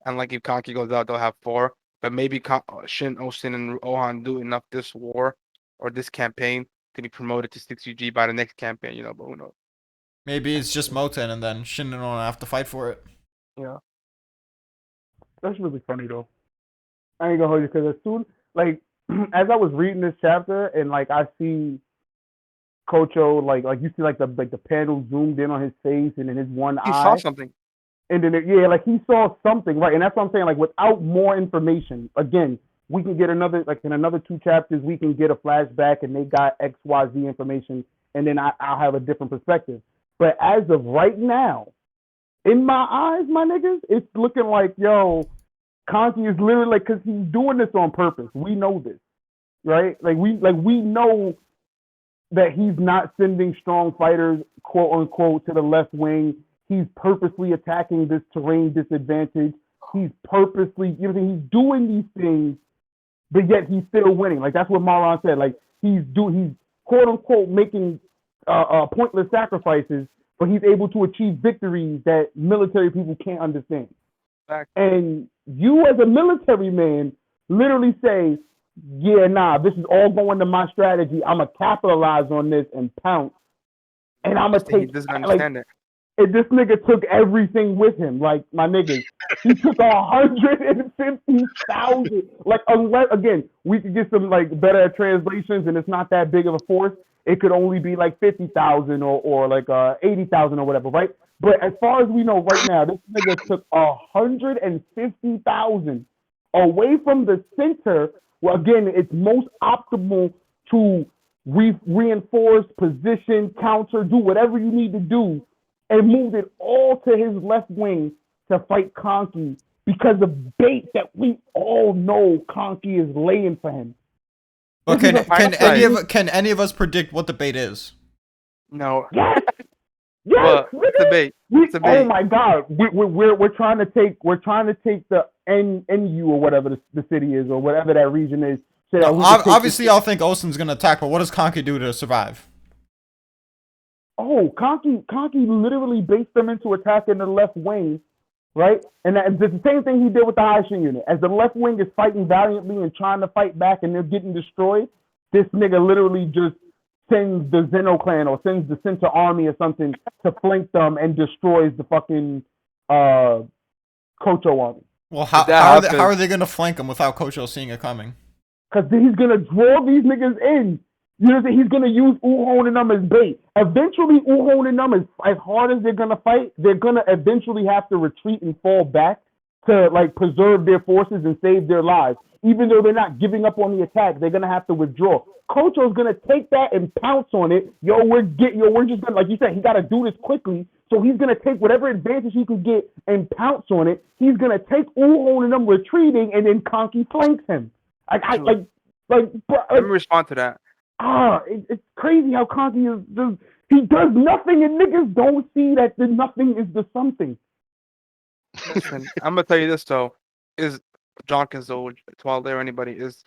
and like if Kanki goes out, they'll have 4. But maybe Shin, Ocean, and Ohan do enough this war or this campaign to be promoted to 6UG by the next campaign, you know. But who knows? Maybe it's just Moten and then Shin and Ona have to fight for it. Yeah. That's really funny though. I ain't gonna hold you because as soon like as I was reading this chapter and like I see Kochou like you see like the panel zoomed in on his face and in his one He saw eye something. and then like he saw something right and that's what I'm saying like without more information again we can get another like in another 2 chapters we can get a flashback and they got XYZ information and then I'll have a different perspective but as of right now in my eyes my niggas it's looking like yo Conti is literally like because he's doing this on purpose. We know this, right? Like we know that he's not sending strong fighters, quote unquote, to the left wing. He's purposely attacking this terrain disadvantage. He's purposely, you know, he's doing these things, but yet he's still winning. Like that's what Maran said. Like he's quote unquote making pointless sacrifices, but he's able to achieve victories that military people can't understand. And you as a military man literally say, yeah, nah, this is all going to my strategy. I'm going to capitalize on this and pounce. And I'm going to take, He doesn't understand it. And this nigga took everything with him. Like, my niggas, he took 150,000. Like, unless, again, we could get some, like, better translations and it's not that big of a force. It could only be like 50,000 or like 80,000 or whatever, right? But as far as we know right now, this nigga took 150,000 away from the center. Well, again, it's most optimal to reinforce, position, counter, do whatever you need to do, and moved it all to his left wing to fight Conky because of bait that we all know Conky is laying for him. But can any of us predict what the bait is? No. Yes. Yes, it's a bait. Oh my God, we're trying to take the NU or whatever the city is or whatever that region is. So no, obviously, y'all think Osen's gonna attack, but what does Conky do to survive? Oh, Conky literally based them into attacking the left wing, right? And it's the same thing he did with the Haishin unit. As the left wing is fighting valiantly and trying to fight back, and they're getting destroyed, this nigga literally just sends the Zeno clan or sends the Center Army or something to flank them and destroys the fucking Kochou army. Well, how are they gonna flank them without Kochou seeing it coming? Because he's gonna draw these niggas in. You know what I'm saying? He's gonna use Uhon and them as bait. Eventually, Uhon and them, as hard as they're gonna fight, they're gonna eventually have to retreat and fall back to like preserve their forces and save their lives. Even though they're not giving up on the attack, they're gonna have to withdraw. Kochou's gonna take that and pounce on it. We're just gonna, like you said, he gotta do this quickly. So he's gonna take whatever advantage he can get and pounce on it. He's gonna take Uhon and them retreating, and then Conky flanks him. Let me respond to that. It's crazy how Conky is just, he does nothing and niggas don't see that the nothing is the something. Listen, I'm gonna tell you this though: is Jonkins or Twale or anybody is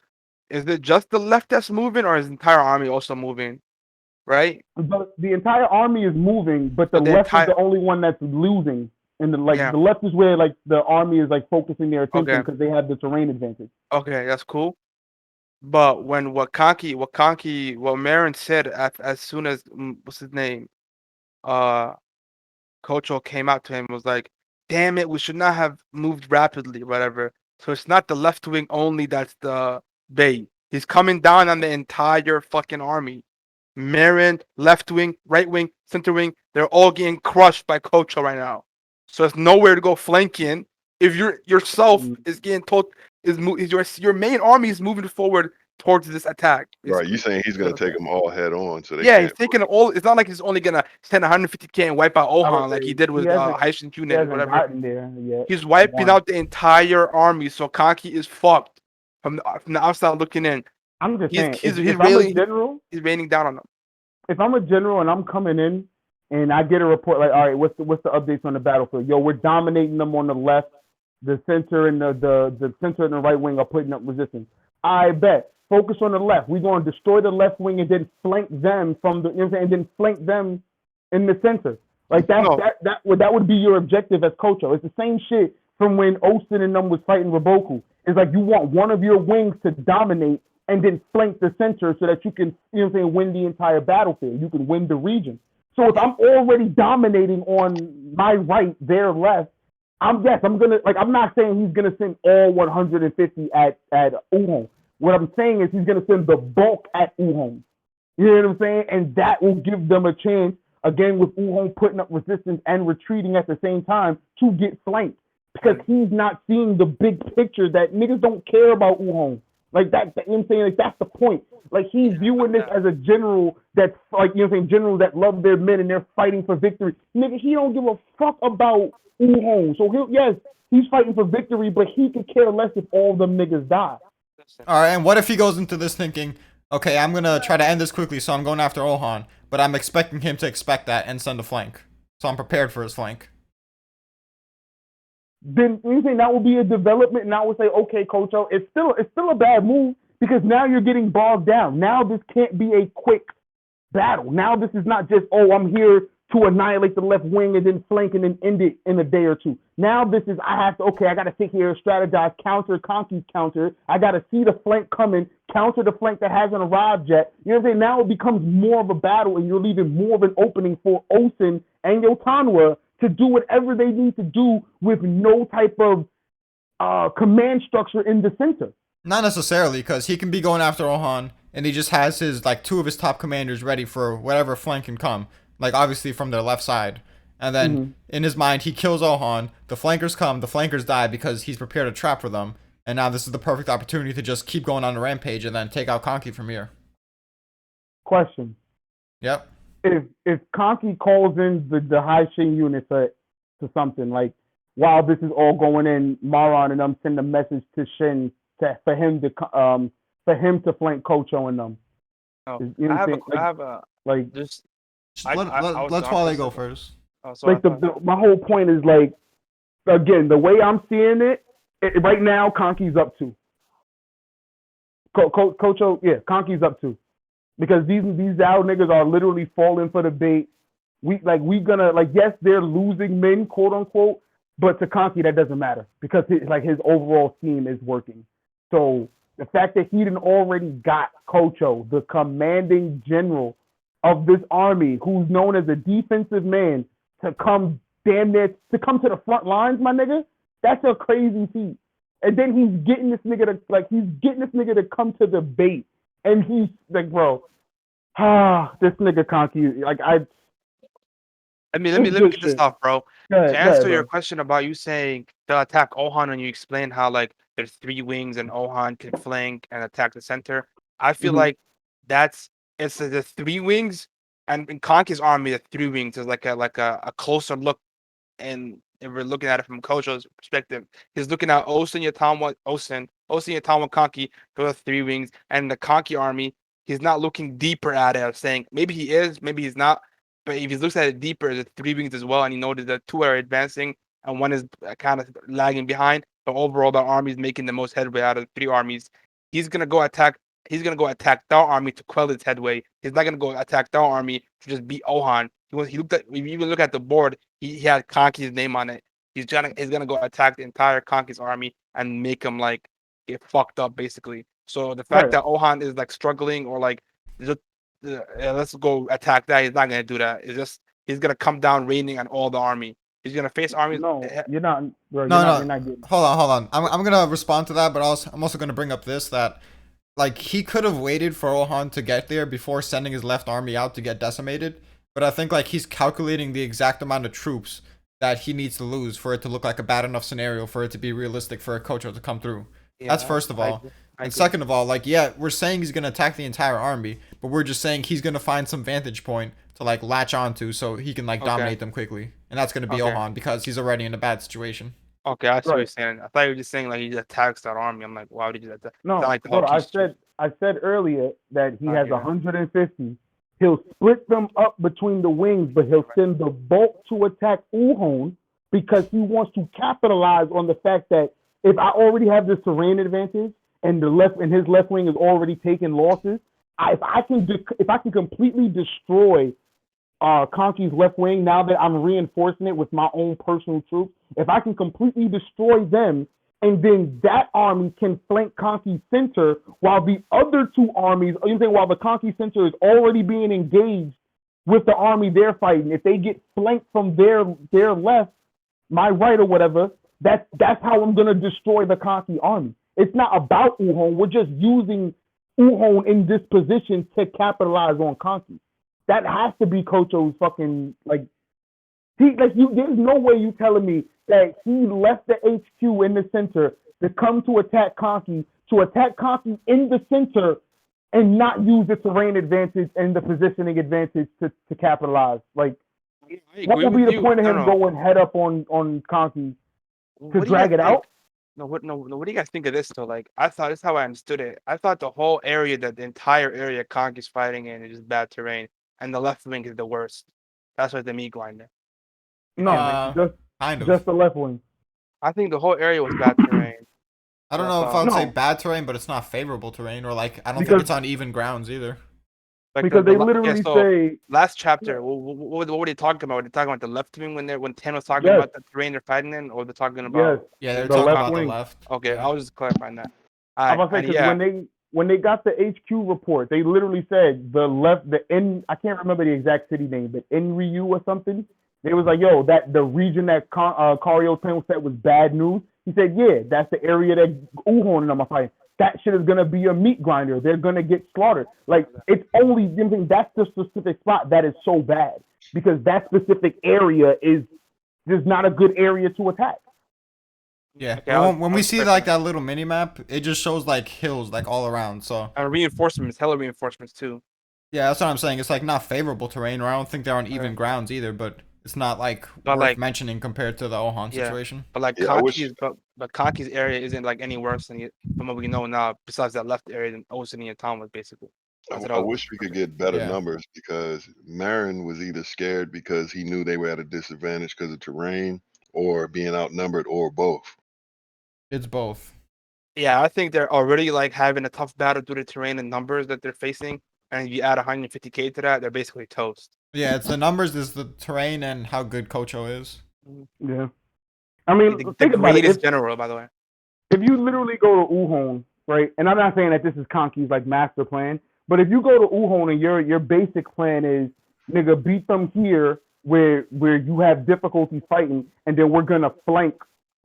it just the left that's moving, or is the entire army also moving? Right? The entire army is moving, but the But the left is entire the only one that's losing. And yeah, the left is where like the army is like focusing their attention okay, because they have the terrain advantage. okay, that's cool. But when what Marin said as soon as what's his name, uh, Kochou came out to him was like, "Damn it, we should not have moved rapidly, whatever." So it's not the left wing only that's the bait. He's coming down on the entire fucking army. Marin, left wing, right wing, center wing, they're all getting crushed by Kochou right now. So there's nowhere to go flanking. If yourself Mm. is getting told is your main army is moving forward towards this attack, Right. You basically. saying he's gonna take them all head on, so they Yeah, he's can't. taking all. It's not like he's only gonna send 150K and wipe out I would Ohan like he say did with Haitian he unit, hasn't whatever. gotten there yet. He's wiping One. out the entire army, so Kanki is fucked from the outside looking in. I'm just saying, He's if I'm a raining general, he's raining down on them. if I'm a general and I'm coming in and I get a report like, all right, what's the updates on the battlefield? Yo, we're dominating them on the left. The center and the center and the right wing are putting up resistance. I bet. Focus on the left. We're going to destroy the left wing and then flank them from the, you know what I'm saying, and then flank them in the center. Like No. that would be your objective as Kochou. It's the same shit from when Osten and them was fighting Raboku. It's like you want one of your wings to dominate and then flank the center so that you can, you know what I'm saying, win the entire battlefield. You can win the region. So if I'm already dominating on my right, their left, I'm not saying he's gonna send all 150 at Uhon. What I'm saying is he's gonna send the bulk at Uhon. You know what I'm saying? And that will give them a chance again with Uhon putting up resistance and retreating at the same time to get flanked because he's not seeing the big picture that niggas don't care about Uhon. Like that, you know what I'm saying? Like that's the point. Like he's viewing this as a general that's like, you know what I'm saying, generals that love their men and they're fighting for victory. Nigga, he don't give a fuck about Uhon. So he's fighting for victory, but he could care less if all them niggas die. All right, and what if he goes into this thinking, okay, I'm gonna try to end this quickly, so I'm going after Ohan, but I'm expecting him to expect that and send a flank, so I'm prepared for his flank. Then you think that will be a development, and I would say, okay, Kochou, it's still a bad move because now you're getting bogged down. Now this can't be a quick battle. Now this is not just, oh, I'm here to annihilate the left wing and then flank and then end it in a day or two. Now this is, I got to sit here, strategize, counter, Conky's counter. I got to see the flank coming, counter the flank that hasn't arrived yet. You know what I'm saying? Now it becomes more of a battle and you're leaving more of an opening for Osen and Yotanwa to do whatever they need to do with no type of command structure in the center. Not necessarily, because he can be going after Ohan, and he just has his like two of his top commanders ready for whatever flank can come. Like obviously from their left side, and then in his mind he kills Ohan. The flankers come, the flankers die because he's prepared a trap for them. And now this is the perfect opportunity to just keep going on a rampage and then take out Conky from here. Question. Yep. If Conky calls in the high Shin unit to something like while this is all going in, Maron and them send a message to Shin for him to flank Kochou and them. No, You know I have a like just Let's Wale go first. Oh, sorry, like my whole point is like again the way I'm seeing it right now, Conky's up 2. Kochou, yeah, Conky's up 2 because these Zao niggas are literally falling for the bait. We gonna yes they're losing men quote unquote, but to Conky that doesn't matter because his overall scheme is working. So the fact that he didn't already got Kochou, the commanding general of this army, who's known as a defensive man, to come to the front lines, my nigga, that's a crazy feat. And then he's getting this nigga to come to the bait, and he's like, bro, this nigga Conky, like let me get this off, bro. Go ahead, To answer bro. your question about you saying they'll attack Ohan and you explain how like there's 3 wings and Ohan can flank and attack the center, I feel like it's the 3 wings and in Conky's army the 3 wings is like a closer look, and if we're looking at it from Kochou's perspective, he's looking at Osen Yatamwa Conky for the 3 wings, and the Conky army, he's not looking deeper at it, saying maybe he is, maybe he's not. But if he looks at it deeper, the 3 wings as well, and he noted that 2 are advancing, and one is kind of lagging behind. But overall, the army is making the most headway out of the 3 armies. He's gonna go attack. He's gonna go attack their army to quell its headway. He's not gonna go attack their army to just beat Ohan. He looked at. If you even look at the board, he had Conky's name on it. He's gonna go attack the entire Conky's army and make him like get fucked up basically. So the fact that Ohan is like struggling or like just let's go attack that, he's not gonna do that. It's just he's gonna come down raining on all the army. He's gonna face armies. No, you're not. Bro, No, you're not getting. hold on. I'm gonna respond to that, but I'm also gonna bring up this that like he could have waited for Ohan to get there before sending his left army out to get decimated. But I think like he's calculating the exact amount of troops that he needs to lose for it to look like a bad enough scenario for it to be realistic for a Kochou to come through. Yeah, That's first of all. And second of all, like, yeah, we're saying he's going to attack the entire army, but we're just saying he's going to find some vantage point to, like, latch onto so he can, like, dominate them quickly. And that's going to be Ohan because he's already in a bad situation. Okay, I see what you're saying. I thought you were just saying, like, he just attacks that army. I'm like, why would he do that? No, like bro, I said earlier that he has 150. He'll split them up between the wings, but he'll send the bulk to attack Uhon because he wants to capitalize on the fact that if I already have this terrain advantage and his left wing is already taking losses, if I can completely destroy Conky's left wing now that I'm reinforcing it with my own personal troops, if I can completely destroy them, and then that army can flank Conky's center while the other 2 armies, while the Conky center is already being engaged with the army they're fighting. If they get flanked from their left, my right or whatever, that's how I'm gonna destroy the Conky army. It's not about Uhon. We're just using Uhon in this position to capitalize on Conky. That has to be Kochou's fucking there's no way you telling me that he left the HQ in the center to come to attack Conky in the center and not use the terrain advantage and the positioning advantage to capitalize. Like, what would be the point of him going head up on Conky to drag it out? What do you guys think of this though? Like, I thought this is how I understood it. I thought the whole area, the entire area Conky's fighting in is just bad terrain, and the left wing is the worst. That's what the meat grinder. No, just the left wing. I think the whole area was bad terrain. I don't know if I would say bad terrain, but it's not favorable terrain, or like I don't think it's on even grounds either. Like because they literally say last chapter. What were they talking about? Were they talking about the left wing when Ten was talking about the terrain they're fighting in, or they're talking about? Yeah, they're talking about the left. Okay, I was just clarifying that. I was saying when they got the HQ report, they literally said I can't remember the exact city name, but Enryu or something. They was like, yo, that the region that Cario Town said was bad news. He said, yeah, that's the area that Uhon and them are fighting. That shit is gonna be a meat grinder. They're gonna get slaughtered. Like, it's only that's the specific spot that is so bad because that specific area is just not a good area to attack. Yeah, when we see like that little mini map, it just shows like hills like all around. So and reinforcements, hella reinforcements too. Yeah, that's what I'm saying. It's like not favorable terrain, or I don't think they're on even grounds either. But it's not like worth mentioning compared to the Ohan situation. But like Conky's area isn't like any worse than from what we know now. Besides that left area, than Oceania and Town was basically. I wish we could get better numbers because Marin was either scared because he knew they were at a disadvantage because of terrain, or being outnumbered, or both. It's both. Yeah, I think they're already like having a tough battle due to terrain and numbers that they're facing, and if you add 150k to that, they're basically toast. Yeah, it's the numbers, is the terrain, and how good Kochou is. Yeah, I mean, the greatest general, by the way. If you literally go to Uhon, right, and I'm not saying that this is Conky's like master plan, but if you go to Uhon and your basic plan is, nigga, beat them here where you have difficulty fighting, and then we're gonna flank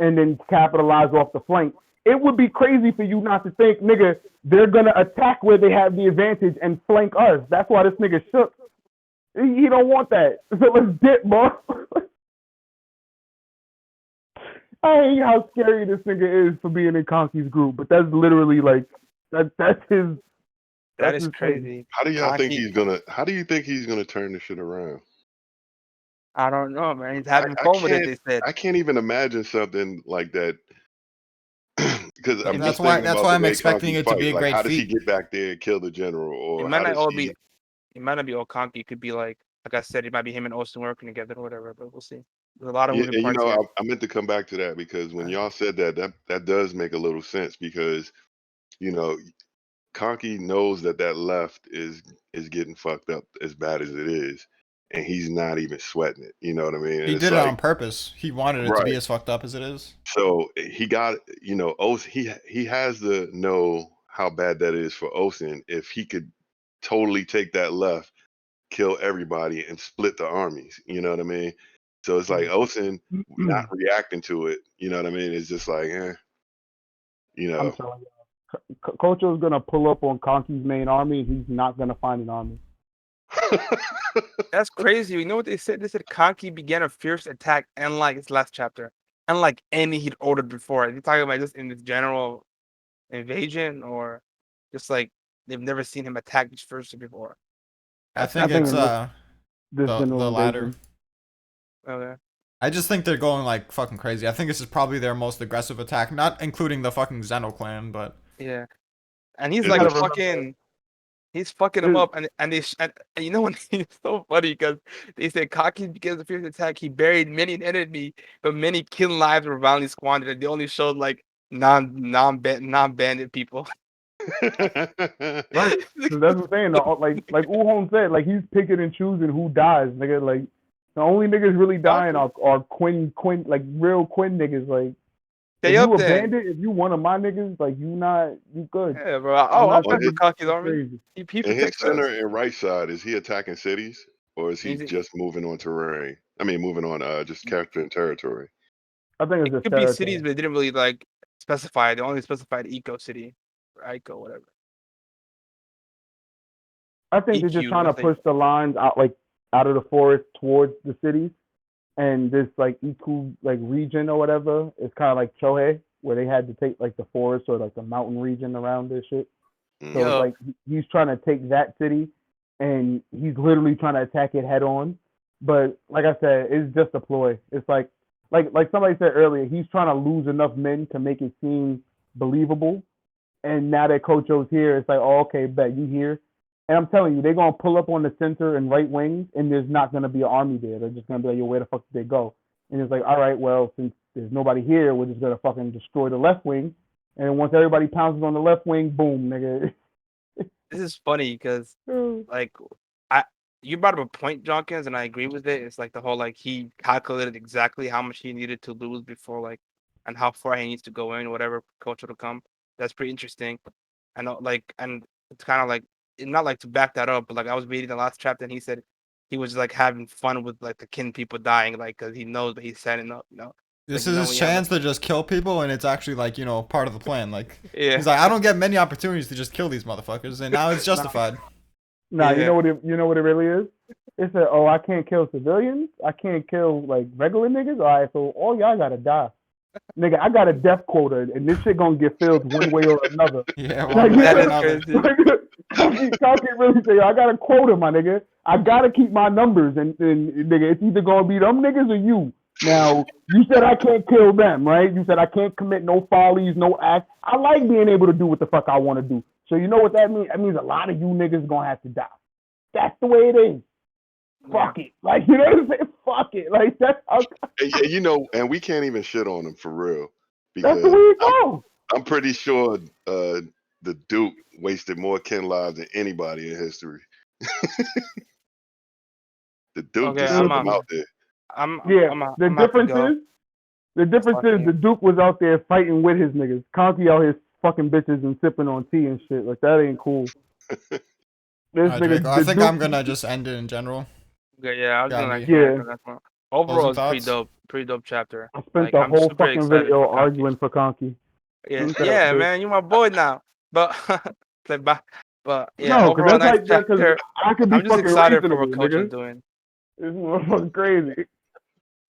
and then capitalize off the flank. It would be crazy for you not to think, nigga, they're gonna attack where they have the advantage and flank us. That's why this nigga shook. He don't want that. So let's dip, bro. I hate how scary this nigga is for being in Conky's group, but that's literally like that's his. That is crazy. How do y'all think he's gonna? How do you think he's gonna turn this shit around? I don't know, man. He's having fun with it. They said. I can't even imagine something like that. Because that's why I'm expecting it to be a great feat. How does he get back there and kill the general? Or it might not be all Conky. It could be like like I said, it might be him and Austin working together or whatever. But we'll see. There's a lot of Yeah, moving and parts here. I meant to come back to that because when y'all said that does make a little sense because you know Conky knows that left is getting fucked up as bad as it is, and he's not even sweating it. You know what I mean? And He it's did it like on purpose. He wanted it to be right. as fucked up as it is. So he got he has to know how bad that is for Osen if he could totally take that left, kill everybody, and split the armies. You know what I mean? So it's like Osen not reacting to it. You know what I mean? It's just like, you I'm know. telling you, Kochou's gonna pull up on Conky's main army, and he's not gonna find an army. That's crazy. You know what they said? They said Kanki began a fierce attack, unlike his last chapter, unlike any he'd ordered before. Are you talking about just in this general invasion, or just like they've never seen him attack this first before? I That's think I think it's in this general the latter. invasion. okay. I just think they're going like fucking crazy. I think this is probably their most aggressive attack, not including the fucking Zeno clan, but Yeah, and he's You like gotta remember, fucking. He's fucking him up, and they and you know what? It's so funny because they said Kaki begins the fierce attack. He buried many an enemy, but many killing lives were violently squandered. And they only showed like non-bandit people. Right. So that's what I'm saying. Like Uhon said, like he's picking and choosing who dies, nigga. Like the only niggas really dying are Quinn, like real Quinn niggas. Like Stay if up you a then. bandit, if you one of my niggas, like you good. Yeah, bro. I'm I'll not fuck On his, with Kaki's that's army. crazy. He in his protects center us. and right side, is he attacking cities or is he He's- just moving on terrain? I mean, moving on just capturing territory. I think it's It just could be territory. cities, but they didn't really like specify. They only specified Eco City or Ico, whatever. I think they're just EQ, trying to let's say. push the lines out of the forest towards the cities, and this like Iku like region or whatever is kind of like Chohei, where they had to take like the forest or like the mountain region around this shit. So Yo. it's like he's trying to take that city, and he's literally trying to attack it head on. But like I said, it's just a ploy. It's like somebody said earlier, he's trying to lose enough men to make it seem believable. And now that Kochou's here, it's like, oh, okay, bet you here. And I'm telling you, they're gonna pull up on the center and right wings, and there's not gonna be an army there. They're just gonna be like, yo, where the fuck did they go? And it's like, all right, well, since there's nobody here, we're just gonna fucking destroy the left wing. And once everybody pounces on the left wing, boom, nigga. This is funny because like you brought up a point, Jonkins, and I agree with it. It's like the whole like he calculated exactly how much he needed to lose before like and how far he needs to go in, whatever culture to come. That's pretty interesting. And and it's kind of like not like to back that up, but like I was reading the last chapter and he said he was like having fun with like the kin people dying, like because he knows that he's setting up, this like, is his chance to just kill people, and it's actually like part of the plan. Like yeah. he's like, I don't get many opportunities to just kill these motherfuckers, and now it's justified. Nah, Yeah. you know what it really is? It's that, oh, I can't kill civilians. I can't kill like regular niggas. All right, so all y'all gotta die. Nigga, I got a death quota, and this shit gonna get filled one way or another. Yeah, Like, one way or That is another. crazy. Kaki really say, I got a quota, my nigga. I gotta keep my numbers, and nigga, it's either gonna be them niggas or you. Now, you said I can't kill them, right? You said I can't commit no follies, no acts. I like being able to do what the fuck I want to do. So you know what that means? That means a lot of you niggas gonna have to die. That's the way it is. Fuck it. Like, you know what I'm saying? Fuck it. Like, that's how, And, and we can't even shit on him for real that's the because way it goes. I'm pretty sure the Duke wasted more kin lives than anybody in history. The Duke Okay, just I'm sent them out there. The difference is the Duke was out there fighting with his niggas. Conky out here fucking bitches and sipping on tea and shit. Like, that ain't cool. This Alright, nigga, Draco, I the think Duke- I'm gonna just end it in general. Okay, yeah, I was Got gonna me. like Yeah. that's one. Overall, Closing it's thoughts? pretty dope chapter. I spent Like, the I'm whole super fucking excited video for Conky. arguing for Conky. Yeah, Ain't that yeah, bitch? man, you're my boy now. But like, but yeah, No, because overall, that's nice like, because chapter. I could be I'm just fucking excited for reasonable, what Coach is nigga. doing. It's motherfucking crazy.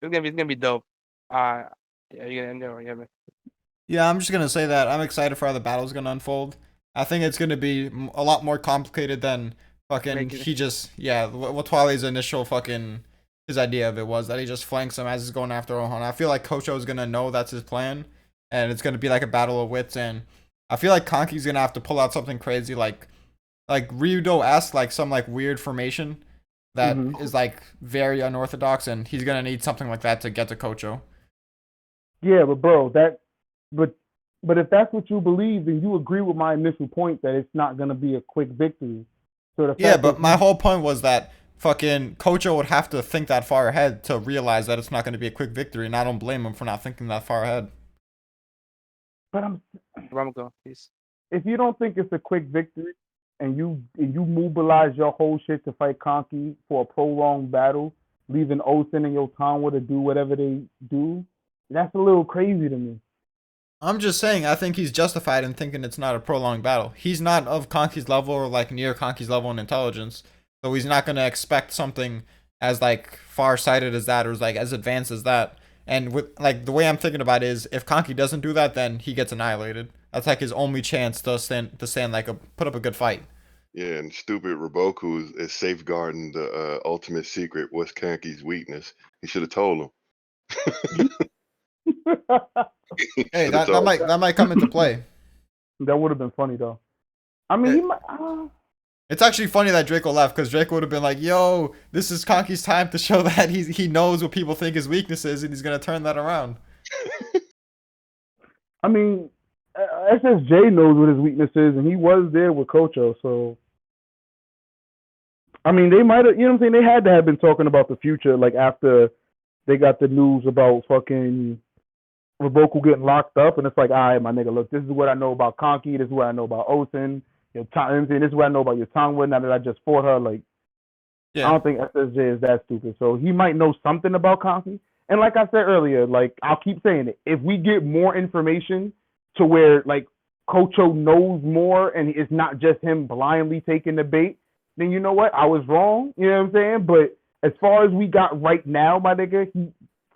It's gonna be dope. Yeah, you gonna end it or yeah, man. Yeah, I'm just gonna say that I'm excited for how the battle's gonna unfold. I think it's gonna be a lot more complicated than fucking what Twale's initial fucking his idea of it was that he just flanks him as he's going after Ohan. I feel like Kochou's gonna know that's his plan, and it's gonna be like a battle of wits. And I feel like Konki's gonna have to pull out something crazy like Ryudo-esque, like some like weird formation that is like very unorthodox, and he's gonna need something like that to get to Kochou. Yeah, but bro, but if that's what you believe, then you agree with my initial point that it's not gonna be a quick victory. So the Yeah, fact but that my whole point was that fucking Kochou would have to think that far ahead to realize that it's not going to be a quick victory, and I don't blame him for not thinking that far ahead. but Ramco, please. if you don't think it's a quick victory and you mobilize your whole shit to fight Conky for a prolonged battle, leaving Osen and Yotanwa to do whatever they do, that's a little crazy to me. I'm just saying, I think he's justified in thinking it's not a prolonged battle. He's not of Conky's level or like near Conky's level in intelligence, so he's not going to expect something as like far-sighted as that or like as advanced as that. And with like the way I'm thinking about it is, if Conky doesn't do that, then he gets annihilated. That's like his only chance to stand like put up a good fight. Yeah, and stupid Roboku is safeguarding the ultimate secret. What's Kanki's weakness? He should have told him. Hey, that might come into play. That would have been funny though. I mean, he might. It's actually funny that Draco left, because Draco would have been like, "Yo, this is Conky's time to show that he knows what people think his weakness is, and he's gonna turn that around." I mean, SSJ knows what his weakness is, and he was there with Kochou, so. I mean, they might have, you know what I'm saying? They had to have been talking about the future, like after they got the news about fucking Roboku getting locked up, and it's like, all right, my nigga, look, this is what I know about Conky, this is what I know about Osen, this is what I know about your Tongwa, now that I just fought her, like, yeah. I don't think SSJ is that stupid, so he might know something about Conky, and like I said earlier, like, I'll keep saying it, if we get more information to where, like, Kochou knows more, and it's not just him blindly taking the bait, then you know what, I was wrong, you know what I'm saying, but as far as we got right now, my nigga,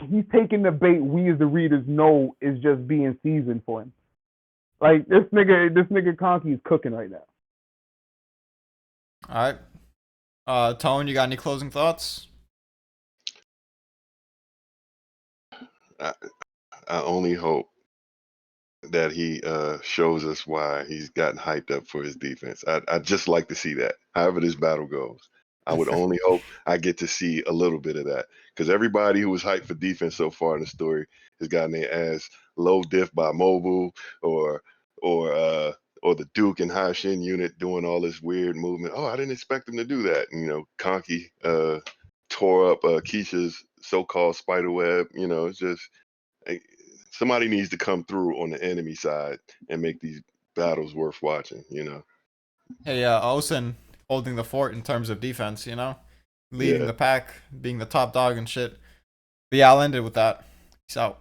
he's taking the bait we as the readers know is just being seasoned for him. Like this nigga Conky is cooking right now. All right. Tone, you got any closing thoughts? I only hope that he shows us why he's gotten hyped up for his defense. I'd just like to see that. However this battle goes, I would only hope I get to see a little bit of that, because everybody who was hyped for defense so far in the story has gotten their ass low diff by Mobile or the Duke and Hashin unit doing all this weird movement. Oh, I didn't expect them to do that. And, you know, Conky tore up Keisha's so-called spider web. You know, it's just somebody needs to come through on the enemy side and make these battles worth watching. You know. Hey, Osen holding the fort in terms of defense, you know, leading the pack, being the top dog and shit. But yeah, I'll end it with that. Peace out.